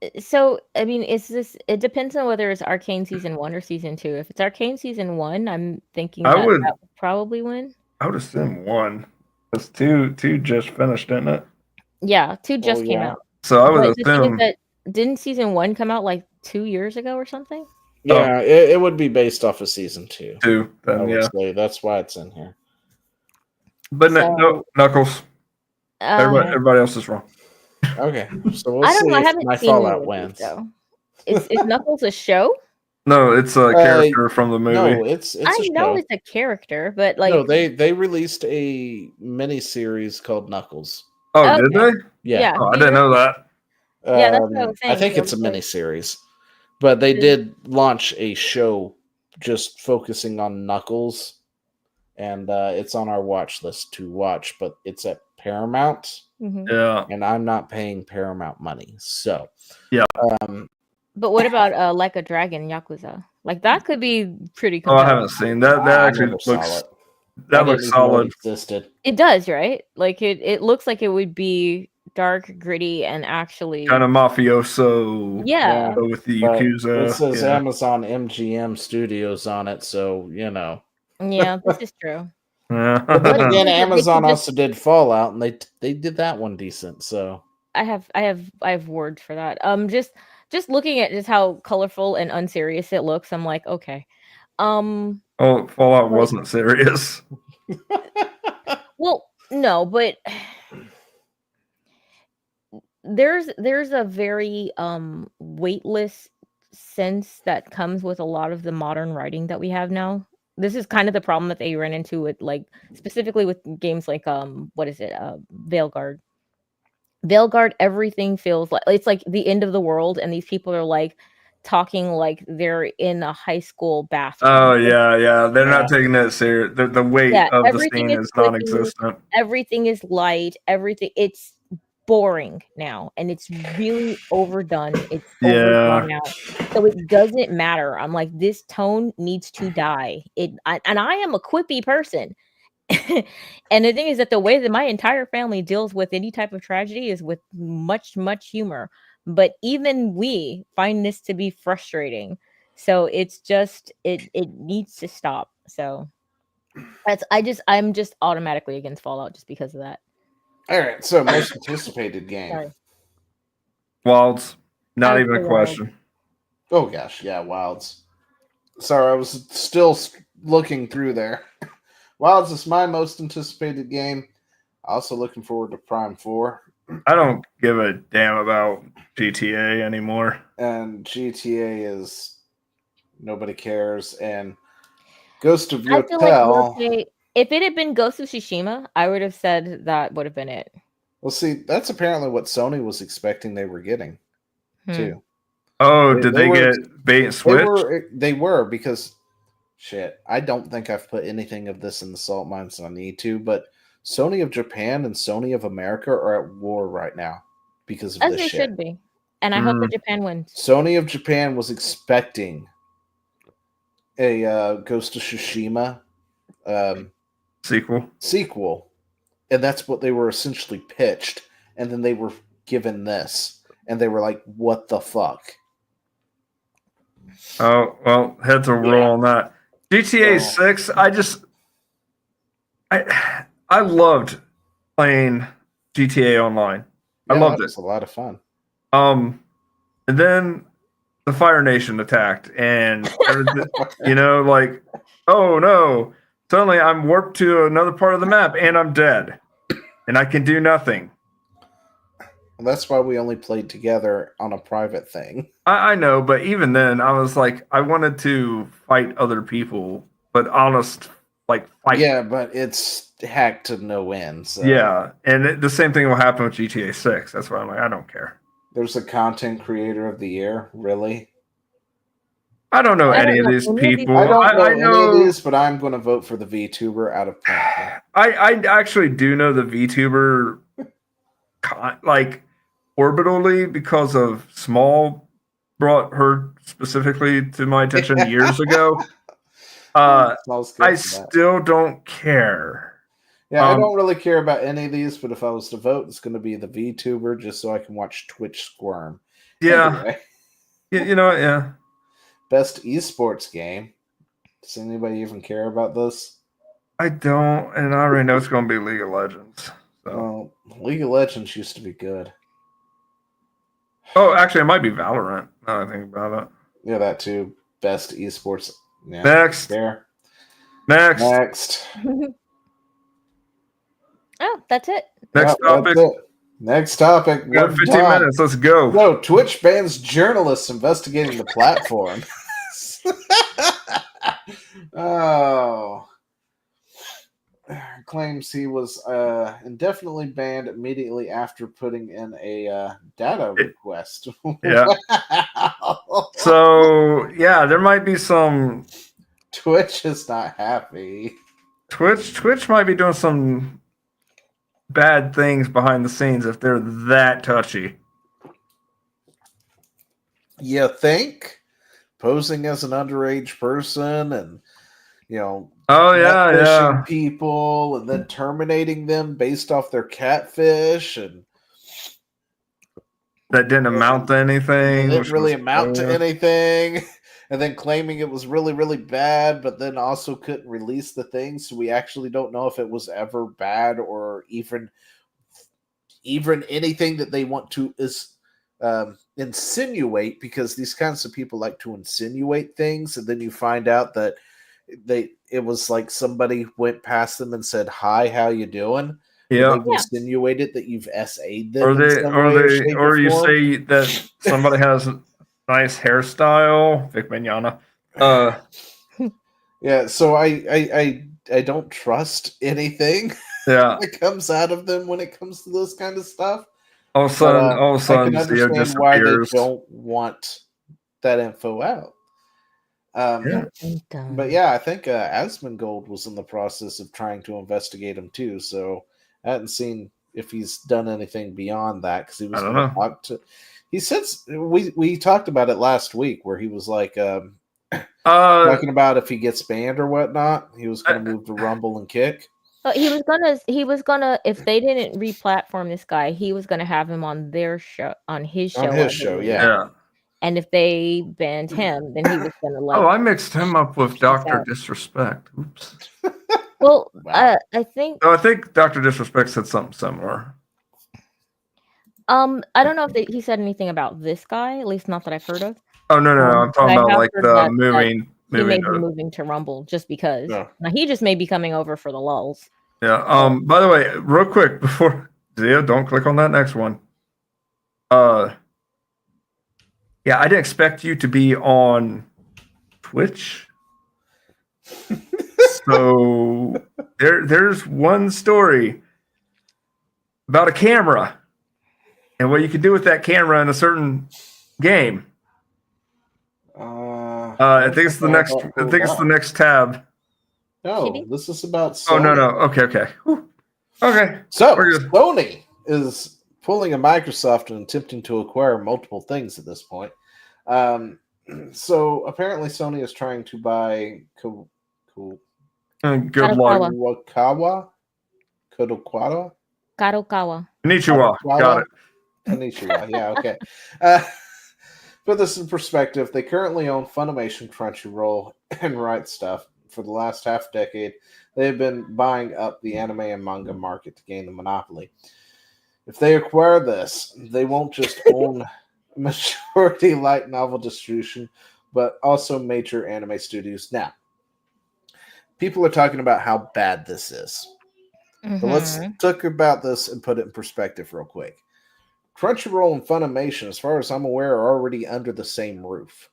Speaker 1: good.
Speaker 3: So, I mean, it depends on whether it's Arcane Season 1 or Season 2. If it's Arcane Season 1, I'm thinking
Speaker 2: I
Speaker 3: that
Speaker 2: would-
Speaker 3: that would probably win.
Speaker 2: I would assume 1. Because 2 just finished, didn't it?
Speaker 3: Yeah, 2 just came
Speaker 1: yeah.
Speaker 3: out.
Speaker 2: So I would
Speaker 3: But the thing is
Speaker 2: assume
Speaker 3: that didn't Season 1 come out like 2 years ago or something?
Speaker 1: Yeah, it would be based off of season 2.
Speaker 2: 2.
Speaker 1: I
Speaker 2: Then
Speaker 1: would
Speaker 2: yeah.
Speaker 1: say that's why it's in here.
Speaker 2: But
Speaker 3: So-
Speaker 2: no, Knuckles. Everybody else is wrong.
Speaker 1: Okay, so we'll
Speaker 3: I don't
Speaker 1: see
Speaker 3: know. I
Speaker 1: if
Speaker 3: haven't
Speaker 1: my
Speaker 3: seen
Speaker 1: Fallout
Speaker 3: any of
Speaker 1: wins.
Speaker 3: these, though. Is Knuckles a show?
Speaker 2: No, it's a character from the movie.
Speaker 1: No, it's
Speaker 3: I
Speaker 1: a
Speaker 3: know
Speaker 1: show.
Speaker 3: it's a character, but like,
Speaker 1: No, they released a mini series called Knuckles.
Speaker 2: Oh, did
Speaker 3: okay.
Speaker 2: they?
Speaker 1: Yeah,
Speaker 2: Oh, I didn't know that.
Speaker 3: Yeah, that's what I was
Speaker 1: I
Speaker 3: saying.
Speaker 1: think
Speaker 3: So
Speaker 1: it's a
Speaker 3: it's
Speaker 1: mini
Speaker 3: like-
Speaker 1: series, but they
Speaker 3: Is-
Speaker 1: did launch a show just focusing on Knuckles, and it's on our watch list to watch. But it's at Paramount,
Speaker 3: Mhm.
Speaker 2: Yeah.
Speaker 1: and I'm not paying Paramount money, so
Speaker 2: Yeah.
Speaker 3: But what about Like a Dragon Yakuza? Like that could be pretty.
Speaker 2: Oh, I
Speaker 3: compelling.
Speaker 2: haven't seen that.
Speaker 1: I
Speaker 2: That actually
Speaker 1: never saw
Speaker 2: looks
Speaker 1: it. I
Speaker 2: that
Speaker 1: didn't
Speaker 2: looks
Speaker 1: even know it
Speaker 2: solid.
Speaker 1: existed.
Speaker 3: It does, right? Like it looks like it would be dark, gritty, and actually.
Speaker 2: Kind of mafioso.
Speaker 3: Yeah.
Speaker 2: With the
Speaker 1: But
Speaker 2: Yakuza.
Speaker 1: it says
Speaker 2: yeah.
Speaker 1: Amazon MGM Studios on it, so you know.
Speaker 3: Yeah, this is true.
Speaker 1: But then
Speaker 3: What
Speaker 1: again,
Speaker 3: is it? They
Speaker 1: Amazon
Speaker 3: could just-
Speaker 1: also did Fallout, and they did that one decent. So
Speaker 3: I have words for that. Just looking at just how colorful and unserious it looks, I'm like, okay.
Speaker 2: Oh, Fallout
Speaker 3: But-
Speaker 2: wasn't serious.
Speaker 3: Well, no, but there's a very weightless sense that comes with a lot of the modern writing that we have now. This is kind of the problem that they ran into with like specifically with games like what is it? Veilguard. Veilguard, everything feels like it's like the end of the world, and these people are like talking like they're in a high school bathroom.
Speaker 2: Oh yeah. They're not taking it serious. The weight of the
Speaker 3: everything
Speaker 2: scene
Speaker 3: is
Speaker 2: is
Speaker 3: clicking,
Speaker 2: non-existent.
Speaker 3: everything is light, everything it's boring now, and it's really overdone. It's overdrawn out. So it doesn't matter. I'm like, this tone needs to die. And I am a quippy person. And the thing is that the way that my entire family deals with any type of tragedy is with much humor. But even we find this to be frustrating. So it's just it needs to stop. So I'm just automatically against Fallout just because of that.
Speaker 1: all right, so most anticipated game.
Speaker 3: Sorry.
Speaker 2: Wilds, not
Speaker 3: Out
Speaker 2: even
Speaker 3: the
Speaker 2: a
Speaker 3: Wild.
Speaker 2: question.
Speaker 1: Oh gosh, yeah, Wilds. Sorry, I was still looking through there. Wilds is my most anticipated game. Also looking forward to Prime 4.
Speaker 2: I don't give a damn about GTA anymore.
Speaker 1: And GTA is nobody cares. And Ghost of
Speaker 3: I feel like
Speaker 1: Yotel.
Speaker 3: okay, if it had been Ghost of Tsushima, I would have said that would have been it.
Speaker 1: Well, see, that's apparently what Sony was expecting they were getting, too.
Speaker 2: Oh, did they get bait and switch?
Speaker 1: They were because, shit, I don't think I've put anything of this in the salt mines and I need to, but Sony of Japan and Sony of America are at war right now because of
Speaker 3: As
Speaker 1: this
Speaker 3: they
Speaker 1: shit.
Speaker 3: should be. And I hope that Japan wins.
Speaker 1: Sony of Japan was expecting a Ghost of Tsushima sequel, and that's what they were essentially pitched, and then they were given this, and they were like, what the fuck?
Speaker 2: Oh, well, heads will roll on that. GTA 6, I loved playing GTA Online. I loved it.
Speaker 1: It was a lot of fun.
Speaker 2: And then the Fire Nation attacked, and like, oh no, suddenly I'm warped to another part of the map, and I'm dead, and I can do nothing.
Speaker 1: And that's why we only played together on a private thing.
Speaker 2: I know, but even then, I was like, I wanted to fight other people, but honest, like fight.
Speaker 1: Yeah, but it's hacked to no end. So.
Speaker 2: Yeah, and the same thing will happen with GTA 6. That's why I'm like, I don't care.
Speaker 1: There's a content creator of the year, really?
Speaker 2: I don't know any of these people.
Speaker 1: I don't know any of these, but I'm going to vote for the VTuber out of Panther.
Speaker 2: I actually do know the VTuber, like orbitally, because of Small brought her specifically to my attention years ago. I still don't care.
Speaker 1: Yeah, I don't really care about any of these, but if I was to vote, it's going to be the VTuber just so I can watch Twitch squirm.
Speaker 2: Yeah.
Speaker 1: Anyway.
Speaker 2: Yeah.
Speaker 1: Best esports game. Does anybody even care about this?
Speaker 2: I don't, and I already know it's going to be League of Legends. So.
Speaker 1: Well, League of Legends used to be good.
Speaker 2: Oh, actually, it might be Valorant. Now I think about it.
Speaker 1: Yeah, that too. Best esports. Yeah,
Speaker 2: Next.
Speaker 1: Fair.
Speaker 2: Next.
Speaker 3: Oh, that's it.
Speaker 2: Next topic.
Speaker 1: Next topic.
Speaker 2: We got 15 minutes. Let's go.
Speaker 1: No, Twitch bans journalists investigating the platform. Oh. Claims he was indefinitely banned immediately after putting in a data request.
Speaker 2: Yeah. So, yeah, there might be some...
Speaker 1: Twitch is not happy.
Speaker 2: Twitch might be doing some bad things behind the scenes if they're that touchy.
Speaker 1: You think? Posing as an underage person and, catfishing people and then terminating them based off their catfish and
Speaker 2: that didn't amount to anything.
Speaker 1: It didn't really amount to anything. and then claiming it was really, really bad, but then also couldn't release the thing, so we actually don't know if it was ever bad or even anything that they want to insinuate, because these kinds of people like to insinuate things, and then you find out that it was like somebody went past them and said, "Hi, how you doing?"
Speaker 2: Yeah.
Speaker 1: They've insinuated that you've SA'd them
Speaker 2: Or
Speaker 1: in some way or shape
Speaker 2: or you
Speaker 1: form.
Speaker 2: say that somebody has a nice hairstyle, Vic Mignogna.
Speaker 1: Yeah, so I don't trust anything
Speaker 2: Yeah.
Speaker 1: that comes out of them when it comes to this kind of stuff.
Speaker 2: All of a
Speaker 1: I
Speaker 2: sudden,
Speaker 1: can
Speaker 2: Zio
Speaker 1: understand why they
Speaker 2: disappears.
Speaker 1: don't want that info out.
Speaker 2: Yeah.
Speaker 1: But yeah, I think Asmongold was in the process of trying to investigate him too. So I hadn't seen if he's done anything beyond that, because he was
Speaker 2: I don't
Speaker 1: going to
Speaker 2: know.
Speaker 1: talk to. He said we talked about it last week, where he was like talking about if he gets banned or whatnot, he was going to move to Rumble and Kick.
Speaker 3: But he was gonna if they didn't re-platform this guy, he was gonna have him on their show, on his show.
Speaker 1: On his show, yeah.
Speaker 2: Yeah.
Speaker 3: And if they banned him, then he was gonna like.
Speaker 2: Oh, I mixed him up with Dr. Disrespect. Oops.
Speaker 3: Well,
Speaker 1: Wow.
Speaker 3: I think
Speaker 2: No, I think Dr. Disrespect said something similar.
Speaker 3: I don't know if he said anything about this guy, at least not that I've heard of.
Speaker 2: Oh no, I'm
Speaker 3: But
Speaker 2: talking
Speaker 3: I
Speaker 2: about
Speaker 3: have
Speaker 2: like
Speaker 3: heard
Speaker 2: the
Speaker 3: that
Speaker 2: moving
Speaker 3: he may be
Speaker 2: to
Speaker 3: moving to Rumble just because.
Speaker 1: Yeah.
Speaker 3: Now he just may be coming over for the lulls.
Speaker 2: Yeah. By the way, real quick before Zia, don't click on that next one. Yeah, I didn't expect you to be on Twitch. So there's one story about a camera and what you can do with that camera in a certain game. I think it's the next. I think it's the next tab.
Speaker 1: No, this is about Sony.
Speaker 2: Oh no. Okay. Whew. Okay.
Speaker 1: So
Speaker 2: We're good.
Speaker 1: Sony is pulling a Microsoft and attempting to acquire multiple things at this point. So apparently Sony is trying to buy
Speaker 2: Good luck.
Speaker 1: Kadokawa.
Speaker 2: Konnichiwa. Got it.
Speaker 1: Konnichiwa. Yeah. Okay. Put this in perspective, they currently own Funimation, Crunchyroll, and Right Stuff. For the last half decade, they've been buying up the anime and manga market to gain the monopoly. If they acquire this, they won't just own majority light novel distribution, but also major anime studios. Now, people are talking about how bad this is. But let's talk about this and put it in perspective real quick. Crunchyroll and Funimation, as far as I'm aware, are already under the same roof.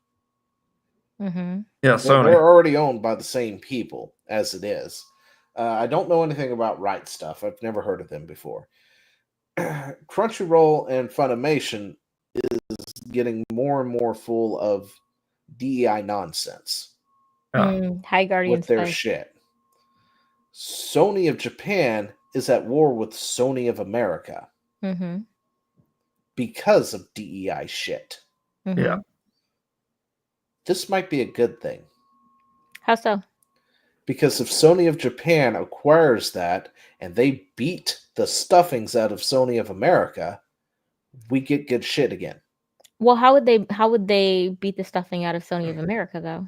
Speaker 2: Yeah, Sony.
Speaker 1: They're already owned by the same people as it is. I don't know anything about Right Stuff. I've never heard of them before. Crunchyroll and Funimation is getting more and more full of DEI nonsense.
Speaker 3: High Guardian
Speaker 1: with their shit. Sony of Japan is at war with Sony of America because of DEI shit.
Speaker 2: Yeah.
Speaker 1: This might be a good thing.
Speaker 3: How so?
Speaker 1: Because if Sony of Japan acquires that and they beat the stuffings out of Sony of America, we get good shit again.
Speaker 3: Well, how would they beat the stuffing out of Sony of America though?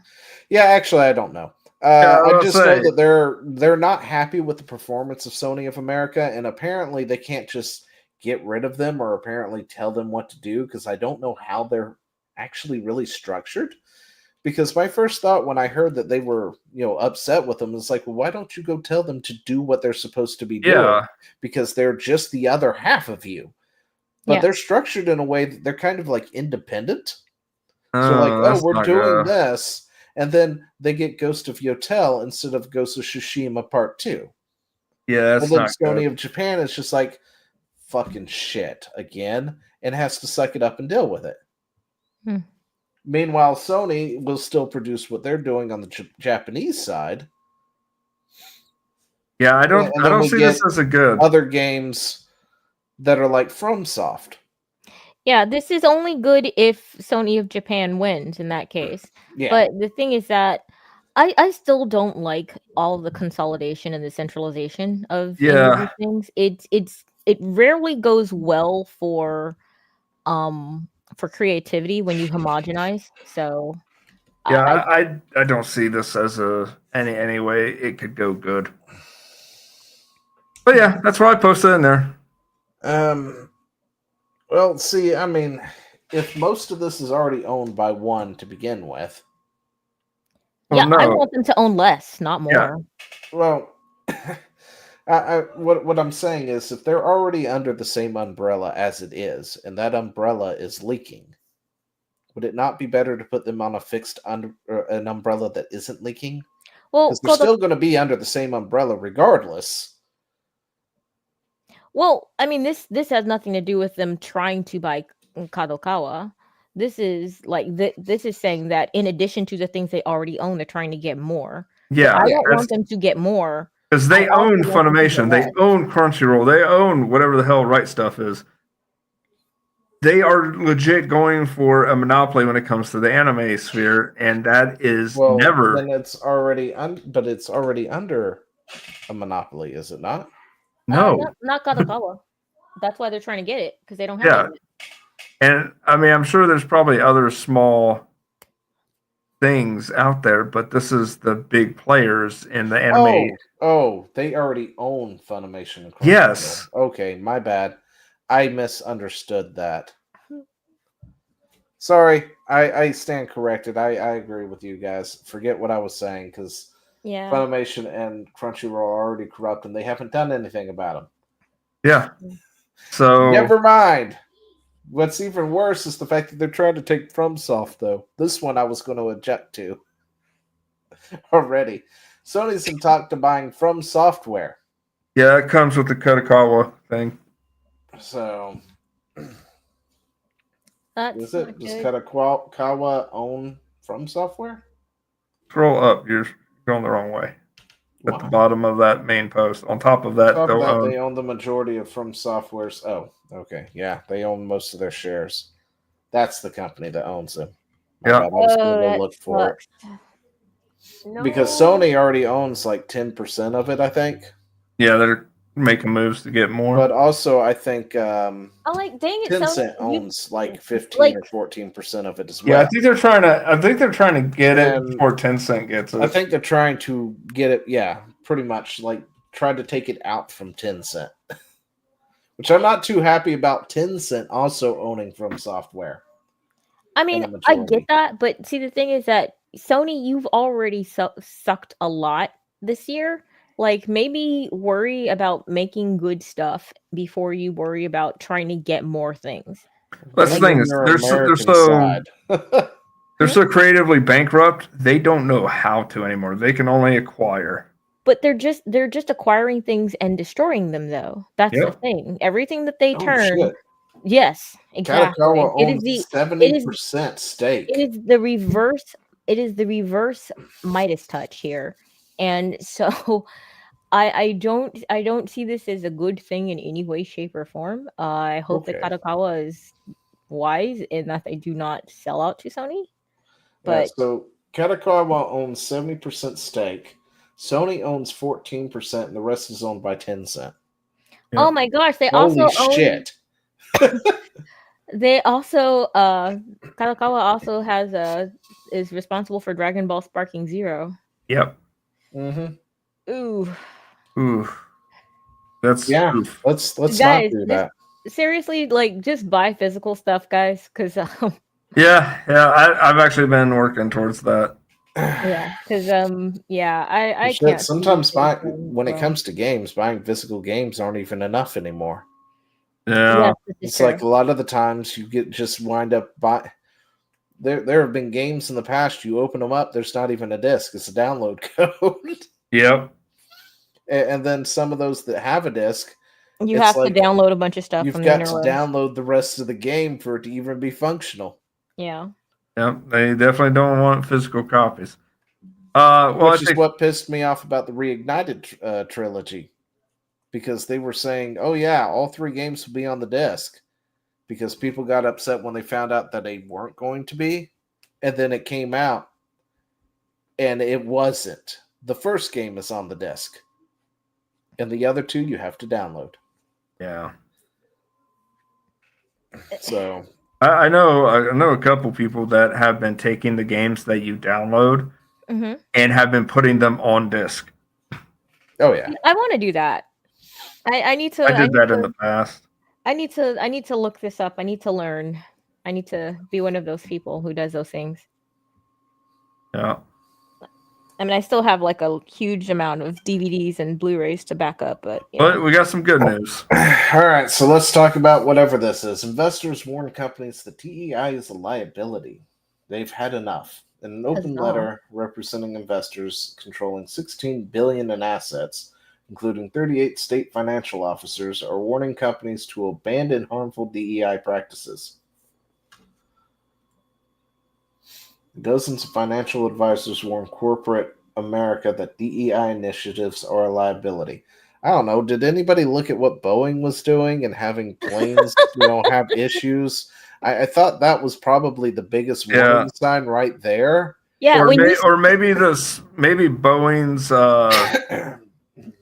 Speaker 1: Yeah, actually I don't know. I just know that they're not happy with the performance of Sony of America, and apparently they can't just get rid of them or apparently tell them what to do, because I don't know how they're actually really structured. Because my first thought when I heard that they were, upset with them is like, well, why don't you go tell them to do what they're supposed to be doing? Because they're just the other half of you. But they're structured in a way that they're kind of like independent. So we're doing this, and then they get Ghost of Yotel instead of Ghost of Tsushima Part 2.
Speaker 2: Yeah, that's
Speaker 1: and then
Speaker 2: not
Speaker 1: Sony
Speaker 2: good.
Speaker 1: of Japan is just like, fucking shit again, and has to suck it up and deal with it. Meanwhile, Sony will still produce what they're doing on the Japanese side.
Speaker 2: Yeah, I don't see this as a good.
Speaker 1: Other games that are like FromSoft.
Speaker 3: Yeah, this is only good if Sony of Japan wins in that case.
Speaker 1: Yeah.
Speaker 3: But the thing is that I still don't like all of the consolidation and the centralization of things. It rarely goes well for creativity when you homogenize. So
Speaker 2: Yeah, I don't see this as any way it could go good. But yeah, that's why I posted in there.
Speaker 1: Well, see, I mean, if most of this is already owned by one to begin with,
Speaker 2: Well,
Speaker 3: Yeah, I
Speaker 2: no.
Speaker 3: want them to own less, not
Speaker 2: Yeah.
Speaker 3: more.
Speaker 1: well, what I'm saying is, if they're already under the same umbrella as it is, and that umbrella is leaking, would it not be better to put them on a fixed an umbrella that isn't leaking?
Speaker 3: Well,
Speaker 1: Because they're still going to be under the same umbrella regardless.
Speaker 3: I mean, this has nothing to do with them trying to buy Kadokawa. This is like this is saying that in addition to the things they already own, they're trying to get more.
Speaker 2: Yeah,
Speaker 3: I don't want them to get more.
Speaker 2: because they
Speaker 3: I also
Speaker 2: own
Speaker 3: want them to
Speaker 2: Funimation,
Speaker 3: get
Speaker 2: they
Speaker 3: less.
Speaker 2: own Crunchyroll, they own whatever the hell Right Stuff is. They are legit going for a monopoly when it comes to the anime sphere, and that is
Speaker 1: Well,
Speaker 2: never.
Speaker 1: then it's already but it's already under a monopoly, is it not?
Speaker 2: No.
Speaker 3: Not Kadokawa. That's why they're trying to get it because they don't have
Speaker 2: Yeah.
Speaker 3: it.
Speaker 2: And I mean, I'm sure there's probably other small things out there, but this is the big players in the anime.
Speaker 1: Oh, they already own Funimation and Crunchyroll.
Speaker 2: Yes.
Speaker 1: Okay, my bad. I misunderstood that. Sorry, I stand corrected. I agree with you guys. Forget what I was saying because
Speaker 3: Yeah.
Speaker 1: Funimation and Crunchyroll are already corrupt and they haven't done anything about them.
Speaker 2: Yeah. So
Speaker 1: Never mind. What's even worse is the fact that they're trying to take FromSoft, though. This one I was going to object to already. Sony's in talk to buying From Software.
Speaker 2: yeah, it comes with the Kadokawa thing.
Speaker 1: So,
Speaker 3: That's
Speaker 1: is it?
Speaker 3: not
Speaker 1: Does
Speaker 3: good.
Speaker 1: Kadokawa own From Software?
Speaker 2: Scroll up. You're going the wrong way. At the
Speaker 1: Wow.
Speaker 2: bottom of that main post. On top of that,
Speaker 1: On top of
Speaker 2: they'll
Speaker 1: that,
Speaker 2: own.
Speaker 1: they own the majority of From Software's. Oh, okay. Yeah, they own most of their shares. That's the company that owns them. My
Speaker 2: Yeah.
Speaker 1: bad. I was going to go
Speaker 3: that
Speaker 1: look for it.
Speaker 3: No.
Speaker 1: Because Sony already owns like 10% of it, I think.
Speaker 2: Yeah, they're making moves to get more.
Speaker 1: But also, I think
Speaker 3: I'm like, dang it,
Speaker 1: Tencent
Speaker 3: Sony, you-
Speaker 1: owns like 15
Speaker 3: like-
Speaker 1: or 14% of it as
Speaker 2: Yeah,
Speaker 1: well.
Speaker 2: I think they're trying to get it
Speaker 1: And
Speaker 2: before Tencent gets it.
Speaker 1: I think they're trying to get it, yeah, pretty much like try to take it out from Tencent. Which I'm not too happy about Tencent also owning From Software.
Speaker 3: I mean,
Speaker 1: the
Speaker 3: I
Speaker 1: majority.
Speaker 3: get that, but see, the thing is that Sony, you've already sucked a lot this year. Like, maybe worry about making good stuff before you worry about trying to get more things.
Speaker 2: That's the
Speaker 1: Blame
Speaker 2: thing is
Speaker 1: your
Speaker 2: they're
Speaker 1: American
Speaker 2: so
Speaker 1: side.
Speaker 2: they're so creatively bankrupt. They don't know how to anymore. They can only acquire.
Speaker 3: But they're just acquiring things and destroying them, though. That's the
Speaker 2: Yep.
Speaker 3: thing. Everything that they
Speaker 1: Oh,
Speaker 3: turn,
Speaker 1: shit.
Speaker 3: yes, exactly.
Speaker 1: Kadokawa
Speaker 3: It is
Speaker 1: owns
Speaker 3: the
Speaker 1: 70% stake.
Speaker 3: it is the reverse. It is the reverse Midas touch here, and so I don't see this as a good thing in any way, shape, or form. I hope that
Speaker 1: Okay.
Speaker 3: Kadokawa is wise in that they do not sell out to Sony.
Speaker 1: Yeah,
Speaker 3: But
Speaker 1: so Kadokawa owns 70% stake. Sony owns 14%, and the rest is owned by Tencent.
Speaker 3: oh my gosh, they
Speaker 1: Holy
Speaker 3: also own.
Speaker 1: shit.
Speaker 3: They also Kadokawa also has is responsible for Dragon Ball Sparking Zero.
Speaker 2: Yep.
Speaker 1: Mm-hmm.
Speaker 3: Ooh.
Speaker 2: Ooh. That's
Speaker 1: Yeah,
Speaker 2: oof.
Speaker 1: let's not
Speaker 3: Guys,
Speaker 1: do that.
Speaker 3: seriously, like, just buy physical stuff, guys, because
Speaker 2: Yeah. I've actually been working towards that.
Speaker 3: yeah, because I
Speaker 1: Shit,
Speaker 3: can't.
Speaker 1: sometimes
Speaker 3: see
Speaker 1: when it comes to games, buying physical games aren't even enough anymore.
Speaker 2: Yeah.
Speaker 3: yes, this is
Speaker 1: It's
Speaker 3: true.
Speaker 1: like a lot of the times you just wind up buy. There have been games in the past you open them up, there's not even a disc; it's a download code.
Speaker 2: Yep.
Speaker 1: And then some of those that have a disc,
Speaker 3: You
Speaker 1: it's
Speaker 3: have
Speaker 1: like
Speaker 3: to download a bunch of stuff
Speaker 1: you've
Speaker 3: from
Speaker 1: got
Speaker 3: the
Speaker 1: to
Speaker 3: interwebs.
Speaker 1: download the rest of the game for it to even be functional.
Speaker 3: Yeah.
Speaker 2: Yep. They definitely don't want physical copies. Well,
Speaker 1: Which is what pissed me off about the Reignited trilogy, because they were saying, "Oh yeah, all 3 games will be on the disc," because people got upset when they found out that they weren't going to be, and then it came out, and it wasn't. The first game is on the disc, and the other 2 you have to download.
Speaker 2: Yeah.
Speaker 1: So
Speaker 2: I know a couple people that have been taking the games that you download
Speaker 3: Mm-hmm.
Speaker 2: and have been putting them on disc.
Speaker 1: Oh yeah.
Speaker 3: I want to do that. I need to.
Speaker 2: I did that in the past.
Speaker 3: I need to look this up. I need to learn. I need to be one of those people who does those things.
Speaker 2: Yeah.
Speaker 3: I mean, I still have like a huge amount of DVDs and Blu-rays to back up, but
Speaker 2: But we got some good news.
Speaker 1: All right, so let's talk about whatever this is. Investors warn companies that DEI is a liability. They've had enough. In an open letter representing investors controlling $16 billion in assets, including 38 state financial officers, are warning companies to abandon harmful DEI practices. Dozens of financial advisors warn corporate America that DEI initiatives are a liability. I don't know. Did anybody look at what Boeing was doing and having planes, have issues? I thought that was probably the biggest warning sign right there.
Speaker 3: Yeah,
Speaker 2: or maybe Boeing's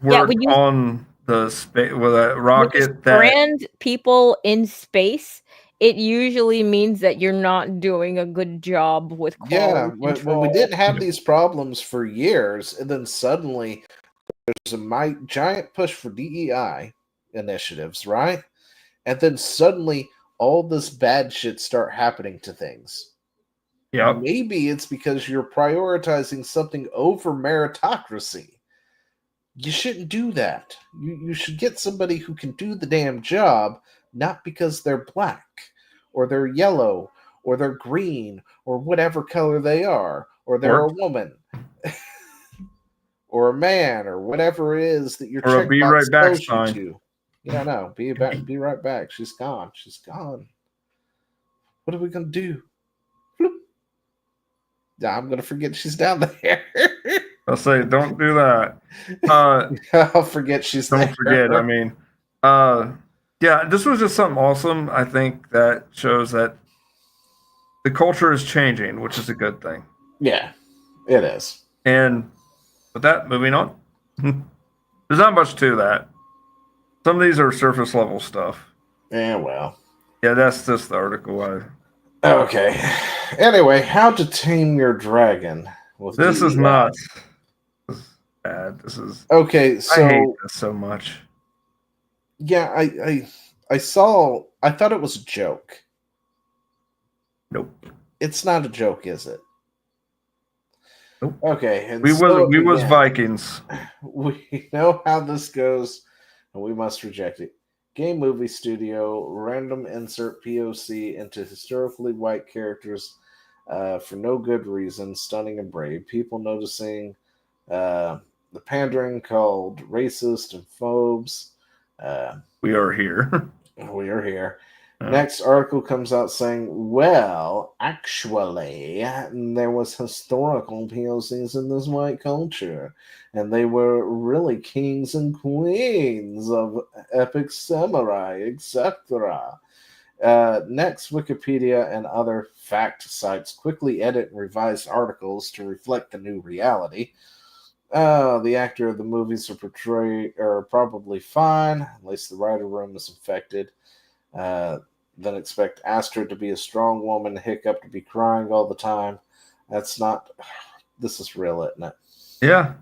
Speaker 2: work on the space with a rocket that
Speaker 3: brand people in space. It usually means that you're not doing a good job with quality
Speaker 1: when we didn't have these problems for years, and then suddenly there's a giant push for DEI initiatives, right? And then suddenly all this bad shit start happening to things.
Speaker 2: Yeah.
Speaker 1: Maybe it's because you're prioritizing something over meritocracy. You shouldn't do that. You should get somebody who can do the damn job, not because they're black, or they're yellow, or they're green, or whatever color they are, or they're a woman, or a man, or whatever it is that you're
Speaker 2: or a be right back sign.
Speaker 1: To. Yeah, no, be right back. She's gone. What are we gonna do? Bloop. Yeah, I'm gonna forget she's down there.
Speaker 2: I'll say, don't do that.
Speaker 1: I'll forget she's there.
Speaker 2: Don't forget. I mean, yeah, this was just something awesome. I think that shows that the culture is changing, which is a good thing.
Speaker 1: Yeah, it is.
Speaker 2: And with that, moving on. There's not much to that. Some of these are surface level stuff.
Speaker 1: Yeah, well.
Speaker 2: Yeah, that's just the article.
Speaker 1: Okay. Anyway, how to tame your dragon.
Speaker 2: This is not bad. This is
Speaker 1: okay. So
Speaker 2: I hate this so much.
Speaker 1: Yeah, I saw. I thought it was a joke.
Speaker 2: Nope.
Speaker 1: It's not a joke, is it?
Speaker 2: Nope.
Speaker 1: Okay. And
Speaker 2: we was Vikings.
Speaker 1: We know how this goes, and we must reject it. Game movie studio random insert POC into historically white characters for no good reason, stunning and brave. People noticing the pandering called racist and phobes.
Speaker 2: We are here.
Speaker 1: We are here. Next article comes out saying, well, actually, there was historical POCs in this white culture, and they were really kings and queens of epic samurai, etc. Next, Wikipedia and other fact sites quickly edit and revise articles to reflect the new reality. The actor of the movies are probably fine, at least the writer room is infected. Then expect Astrid to be a strong woman, Hiccup to be crying all the time. This is real, isn't it?
Speaker 2: Yeah.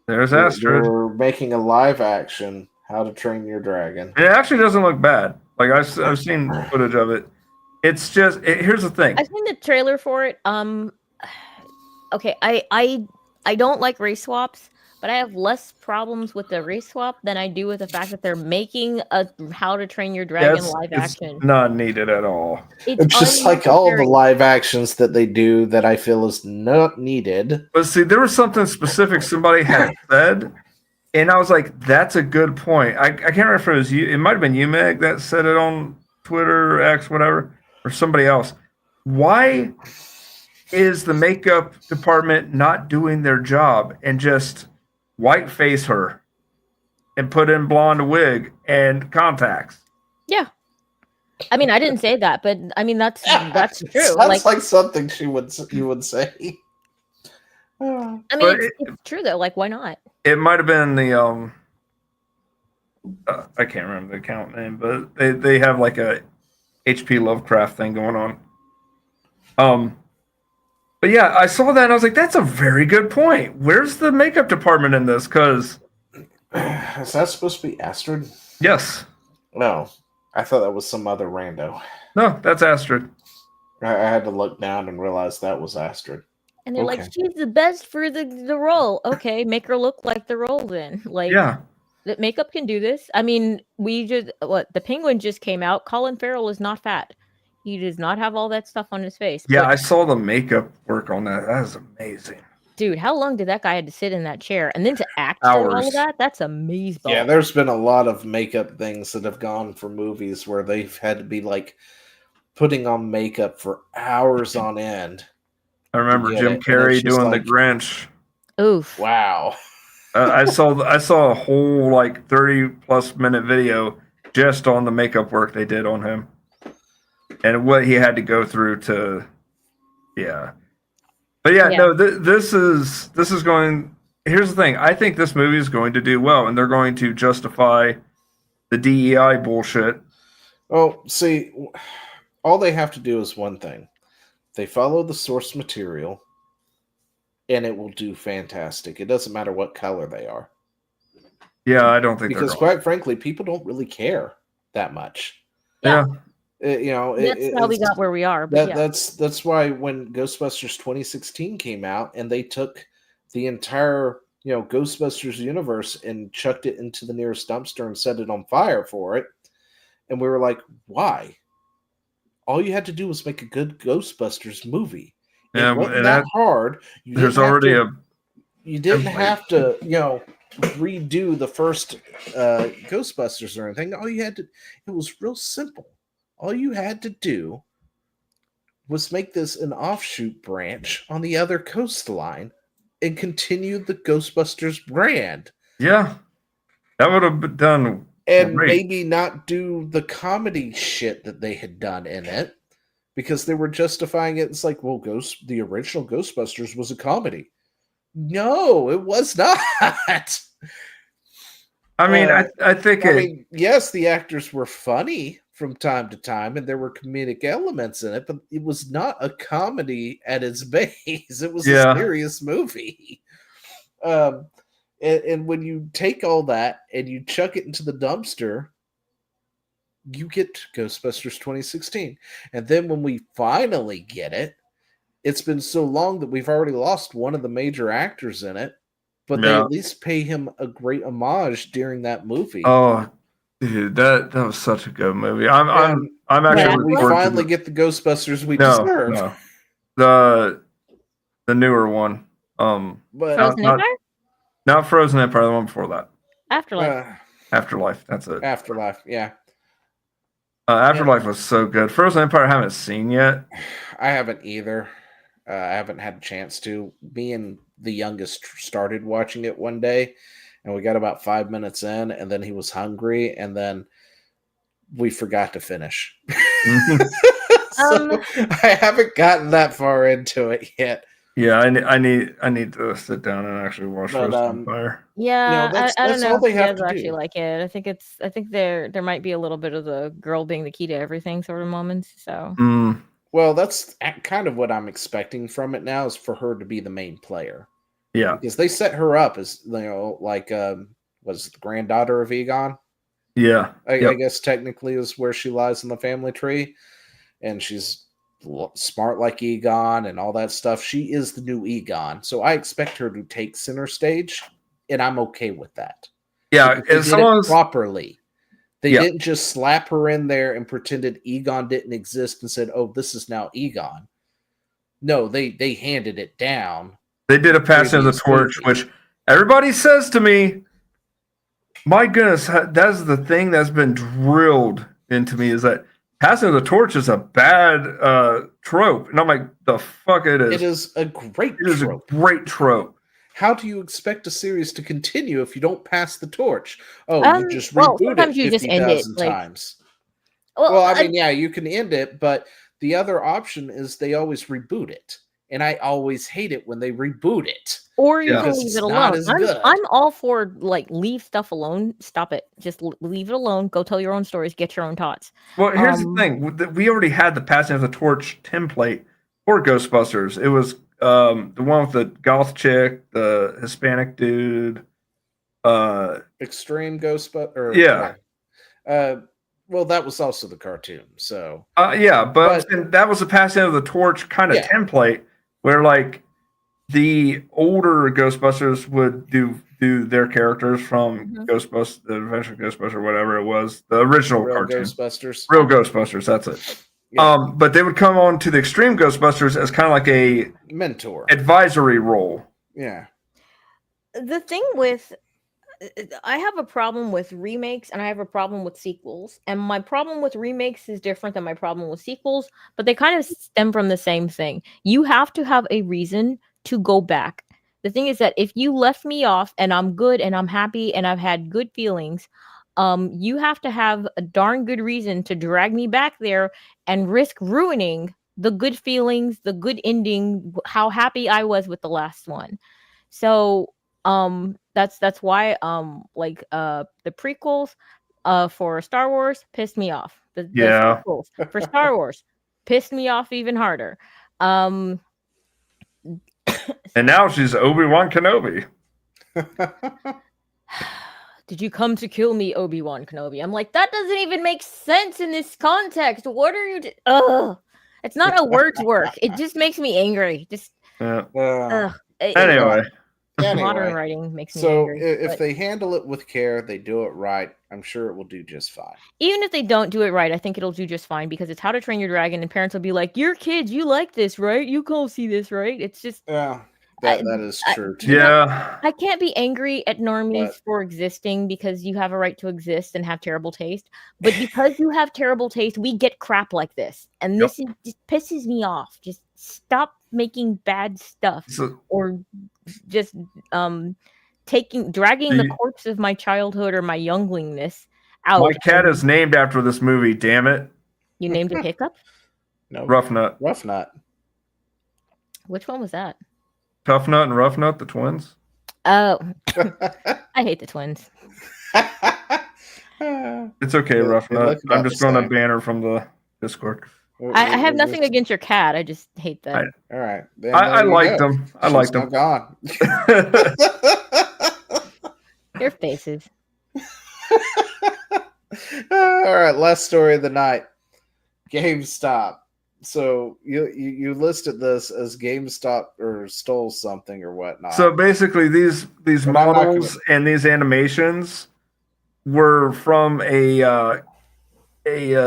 Speaker 2: There's Astrid.
Speaker 1: We're making a live action How to Train Your Dragon.
Speaker 2: It actually doesn't look bad. Like I've seen footage of it. It's just here's the thing.
Speaker 3: I've seen the trailer for it. Okay, I don't like race swaps, but I have less problems with the race swap than I do with the fact that they're making a How to Train Your Dragon live action.
Speaker 2: Not needed at all.
Speaker 1: It's just like all the live actions that they do that I feel is not needed.
Speaker 2: But see, there was something specific somebody had said, and I was like, "That's a good point." I can't remember if it was you. It might have been you, Meg, that said it on Twitter, X, whatever, or somebody else. Why is the makeup department not doing their job and just white face her and put in blonde wig and contacts?
Speaker 3: Yeah. I mean, I didn't say that, but I mean that's true.
Speaker 1: Sounds like something you would say.
Speaker 3: I mean, it's true though. Like, why not?
Speaker 2: It might have been the I can't remember the account name, but they have like a H.P. Lovecraft thing going on. But yeah, I saw that and I was like, that's a very good point. Where's the makeup department in this? Because
Speaker 1: Is that supposed to be Astrid?
Speaker 2: yes,
Speaker 1: No, I thought that was some other rando.
Speaker 2: no, that's Astrid.
Speaker 1: I had to look down and realize that was Astrid.
Speaker 3: And they're like,
Speaker 1: Okay.
Speaker 3: she's the best for the role. Okay, make her look like the role then. Like,
Speaker 2: Yeah,
Speaker 3: that makeup can do this. I mean, the Penguin just came out. Colin Farrell is not fat. He does not have all that stuff on his face.
Speaker 2: yeah,
Speaker 3: But,
Speaker 2: I saw the makeup work on that. That is amazing.
Speaker 3: dude, how long did that guy had to sit in that chair? And then to act through all
Speaker 2: Hours.
Speaker 3: of that, that's amazing.
Speaker 1: Yeah, there's been a lot of makeup things that have gone for movies where they've had to be like putting on makeup for hours on end.
Speaker 2: I remember
Speaker 1: get
Speaker 2: Jim
Speaker 1: it, and
Speaker 2: Carrey
Speaker 1: it's just
Speaker 2: doing
Speaker 1: like-
Speaker 2: the Grinch.
Speaker 3: Oof.
Speaker 1: Wow.
Speaker 2: I saw a whole like 30+ minute video just on the makeup work they did on him and what he had to go through to, yeah. But yeah,
Speaker 3: Yeah.
Speaker 2: no, this is going. Here's the thing. I think this movie is going to do well, and they're going to justify the DEI bullshit.
Speaker 1: Oh, see, all they have to do is one thing. They follow the source material, and it will do fantastic. It doesn't matter what color they are.
Speaker 2: Yeah, I don't think
Speaker 1: Because
Speaker 2: they're going.
Speaker 1: quite frankly, people don't really care that much.
Speaker 2: Yeah,
Speaker 3: That's how we
Speaker 1: it's-
Speaker 3: got where we are. But yeah.
Speaker 1: That's why when Ghostbusters 2016 came out and they took the entire Ghostbusters universe and chucked it into the nearest dumpster and set it on fire for it, and we were like, why? All you had to do was make a good Ghostbusters movie. It
Speaker 2: Yeah,
Speaker 1: wasn't
Speaker 2: and
Speaker 1: that
Speaker 2: that-
Speaker 1: hard.
Speaker 2: there's already
Speaker 1: You didn't
Speaker 2: template.
Speaker 1: have to, redo the first Ghostbusters or anything. All you had to, it was real simple. All you had to do was make this an offshoot branch on the other coastline and continue the Ghostbusters brand.
Speaker 2: yeah. That would have been done.
Speaker 1: And
Speaker 2: Great.
Speaker 1: maybe not do the comedy shit that they had done in it because they were justifying it. It's like, well, the original Ghostbusters was a comedy. No, it was not.
Speaker 2: I mean, I think
Speaker 1: Yes, the actors were funny from time to time and there were comedic elements in it, but it was not a comedy at its base. It was
Speaker 2: Yeah.
Speaker 1: a serious movie. And when you take all that and you chuck it into the dumpster, you get Ghostbusters 2016. And then when we finally get it, it's been so long that we've already lost one of the major actors in it, but they
Speaker 2: Yeah.
Speaker 1: at least pay him a great homage during that movie.
Speaker 2: oh, dude, that was such a good movie. I'm
Speaker 1: And
Speaker 2: actually
Speaker 3: Yeah.
Speaker 1: we
Speaker 2: looking forward to
Speaker 1: finally
Speaker 2: the-
Speaker 1: get the Ghostbusters we
Speaker 2: no,
Speaker 1: deserve.
Speaker 2: no. The newer one.
Speaker 1: But
Speaker 3: Frozen
Speaker 2: not-
Speaker 3: Empire?
Speaker 2: Not Frozen Empire, the one before that.
Speaker 3: Afterlife.
Speaker 2: Afterlife. That's it.
Speaker 1: Afterlife, yeah.
Speaker 2: Afterlife was so good. Frozen Empire I haven't seen yet.
Speaker 1: I haven't either. I haven't had a chance to. Me and the youngest started watching it one day, and we got about 5 minutes in, and then he was hungry, and then we forgot to finish. So I haven't gotten that far into it yet.
Speaker 2: Yeah, I need to sit down and actually watch
Speaker 1: But,
Speaker 2: Frozen Empire.
Speaker 3: Yeah,
Speaker 1: that's
Speaker 3: I don't
Speaker 1: all
Speaker 3: know if
Speaker 1: they
Speaker 3: you
Speaker 1: have
Speaker 3: guys
Speaker 1: to
Speaker 3: actually
Speaker 1: do.
Speaker 3: like it. I think there might be a little bit of the girl being the key to everything sort of moments. So
Speaker 2: Mm,
Speaker 1: Well, that's kind of what I'm expecting from it now, is for her to be the main player.
Speaker 2: yeah,
Speaker 1: Because they set her up as, like, was the granddaughter of Egon?
Speaker 2: yeah.
Speaker 1: I
Speaker 2: Yep.
Speaker 1: guess technically is where she lies in the family tree, and she's smart like Egon and all that stuff. She is the new Egon, so I expect her to take center stage, and I'm okay with that.
Speaker 2: Yeah,
Speaker 1: Because they
Speaker 2: as
Speaker 1: did it
Speaker 2: long as
Speaker 1: properly. They
Speaker 2: Yeah.
Speaker 1: didn't just slap her in there and pretended Egon didn't exist and said, "Oh, this is now Egon." No, they handed it down.
Speaker 2: they did a passing of the
Speaker 1: Previous
Speaker 2: torch,
Speaker 1: movie.
Speaker 2: which everybody says to me, my goodness, that's the thing that's been drilled into me, is that passing of the torch is a bad trope. And I'm like, the fuck it is.
Speaker 1: It is a great
Speaker 2: It is a
Speaker 1: trope.
Speaker 2: great trope.
Speaker 1: How do you expect a series to continue if you don't pass the torch? Oh, you just
Speaker 3: well,
Speaker 1: reboot
Speaker 3: sometimes
Speaker 1: it
Speaker 3: you just end it,
Speaker 1: 50,000
Speaker 3: like-
Speaker 1: times.
Speaker 3: well,
Speaker 1: Well, I mean, yeah, you can end it, but the other option is they always reboot it. And I always hate it when they reboot it.
Speaker 3: Or you
Speaker 2: Yeah.
Speaker 3: can
Speaker 1: Because
Speaker 3: leave
Speaker 1: it's
Speaker 3: it
Speaker 1: not
Speaker 3: alone.
Speaker 1: as good.
Speaker 3: I'm all for like leave stuff alone. Stop it. Just leave it alone. Go tell your own stories. Get your own thoughts.
Speaker 2: Well, here's the thing: we already had the passing of the torch template for Ghostbusters. It was the one with the goth chick, the Hispanic dude.
Speaker 1: Extreme Ghostbusters.
Speaker 2: Yeah.
Speaker 1: Well, that was also the cartoon. So
Speaker 2: Yeah, but I'm
Speaker 1: But-
Speaker 2: saying that was the passing of the torch kind of
Speaker 1: Yeah.
Speaker 2: template where like the older Ghostbusters would do their characters from Ghostbusters, the Adventure of Ghostbusters, whatever it was, the original
Speaker 1: Real
Speaker 2: cartoon.
Speaker 1: Ghostbusters.
Speaker 2: Real Ghostbusters, that's it.
Speaker 1: Yeah.
Speaker 2: But they would come on to the Extreme Ghostbusters as kind of like a
Speaker 1: Mentor.
Speaker 2: advisory role.
Speaker 1: Yeah.
Speaker 3: The thing with I have a problem with remakes and I have a problem with sequels. And my problem with remakes is different than my problem with sequels, but they kind of stem from the same thing. You have to have a reason to go back. The thing is that if you left me off and I'm good and I'm happy and I've had good feelings, you have to have a darn good reason to drag me back there and risk ruining the good feelings, the good ending, how happy I was with the last one. So that's why the prequels for Star Wars pissed me off. The
Speaker 2: Yeah.
Speaker 3: sequels for Star Wars pissed me off even harder.
Speaker 2: And now she's Obi-Wan Kenobi.
Speaker 3: Did you come to kill me, Obi-Wan Kenobi? I'm like, that doesn't even make sense in this context. What are you ugh. It's not a word's work. It just makes me angry. Just
Speaker 2: Yeah.
Speaker 3: anyway.
Speaker 2: Anyway,
Speaker 3: Modern writing makes me
Speaker 1: So
Speaker 3: angry.
Speaker 1: if
Speaker 3: but
Speaker 1: they handle it with care, they do it right, I'm sure it will do just fine.
Speaker 3: even if they don't do it right, I think it'll do just fine because it's How to Train Your Dragon, and parents will be like, "Your kids, you like this, right? You go see this, right?" It's just
Speaker 1: Yeah,
Speaker 3: I-
Speaker 1: that is true too.
Speaker 2: yeah.
Speaker 3: I can't be angry at normies
Speaker 1: But-
Speaker 3: for existing because you have a right to exist and have terrible taste. But because you have terrible taste, we get crap like this, and this just pisses me off. Just stop making bad stuff,
Speaker 2: So,
Speaker 3: or just dragging the corpse of my childhood or my younglingness out.
Speaker 2: my cat is named after this movie, damn it.
Speaker 3: You named it Hiccup?
Speaker 1: No,
Speaker 2: Rough Nut.
Speaker 1: Rough Nut.
Speaker 3: Which one was that?
Speaker 2: Tough Nut and Rough Nut, the twins.
Speaker 3: Oh, I hate the twins.
Speaker 2: It's okay, Rough
Speaker 1: they
Speaker 2: Nut.
Speaker 1: look about
Speaker 2: I'm just
Speaker 1: the
Speaker 2: going to
Speaker 1: same.
Speaker 2: ban her from the Discord.
Speaker 3: I have nothing against your cat. I just hate that.
Speaker 1: All right. Then
Speaker 2: I
Speaker 1: there you
Speaker 2: liked
Speaker 1: go.
Speaker 2: them. I
Speaker 1: She's
Speaker 2: liked
Speaker 1: now
Speaker 2: them.
Speaker 1: gone.
Speaker 3: Their faces.
Speaker 1: All right, last story of the night. GameStop. So you listed this as GameStop or stole something or whatnot.
Speaker 2: So basically, these
Speaker 1: But I'm not
Speaker 2: models and these animations were from a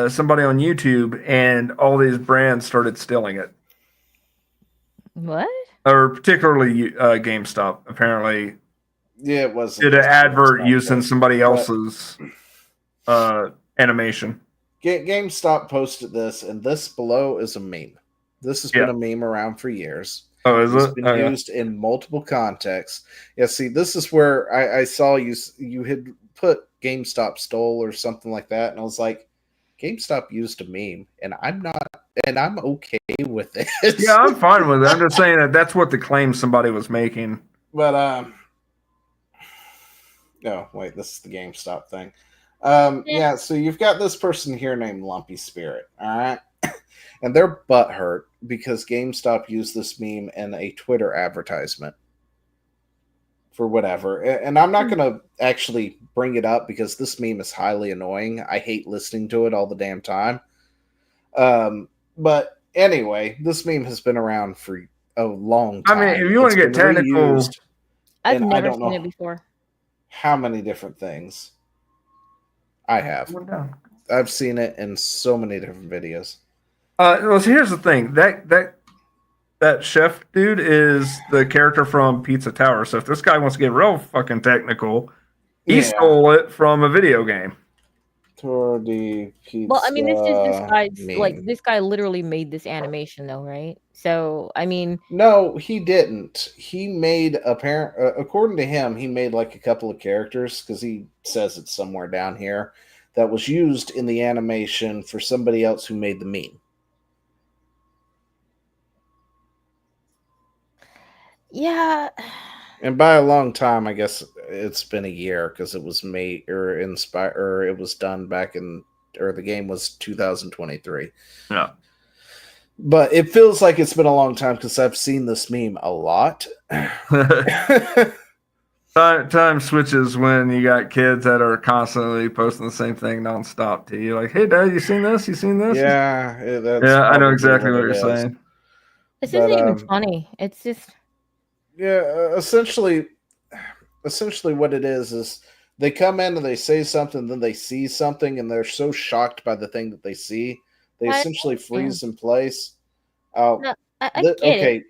Speaker 2: somebody on YouTube, and all these brands started stealing it.
Speaker 3: What?
Speaker 2: Or particularly GameStop. Apparently,
Speaker 1: yeah, it was
Speaker 2: did an advert using somebody else's animation.
Speaker 1: GameStop posted this, and this below is a meme. This has been a meme around for years.
Speaker 2: Oh, is
Speaker 1: It's
Speaker 2: it?
Speaker 1: been used in multiple contexts. Yeah, see, this is where I saw you had put GameStop stole or something like that, and I was like, GameStop used a meme, and I'm okay with it.
Speaker 2: Yeah, I'm fine with it. I'm just saying that's what the claim somebody was making.
Speaker 1: But no, wait, this is the GameStop thing. Yeah, so you've got this person here named Lumpy Spirit, all right? And they're butthurt because GameStop used this meme in a Twitter advertisement for whatever. And I'm not going to actually bring it up because this meme is highly annoying. I hate listening to it all the damn time. But anyway, this meme has been around for a long time.
Speaker 2: I mean, if you want to get technical,
Speaker 3: I've never seen it before.
Speaker 1: How many different things I have. I've seen it in so many different videos.
Speaker 2: Well, so here's the thing. That chef dude is the character from Pizza Tower. So if this guy wants to get real fucking technical, he stole it from a video game.
Speaker 1: Tour de Pizza.
Speaker 3: Well, I mean, this guy's
Speaker 1: meme.
Speaker 3: like this guy literally made this animation, though, right? So, I mean,
Speaker 1: no, he didn't. He made according to him, he made like a couple of characters because he says it's somewhere down here that was used in the animation for somebody else who made the meme.
Speaker 3: yeah,
Speaker 1: And by a long time, I guess it's been a year because it was made or inspired or it was done back in or the game was 2023.
Speaker 2: Yeah.
Speaker 1: But it feels like it's been a long time because I've seen this meme a lot.
Speaker 2: Time switches when you got kids that are constantly posting the same thing nonstop to you. Like, hey, Dad, you seen this? You seen this?
Speaker 1: Yeah, that's
Speaker 2: Yeah, I know
Speaker 1: probably
Speaker 2: exactly what
Speaker 1: it
Speaker 2: you're
Speaker 1: is.
Speaker 2: saying.
Speaker 3: This
Speaker 1: But,
Speaker 3: isn't even funny. It's just
Speaker 1: Yeah, essentially what it is they come in and they say something, then they see something, and they're so shocked by the thing that they see, they
Speaker 3: I
Speaker 1: essentially
Speaker 3: understand.
Speaker 1: freeze in place. Oh,
Speaker 3: No, I get it.
Speaker 1: okay,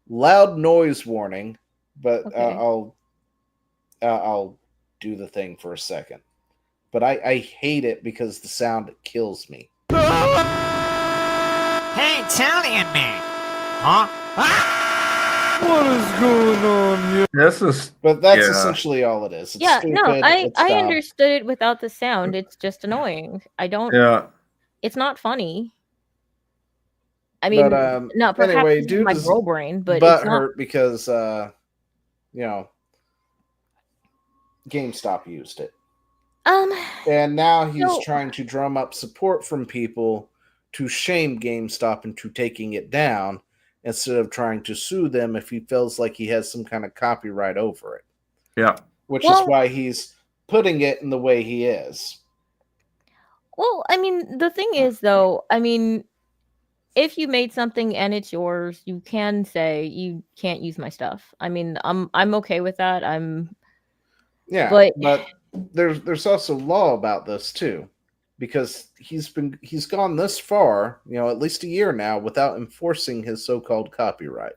Speaker 1: loud noise warning, but
Speaker 3: Okay.
Speaker 1: I'll do the thing for a second. But I hate it because the sound kills me.
Speaker 5: Hey, Italian man! Huh?
Speaker 6: What is going on here?
Speaker 2: This is,
Speaker 1: But that's
Speaker 2: Yeah.
Speaker 1: essentially all it is. It's
Speaker 3: Yeah,
Speaker 1: stupid.
Speaker 3: no,
Speaker 1: It's
Speaker 3: I
Speaker 1: dumb.
Speaker 3: understood it without the sound. It's just annoying. I don't.
Speaker 2: yeah.
Speaker 3: It's not funny. I mean,
Speaker 1: But
Speaker 3: no, perhaps
Speaker 1: anyway,
Speaker 3: this is
Speaker 1: dude
Speaker 3: my
Speaker 1: is
Speaker 3: girl brain, but
Speaker 1: butt
Speaker 3: it's not.
Speaker 1: hurt because GameStop used it. And now he's
Speaker 3: So-
Speaker 1: trying to drum up support from people to shame GameStop into taking it down instead of trying to sue them if he feels like he has some kind of copyright over it.
Speaker 2: Yeah.
Speaker 1: Which
Speaker 3: Well-
Speaker 1: is why he's putting it in the way he is.
Speaker 3: Well, I mean, the thing is, though, I mean, if you made something and it's yours, you can say you can't use my stuff. I mean, I'm okay with that.
Speaker 1: Yeah,
Speaker 3: But-
Speaker 1: but there's also law about this too, because he's gone this far, at least a year now, without enforcing his so-called copyright.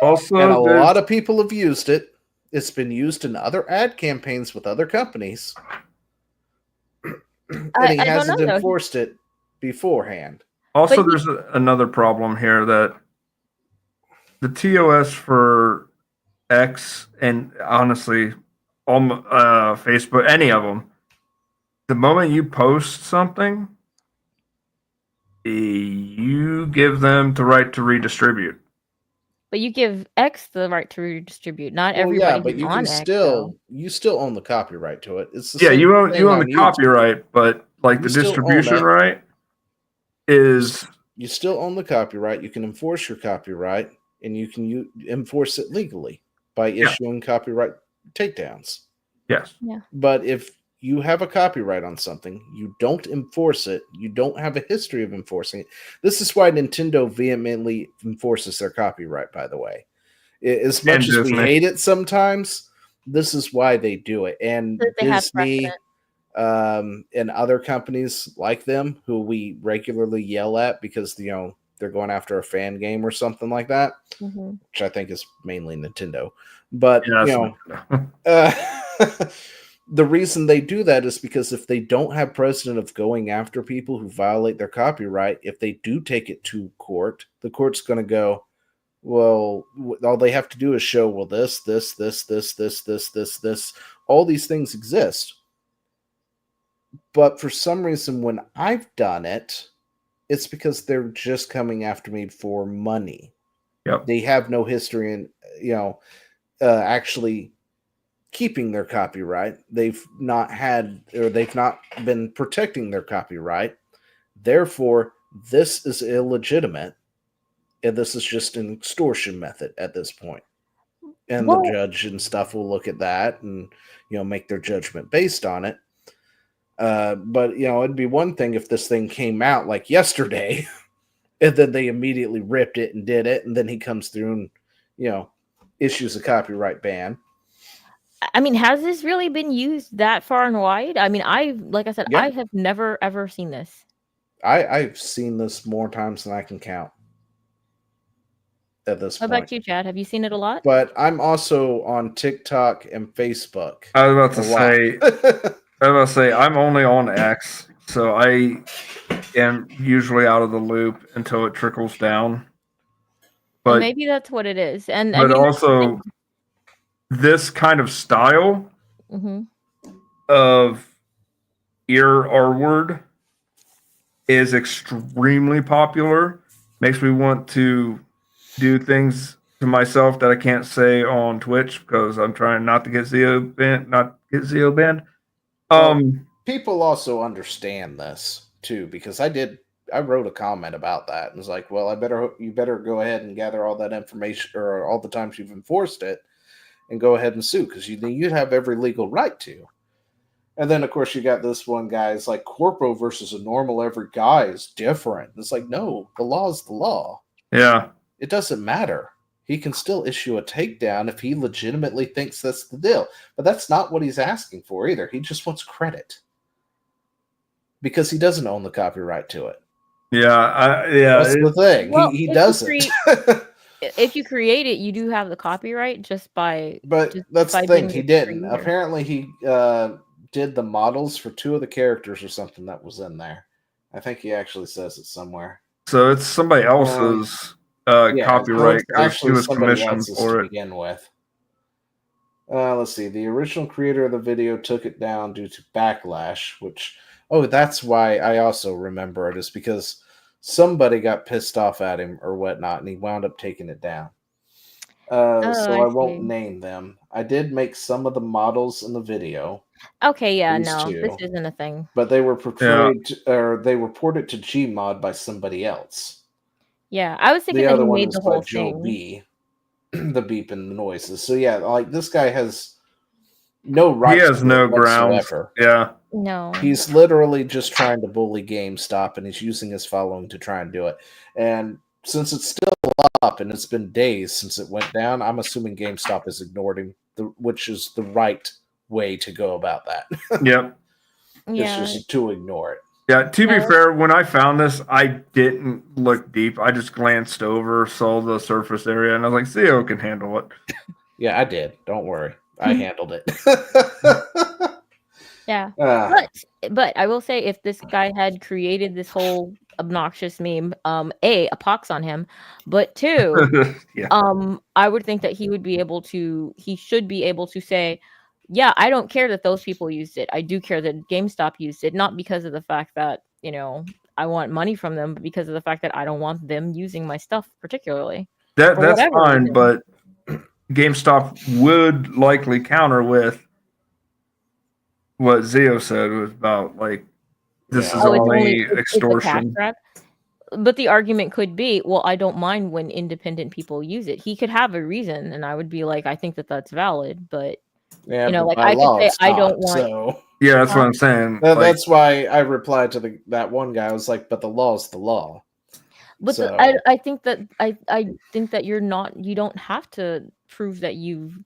Speaker 2: Also,
Speaker 1: And a
Speaker 2: there's-
Speaker 1: lot of people have used it. It's been used in other ad campaigns with other companies, and he
Speaker 3: I don't
Speaker 1: hasn't
Speaker 3: know, though.
Speaker 1: enforced it beforehand.
Speaker 2: Also,
Speaker 3: But
Speaker 2: there's another problem here that the TOS for X and honestly, Facebook, any of them, the moment you post something, you give them the right to redistribute.
Speaker 3: But you give X the right to redistribute. Not
Speaker 1: Well,
Speaker 3: everybody
Speaker 1: yeah, but
Speaker 3: who's
Speaker 1: you
Speaker 3: on
Speaker 1: can
Speaker 3: X,
Speaker 1: still
Speaker 3: though.
Speaker 1: you still own the copyright to it. It's the
Speaker 2: Yeah,
Speaker 1: same
Speaker 2: you own
Speaker 1: thing
Speaker 2: the
Speaker 1: on YouTube.
Speaker 2: copyright, but like
Speaker 1: You
Speaker 2: the
Speaker 1: still own
Speaker 2: distribution
Speaker 1: it.
Speaker 2: right is
Speaker 1: You still own the copyright. You can enforce your copyright, and you can enforce it legally by issuing copyright takedowns.
Speaker 2: yes.
Speaker 1: But if you have a copyright on something, you don't enforce it, you don't have a history of enforcing it. This is why Nintendo vehemently enforces their copyright, by the way. As much
Speaker 2: And
Speaker 1: as we
Speaker 2: Disney.
Speaker 1: hate it sometimes, this is why they do it. And
Speaker 3: Because they have
Speaker 1: Disney
Speaker 3: precedent.
Speaker 1: and other companies like them who we regularly yell at because they're going after a fan game or something like that,
Speaker 3: Mhm.
Speaker 1: which I think is mainly Nintendo. But
Speaker 2: Yes.
Speaker 1: the reason they do that is because if they don't have precedent of going after people who violate their copyright, if they do take it to court, the court's going to go, well, all they have to do is show, well, this, all these things exist. But for some reason, when I've done it, it's because they're just coming after me for money.
Speaker 2: Yep.
Speaker 1: They have no history in, actually keeping their copyright. They've not been protecting their copyright. Therefore, this is illegitimate, and this is just an extortion method at this point. And
Speaker 3: Well-
Speaker 1: the judge and stuff will look at that and make their judgment based on it. But it'd be one thing if this thing came out like yesterday, and then they immediately ripped it and did it, and then he comes through and issues a copyright ban.
Speaker 3: I mean, has this really been used that far and wide? I mean, like I said,
Speaker 1: Yeah.
Speaker 3: I have never ever seen this.
Speaker 1: I've seen this more times than I can count at this
Speaker 3: What
Speaker 1: point.
Speaker 3: about you, Chad? Have you seen it a lot?
Speaker 1: But I'm also on TikTok and Facebook.
Speaker 2: I was about
Speaker 1: a
Speaker 2: to
Speaker 1: lot.
Speaker 2: say, I'm only on X, so I am usually out of the loop until it trickles down.
Speaker 3: And
Speaker 2: But
Speaker 3: maybe that's what it is. And I
Speaker 2: but
Speaker 3: mean,
Speaker 2: also this kind of style
Speaker 3: mhm.
Speaker 2: of ear R word is extremely popular. Makes me want to do things to myself that I can't say on Twitch because I'm trying not to get Zio banned. Not get Zio banned.
Speaker 1: People also understand this too, because I wrote a comment about that and was like, well, you better go ahead and gather all that information or all the times you've enforced it and go ahead and sue, because you have every legal right to. And then of course you got this one guy, it's like corpo versus a normal every guy is different. It's like, no, the law is the law.
Speaker 2: Yeah.
Speaker 1: It doesn't matter. He can still issue a takedown if he legitimately thinks that's the deal. But that's not what he's asking for either. He just wants credit. Because he doesn't own the copyright to it.
Speaker 2: Yeah.
Speaker 1: That's the thing.
Speaker 3: Well,
Speaker 1: He
Speaker 3: if
Speaker 1: doesn't.
Speaker 3: If you create it, you do have the copyright just by.
Speaker 1: But
Speaker 3: just
Speaker 1: that's
Speaker 3: by
Speaker 1: the thing.
Speaker 3: being
Speaker 1: He
Speaker 3: the
Speaker 1: didn't.
Speaker 3: creator.
Speaker 1: Apparently, he did the models for 2 of the characters or something that was in there. I think he actually says it somewhere.
Speaker 2: So it's somebody else's copyright
Speaker 1: So
Speaker 2: because he was commissioned
Speaker 1: to
Speaker 2: for it.
Speaker 1: begin with. Let's see. The original creator of the video took it down due to backlash, which, that's why I also remember it, is because somebody got pissed off at him or whatnot, and he wound up taking it down. So I won't name them. I did make some of the models in the video.
Speaker 3: Okay, yeah,
Speaker 1: These
Speaker 3: no, this
Speaker 1: 2.
Speaker 3: isn't a thing.
Speaker 1: But they were portrayed, or they were ported to Gmod by somebody else.
Speaker 3: Yeah, I was thinking
Speaker 1: The
Speaker 3: that
Speaker 1: other
Speaker 3: he
Speaker 1: one
Speaker 3: made
Speaker 1: was
Speaker 3: the
Speaker 1: by
Speaker 3: whole
Speaker 1: Joe
Speaker 3: thing.
Speaker 1: B. The beep and the noises. So yeah, like this guy has no right.
Speaker 2: He has no grounds.
Speaker 1: whatsoever.
Speaker 2: Yeah.
Speaker 3: No.
Speaker 1: He's literally just trying to bully GameStop, and he's using his following to try and do it. And since it's still up and it's been days since it went down, I'm assuming GameStop has ignored him, which is the right way to go about that.
Speaker 2: Yep.
Speaker 3: Yeah.
Speaker 1: It's just to ignore it.
Speaker 2: Yeah, to be fair, when I found this, I didn't look deep. I just glanced over, saw the surface area, and I was like, Zio can handle it.
Speaker 1: Yeah, I did. Don't worry. I handled it.
Speaker 3: Yeah. But I will say, if this guy had created this whole obnoxious meme, a pox on him, but 2,
Speaker 2: Yeah.
Speaker 3: I would think that he should be able to say, yeah, I don't care that those people used it. I do care that GameStop used it, not because of the fact that, I want money from them, but because of the fact that I don't want them using my stuff particularly.
Speaker 2: That's fine, but GameStop would likely counter with what Zio said was about, like, this is only extortion.
Speaker 3: But the argument could be, well, I don't mind when independent people use it. He could have a reason, and I would be like, I think that that's valid, but like I could say, I don't want.
Speaker 1: So.
Speaker 2: Yeah, that's what I'm saying.
Speaker 1: That's why I replied to that one guy. I was like, but the law's the law.
Speaker 3: But I think that I think that you don't have to prove that you've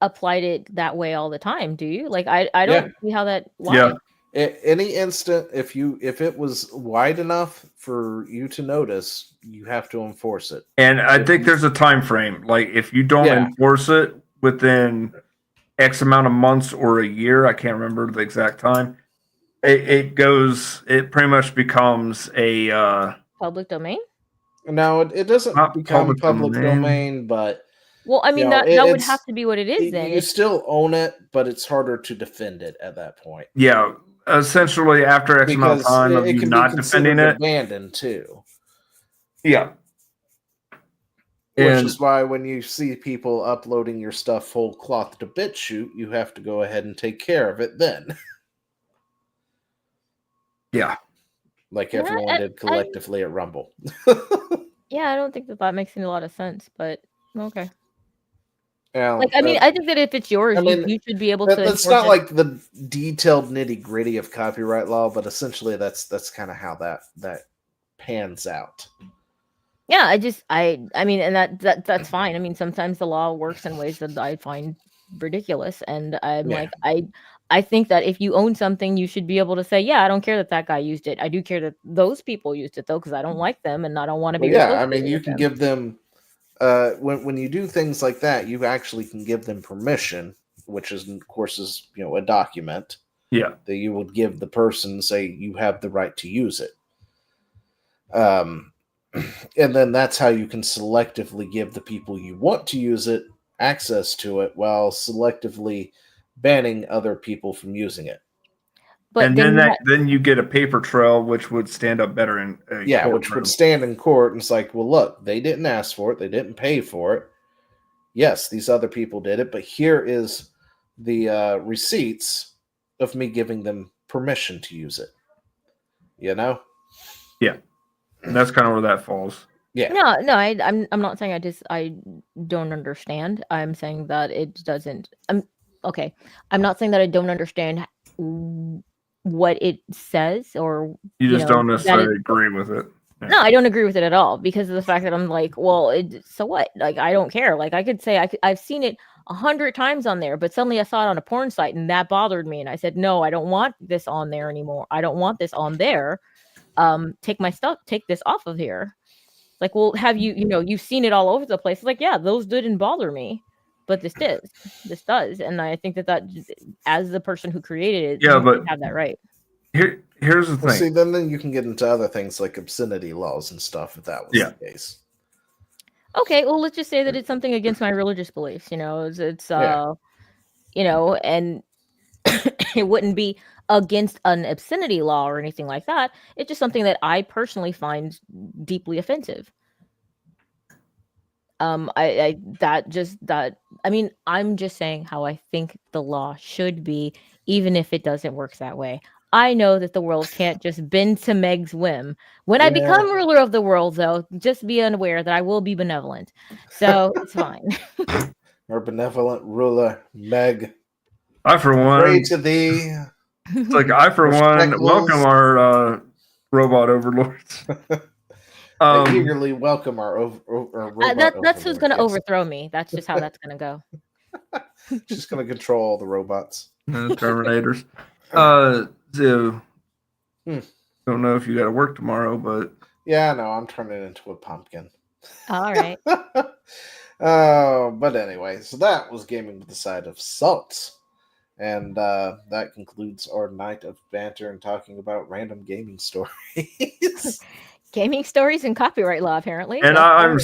Speaker 3: applied it that way all the time, do you? Like I don't see how that. Why?
Speaker 2: Yeah.
Speaker 1: Any instant, if it was wide enough for you to notice, you have to enforce it.
Speaker 2: And I think there's a time frame. Like, if you don't enforce it within X amount of months or a year, I can't remember the exact time, it pretty much becomes a
Speaker 3: public domain.
Speaker 1: No, it doesn't become public domain, but
Speaker 3: well, I mean, that would have to be what it is. Then
Speaker 1: you still own it, but it's harder to defend it at that point.
Speaker 2: Yeah, essentially after X amount of time of you not defending it,
Speaker 1: abandoned too.
Speaker 2: Yeah.
Speaker 1: Which is why when you see people uploading your stuff whole cloth to BitChute, you have to go ahead and take care of it then.
Speaker 2: Yeah.
Speaker 1: Like everyone did collectively at Rumble.
Speaker 3: Yeah, I don't think that makes any lot of sense, but okay.
Speaker 1: Yeah,
Speaker 3: I mean, I think that if it's yours, you should be able to.
Speaker 1: That's not like the detailed nitty gritty of copyright law, but essentially that's kind of how that pans out.
Speaker 3: Yeah, I mean, and that's fine. I mean, sometimes the law works in ways that I find ridiculous, and I'm like, I think that if you own something, you should be able to say, yeah, I don't care that guy used it. I do care that those people used it though, because I don't like them and I don't want to be.
Speaker 1: Yeah, I mean, you can give them. When you do things like that, you actually can give them permission, which is, of course, a document.
Speaker 2: Yeah,
Speaker 1: that you would give the person, say you have the right to use it. And then that's how you can selectively give the people you want to use it access to it, while selectively banning other people from using it.
Speaker 3: But
Speaker 2: and then you get a paper trail, which would stand up better in a
Speaker 1: Yeah, which
Speaker 2: courtroom.
Speaker 1: would stand in court, and it's like, well, look, they didn't ask for it, they didn't pay for it. Yes, these other people did it, but here is the receipts of me giving them permission to use it. You know?
Speaker 2: Yeah, that's kind of where that falls.
Speaker 1: Yeah.
Speaker 3: No, I'm not saying I don't understand. I'm saying that it doesn't. Okay. I'm not saying that I don't understand what it says, or
Speaker 2: You just don't
Speaker 3: that
Speaker 2: necessarily agree with it. Yeah.
Speaker 3: No, I don't agree with it at all, because of the fact that I'm like, well, so what? Like, I don't care. Like, I could say I've seen it 100 times on there, but suddenly I saw it on a porn site and that bothered me, and I said, no, I don't want this on there anymore. I don't want this on there. Take my stuff, take this off of here. Like, well, have you've seen it all over the place? Like, yeah, those didn't bother me, but this does, and I think that as the person who created it,
Speaker 2: Yeah, but
Speaker 3: you have that right.
Speaker 2: Here's the thing.
Speaker 1: See, then you can get into other things like obscenity laws and stuff if that was the case.
Speaker 3: Okay, well, let's just say that it's something against my religious beliefs. It's and it wouldn't be against an obscenity law or anything like that. It's just something that I personally find deeply offensive. I'm just saying how I think the law should be, even if it doesn't work that way. I know that the world can't just bend to Meg's whim. When I become ruler of the world, though, just be unaware that I will be benevolent. So it's fine.
Speaker 1: Our benevolent ruler, Meg.
Speaker 2: I, for one,
Speaker 1: pray to thee.
Speaker 2: It's like, I, for one, welcome our robot overlords.
Speaker 1: I eagerly welcome our robot
Speaker 3: that's who's going to overthrow me. That's just how that's going to go.
Speaker 1: Just going to control all the robots.
Speaker 2: Terminators. So, don't know if you got to work tomorrow, but
Speaker 1: yeah, no, I'm turning into a pumpkin.
Speaker 3: All right.
Speaker 1: But anyway, so that was Gaming with the Side of Salt. And that concludes our night of banter and talking about random gaming stories.
Speaker 3: Gaming stories and copyright law, apparently.
Speaker 2: And I'm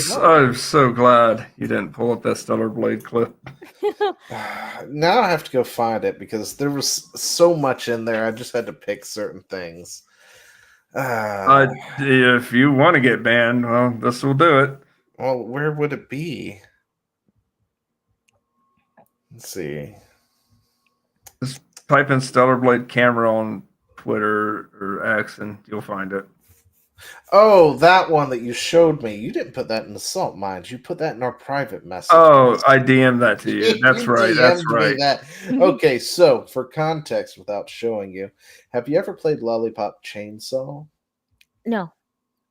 Speaker 2: so glad you didn't pull up that Stellar Blade clip.
Speaker 1: Now I have to go find it because there was so much in there. I just had to pick certain things.
Speaker 2: If you want to get banned, well, this will do it.
Speaker 1: Well, where would it be? Let's see.
Speaker 2: Just type in Stellar Blade camera on Twitter or X and you'll find it.
Speaker 1: Oh, that one that you showed me. You didn't put that in the Salt Mines. You put that in our private message.
Speaker 2: Oh, I DM'd that to you. That's right. That's right.
Speaker 1: Okay, so for context, without showing you, have you ever played Lollipop Chainsaw?
Speaker 3: No.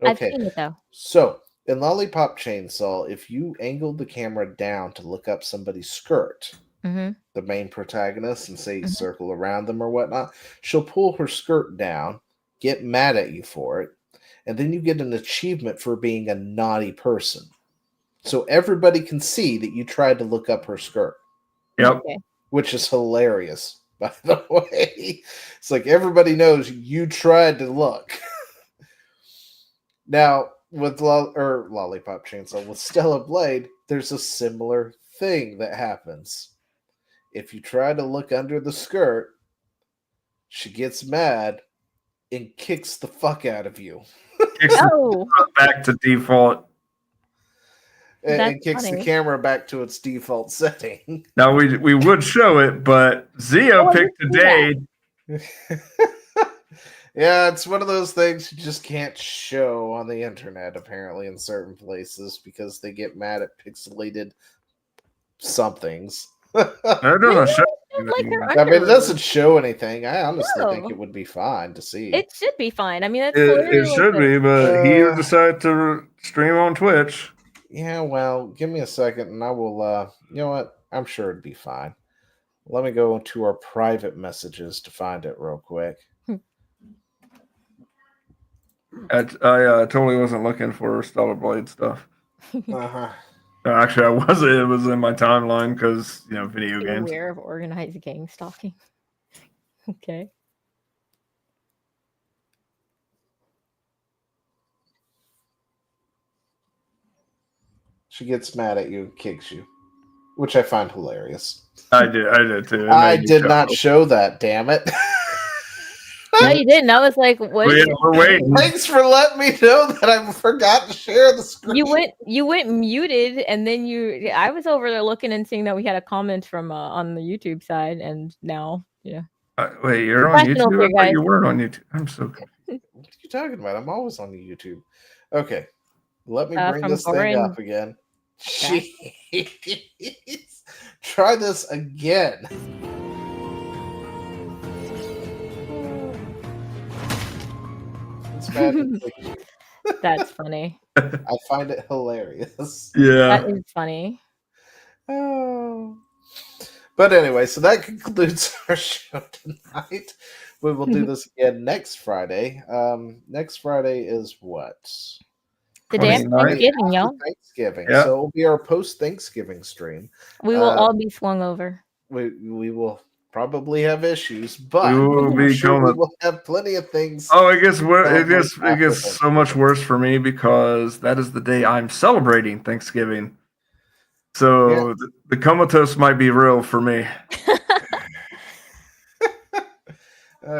Speaker 1: Okay.
Speaker 3: I've seen it, though.
Speaker 1: So, in Lollipop Chainsaw, if you angled the camera down to look up somebody's skirt, the main protagonist, and say circle around them or whatnot, she'll pull her skirt down, get mad at you for it, and then you get an achievement for being a naughty person. So everybody can see that you tried to look up her skirt.
Speaker 2: Yep.
Speaker 3: Okay.
Speaker 1: Which is hilarious, by the way. It's like everybody knows you tried to look. Now, with Lollipop Chainsaw, with Stellar Blade, there's a similar thing that happens. If you try to look under the skirt, she gets mad and kicks the fuck out of you.
Speaker 2: Back to default.
Speaker 1: And kicks the camera back to its default setting.
Speaker 2: Now, we would show it, but Zio picked today.
Speaker 1: Yeah, it's one of those things you just can't show on the internet, apparently, in certain places, because they get mad at pixelated somethings.
Speaker 2: That doesn't show.
Speaker 1: I mean, it doesn't show anything. I honestly think it would be fine to see.
Speaker 3: It should be fine. I mean, that's
Speaker 2: it should be, but he decided to stream on Twitch.
Speaker 1: Yeah, well, give me a second, and I will. You know what? I'm sure it'd be fine. Let me go into our private messages to find it real quick.
Speaker 2: I totally wasn't looking for Stellar Blade stuff. Actually, I wasn't. It was in my timeline because, video games.
Speaker 3: Aware of organized gang stalking. Okay.
Speaker 1: She gets mad at you and kicks you, which I find hilarious.
Speaker 2: I did too.
Speaker 1: I did not show that, damn it.
Speaker 3: No, you didn't. I was like, what?
Speaker 2: Well, yeah, we're waiting.
Speaker 1: Thanks for letting me know that I forgot to share the screen.
Speaker 3: You went muted, and then I was over there looking and seeing that we had a comment from on the YouTube side, and now
Speaker 2: Wait, you're on
Speaker 3: Professional
Speaker 2: YouTube?
Speaker 3: here,
Speaker 2: I thought
Speaker 3: guys.
Speaker 2: you weren't on YouTube. I'm so confused.
Speaker 1: What are you talking about? I'm always on the YouTube. Okay, let me bring
Speaker 3: from
Speaker 1: this thing
Speaker 3: Corin.
Speaker 1: up again. Jeez. Try this again. It's bad.
Speaker 3: That's funny.
Speaker 1: I find it hilarious.
Speaker 2: Yeah.
Speaker 3: That is funny.
Speaker 1: Oh. But anyway, so that concludes our show tonight. We will do this again next Friday. Next Friday is what?
Speaker 3: The day after
Speaker 2: 29th.
Speaker 3: Thanksgiving, y'all.
Speaker 1: Thanksgiving.
Speaker 2: Yeah.
Speaker 1: So it'll be our post-Thanksgiving stream.
Speaker 3: We will all be swung over.
Speaker 1: We will probably have issues, but
Speaker 2: We will be
Speaker 1: I'm sure we
Speaker 2: going.
Speaker 1: will have plenty of things.
Speaker 2: Oh, it gets
Speaker 1: Well,
Speaker 2: it gets so much worse for me because that is the day I'm celebrating Thanksgiving. So the comatose might be real for me.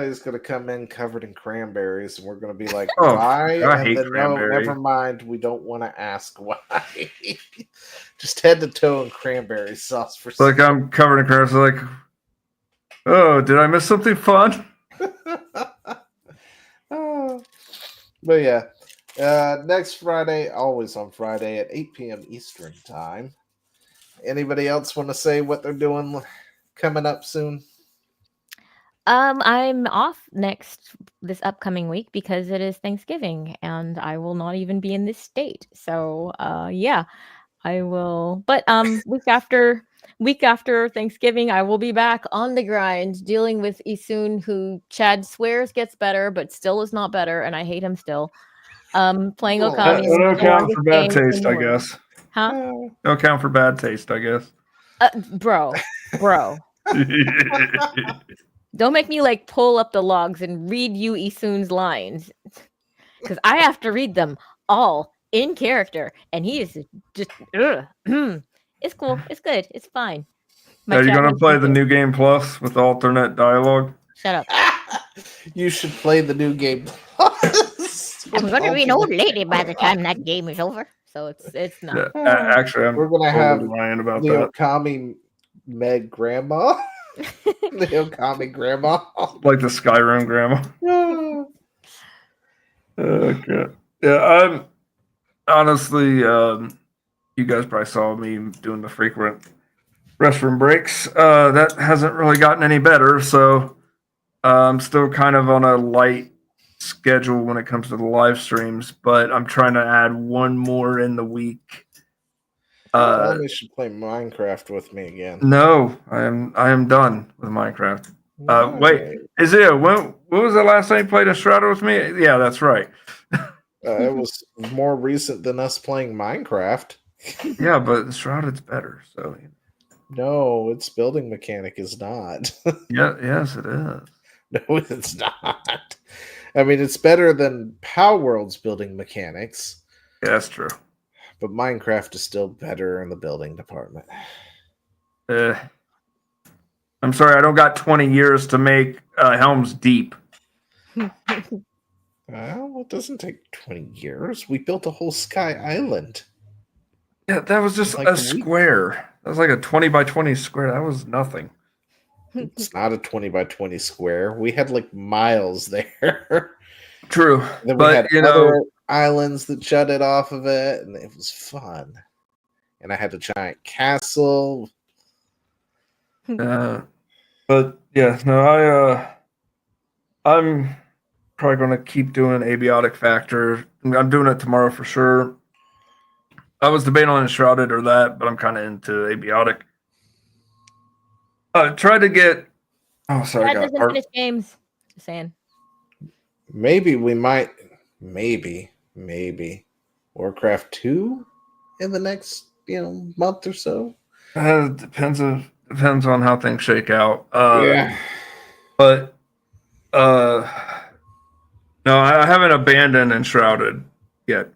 Speaker 1: He's gonna come in covered in cranberries, and we're gonna be like,
Speaker 2: Oh,
Speaker 1: "Why?"
Speaker 2: I
Speaker 1: And
Speaker 2: hate
Speaker 1: then no,
Speaker 2: cranberry.
Speaker 1: never mind. We don't want to ask why. Just head to toe in cranberry sauce for.
Speaker 2: Like I'm covered in cranberries. Like, oh, did I miss something fun?
Speaker 1: Oh. But yeah, next Friday, always on Friday at 8 p.m. Eastern time. Anybody else want to say what they're doing coming up soon?
Speaker 3: I'm off this upcoming week because it is Thanksgiving and I will not even be in this state. So yeah, I will. But week after Thanksgiving, I will be back on the grind dealing with Isun, who Chad swears gets better, but still is not better, and I hate him still. Playing
Speaker 1: Well,
Speaker 3: Okami.
Speaker 2: That don't
Speaker 3: the
Speaker 2: count
Speaker 3: longest
Speaker 2: for bad
Speaker 3: game in
Speaker 2: taste,
Speaker 3: the
Speaker 2: I
Speaker 3: world.
Speaker 2: guess.
Speaker 3: Huh?
Speaker 2: Don't count for bad taste, I guess.
Speaker 3: Bro. Don't make me like pull up the logs and read you Isun's lines, because I have to read them all in character, and he is just. It's cool. It's good. It's fine.
Speaker 2: Are you
Speaker 3: chat
Speaker 2: going to
Speaker 3: makes
Speaker 2: play
Speaker 3: me
Speaker 2: the
Speaker 3: feel-
Speaker 2: new game plus with alternate dialogue?
Speaker 3: Shut up.
Speaker 1: You should play the new game.
Speaker 3: I'm gonna be an old lady by the time that game is over. So it's not.
Speaker 2: Yeah, actually, I'm
Speaker 1: We're gonna have
Speaker 2: totally lying about
Speaker 1: the
Speaker 2: that.
Speaker 1: Okami MEGG grandma. The Okami grandma.
Speaker 2: Like the Skyrim grandma. Okay. Yeah, I'm honestly, you guys probably saw me doing the frequent restroom breaks. That hasn't really gotten any better, so I'm still kind of on a light schedule when it comes to the live streams, but I'm trying to add one more in the week.
Speaker 1: Tell me you should play Minecraft with me again.
Speaker 2: No, I am done with Minecraft. Wait,
Speaker 1: Alright.
Speaker 2: Isaiah, when was the last time you played Estrada with me? Yeah, that's right.
Speaker 1: It was more recent than us playing Minecraft.
Speaker 2: Yeah, but Estrada's better. So
Speaker 1: No, its building mechanic is not.
Speaker 2: yeah, yes, it is.
Speaker 1: No, it's not. I mean, it's better than Power World's building mechanics,
Speaker 2: Yeah, that's true.
Speaker 1: but Minecraft is still better in the building department.
Speaker 2: I'm sorry, I don't got 20 years to make Helm's Deep.
Speaker 1: Well, it doesn't take 20 years. We built a whole Sky Island.
Speaker 2: Yeah, that was just
Speaker 1: Like
Speaker 2: a
Speaker 1: a week.
Speaker 2: square. That was like a 20 by 20 square. That was nothing.
Speaker 1: It's not a 20 by 20 square. We had like miles there.
Speaker 2: True.
Speaker 1: Then we
Speaker 2: But,
Speaker 1: had
Speaker 2: you
Speaker 1: other
Speaker 2: know,
Speaker 1: islands that jutted off of it, and it was fun. And I had a giant castle.
Speaker 2: but yeah, no, I'm probably going to keep doing Abiotic Factor. I'm doing it tomorrow for sure. I was debating on Enshrouded or that, but I'm kind of into Abiotic. Tried to get. Oh, sorry,
Speaker 3: That doesn't finish games. Just saying.
Speaker 1: Maybe we might, maybe Warcraft 2 in the next, month or so.
Speaker 2: Depends on how things shake out.
Speaker 1: Yeah.
Speaker 2: But no, I haven't abandoned Enshrouded yet.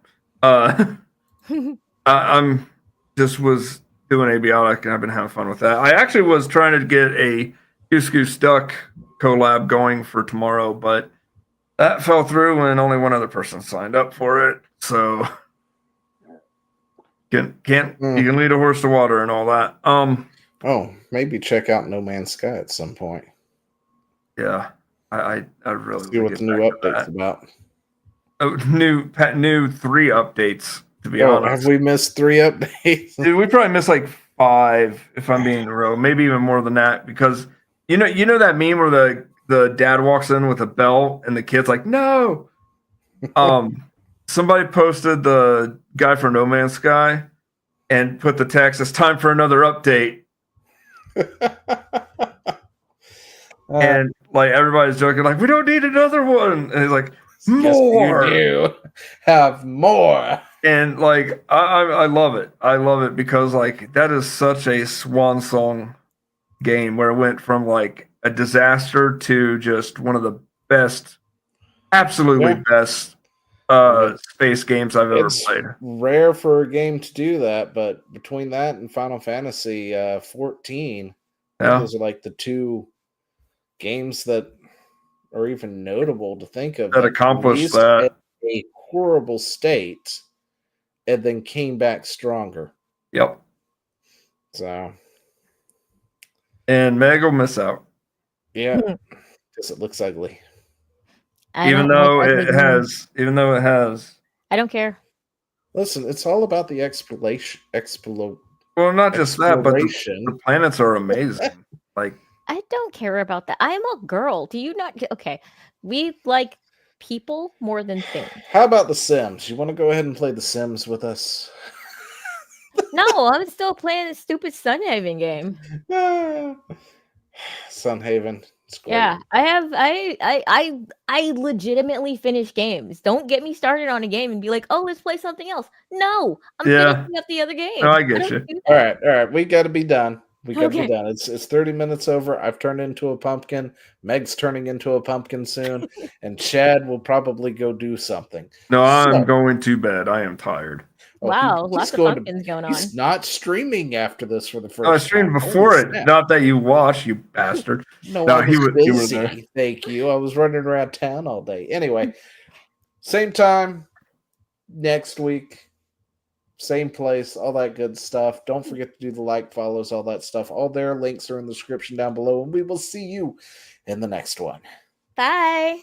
Speaker 2: I'm just was doing Abiotic and I've been having fun with that. I actually was trying to get a Cusco Stuck collab going for tomorrow, but that fell through and only one other person signed up for it. So you can lead a horse to water and all that.
Speaker 1: Oh, maybe check out No Man's Sky at some point.
Speaker 2: Yeah, I really
Speaker 1: See what the new update's about.
Speaker 2: Oh, new 3 updates. To be honest,
Speaker 1: have we missed 3 updates?
Speaker 2: Dude, we probably missed like 5, if I'm being real, maybe even more than that. Because you know that meme where the dad walks in with a bell and the kid's like, no. Somebody posted the guy for No Man's Sky and put the text, "It's time for another update." And like everybody's joking, like, we don't need another one. And he's like, more.
Speaker 1: Yes, you do. Have more.
Speaker 2: And like I love it. I love it because like that is such a swan song game where it went from like a disaster to just one of the best, absolutely best space games I've ever played.
Speaker 1: Rare for a game to do that, but between that and Final Fantasy 14, those are like the 2 games that are even notable to think of
Speaker 2: that accomplished that.
Speaker 1: A horrible state and then came back stronger.
Speaker 2: Yep.
Speaker 1: So,
Speaker 2: and MEGG will miss out.
Speaker 1: Yeah, because it looks ugly.
Speaker 2: Even though it has,
Speaker 3: I don't care.
Speaker 1: Listen, it's all about the exploration.
Speaker 2: Well, not just that, but the planets are amazing. Like,
Speaker 3: I don't care about that. I'm a girl. Do you not? Okay, we like people more than things.
Speaker 1: How about The Sims? You want to go ahead and play The Sims with us?
Speaker 3: No, I'm still playing the stupid Sunhaven game.
Speaker 1: Sunhaven. It's great.
Speaker 3: Yeah, I legitimately finish games. Don't get me started on a game and be like, oh, let's play something else. No, I'm finishing up the other game.
Speaker 2: No, I get you.
Speaker 1: All right. We got to be done. We got to be done. It's 30 minutes over. I've turned into a pumpkin. Meg's turning into a pumpkin soon, and Chad will probably go do something.
Speaker 2: No, I'm going to bed. I am tired.
Speaker 3: Wow, lots of pumpkins going on.
Speaker 1: He's not streaming after this for the first.
Speaker 2: I streamed before it. Not that you watch, you bastard.
Speaker 1: No, I was busy. Thank you. I was running around town all day. Anyway, same time next week. Same place, all that good stuff. Don't forget to do the like, follows, all that stuff. All their links are in the description down below, and we will see you in the next one.
Speaker 3: Bye.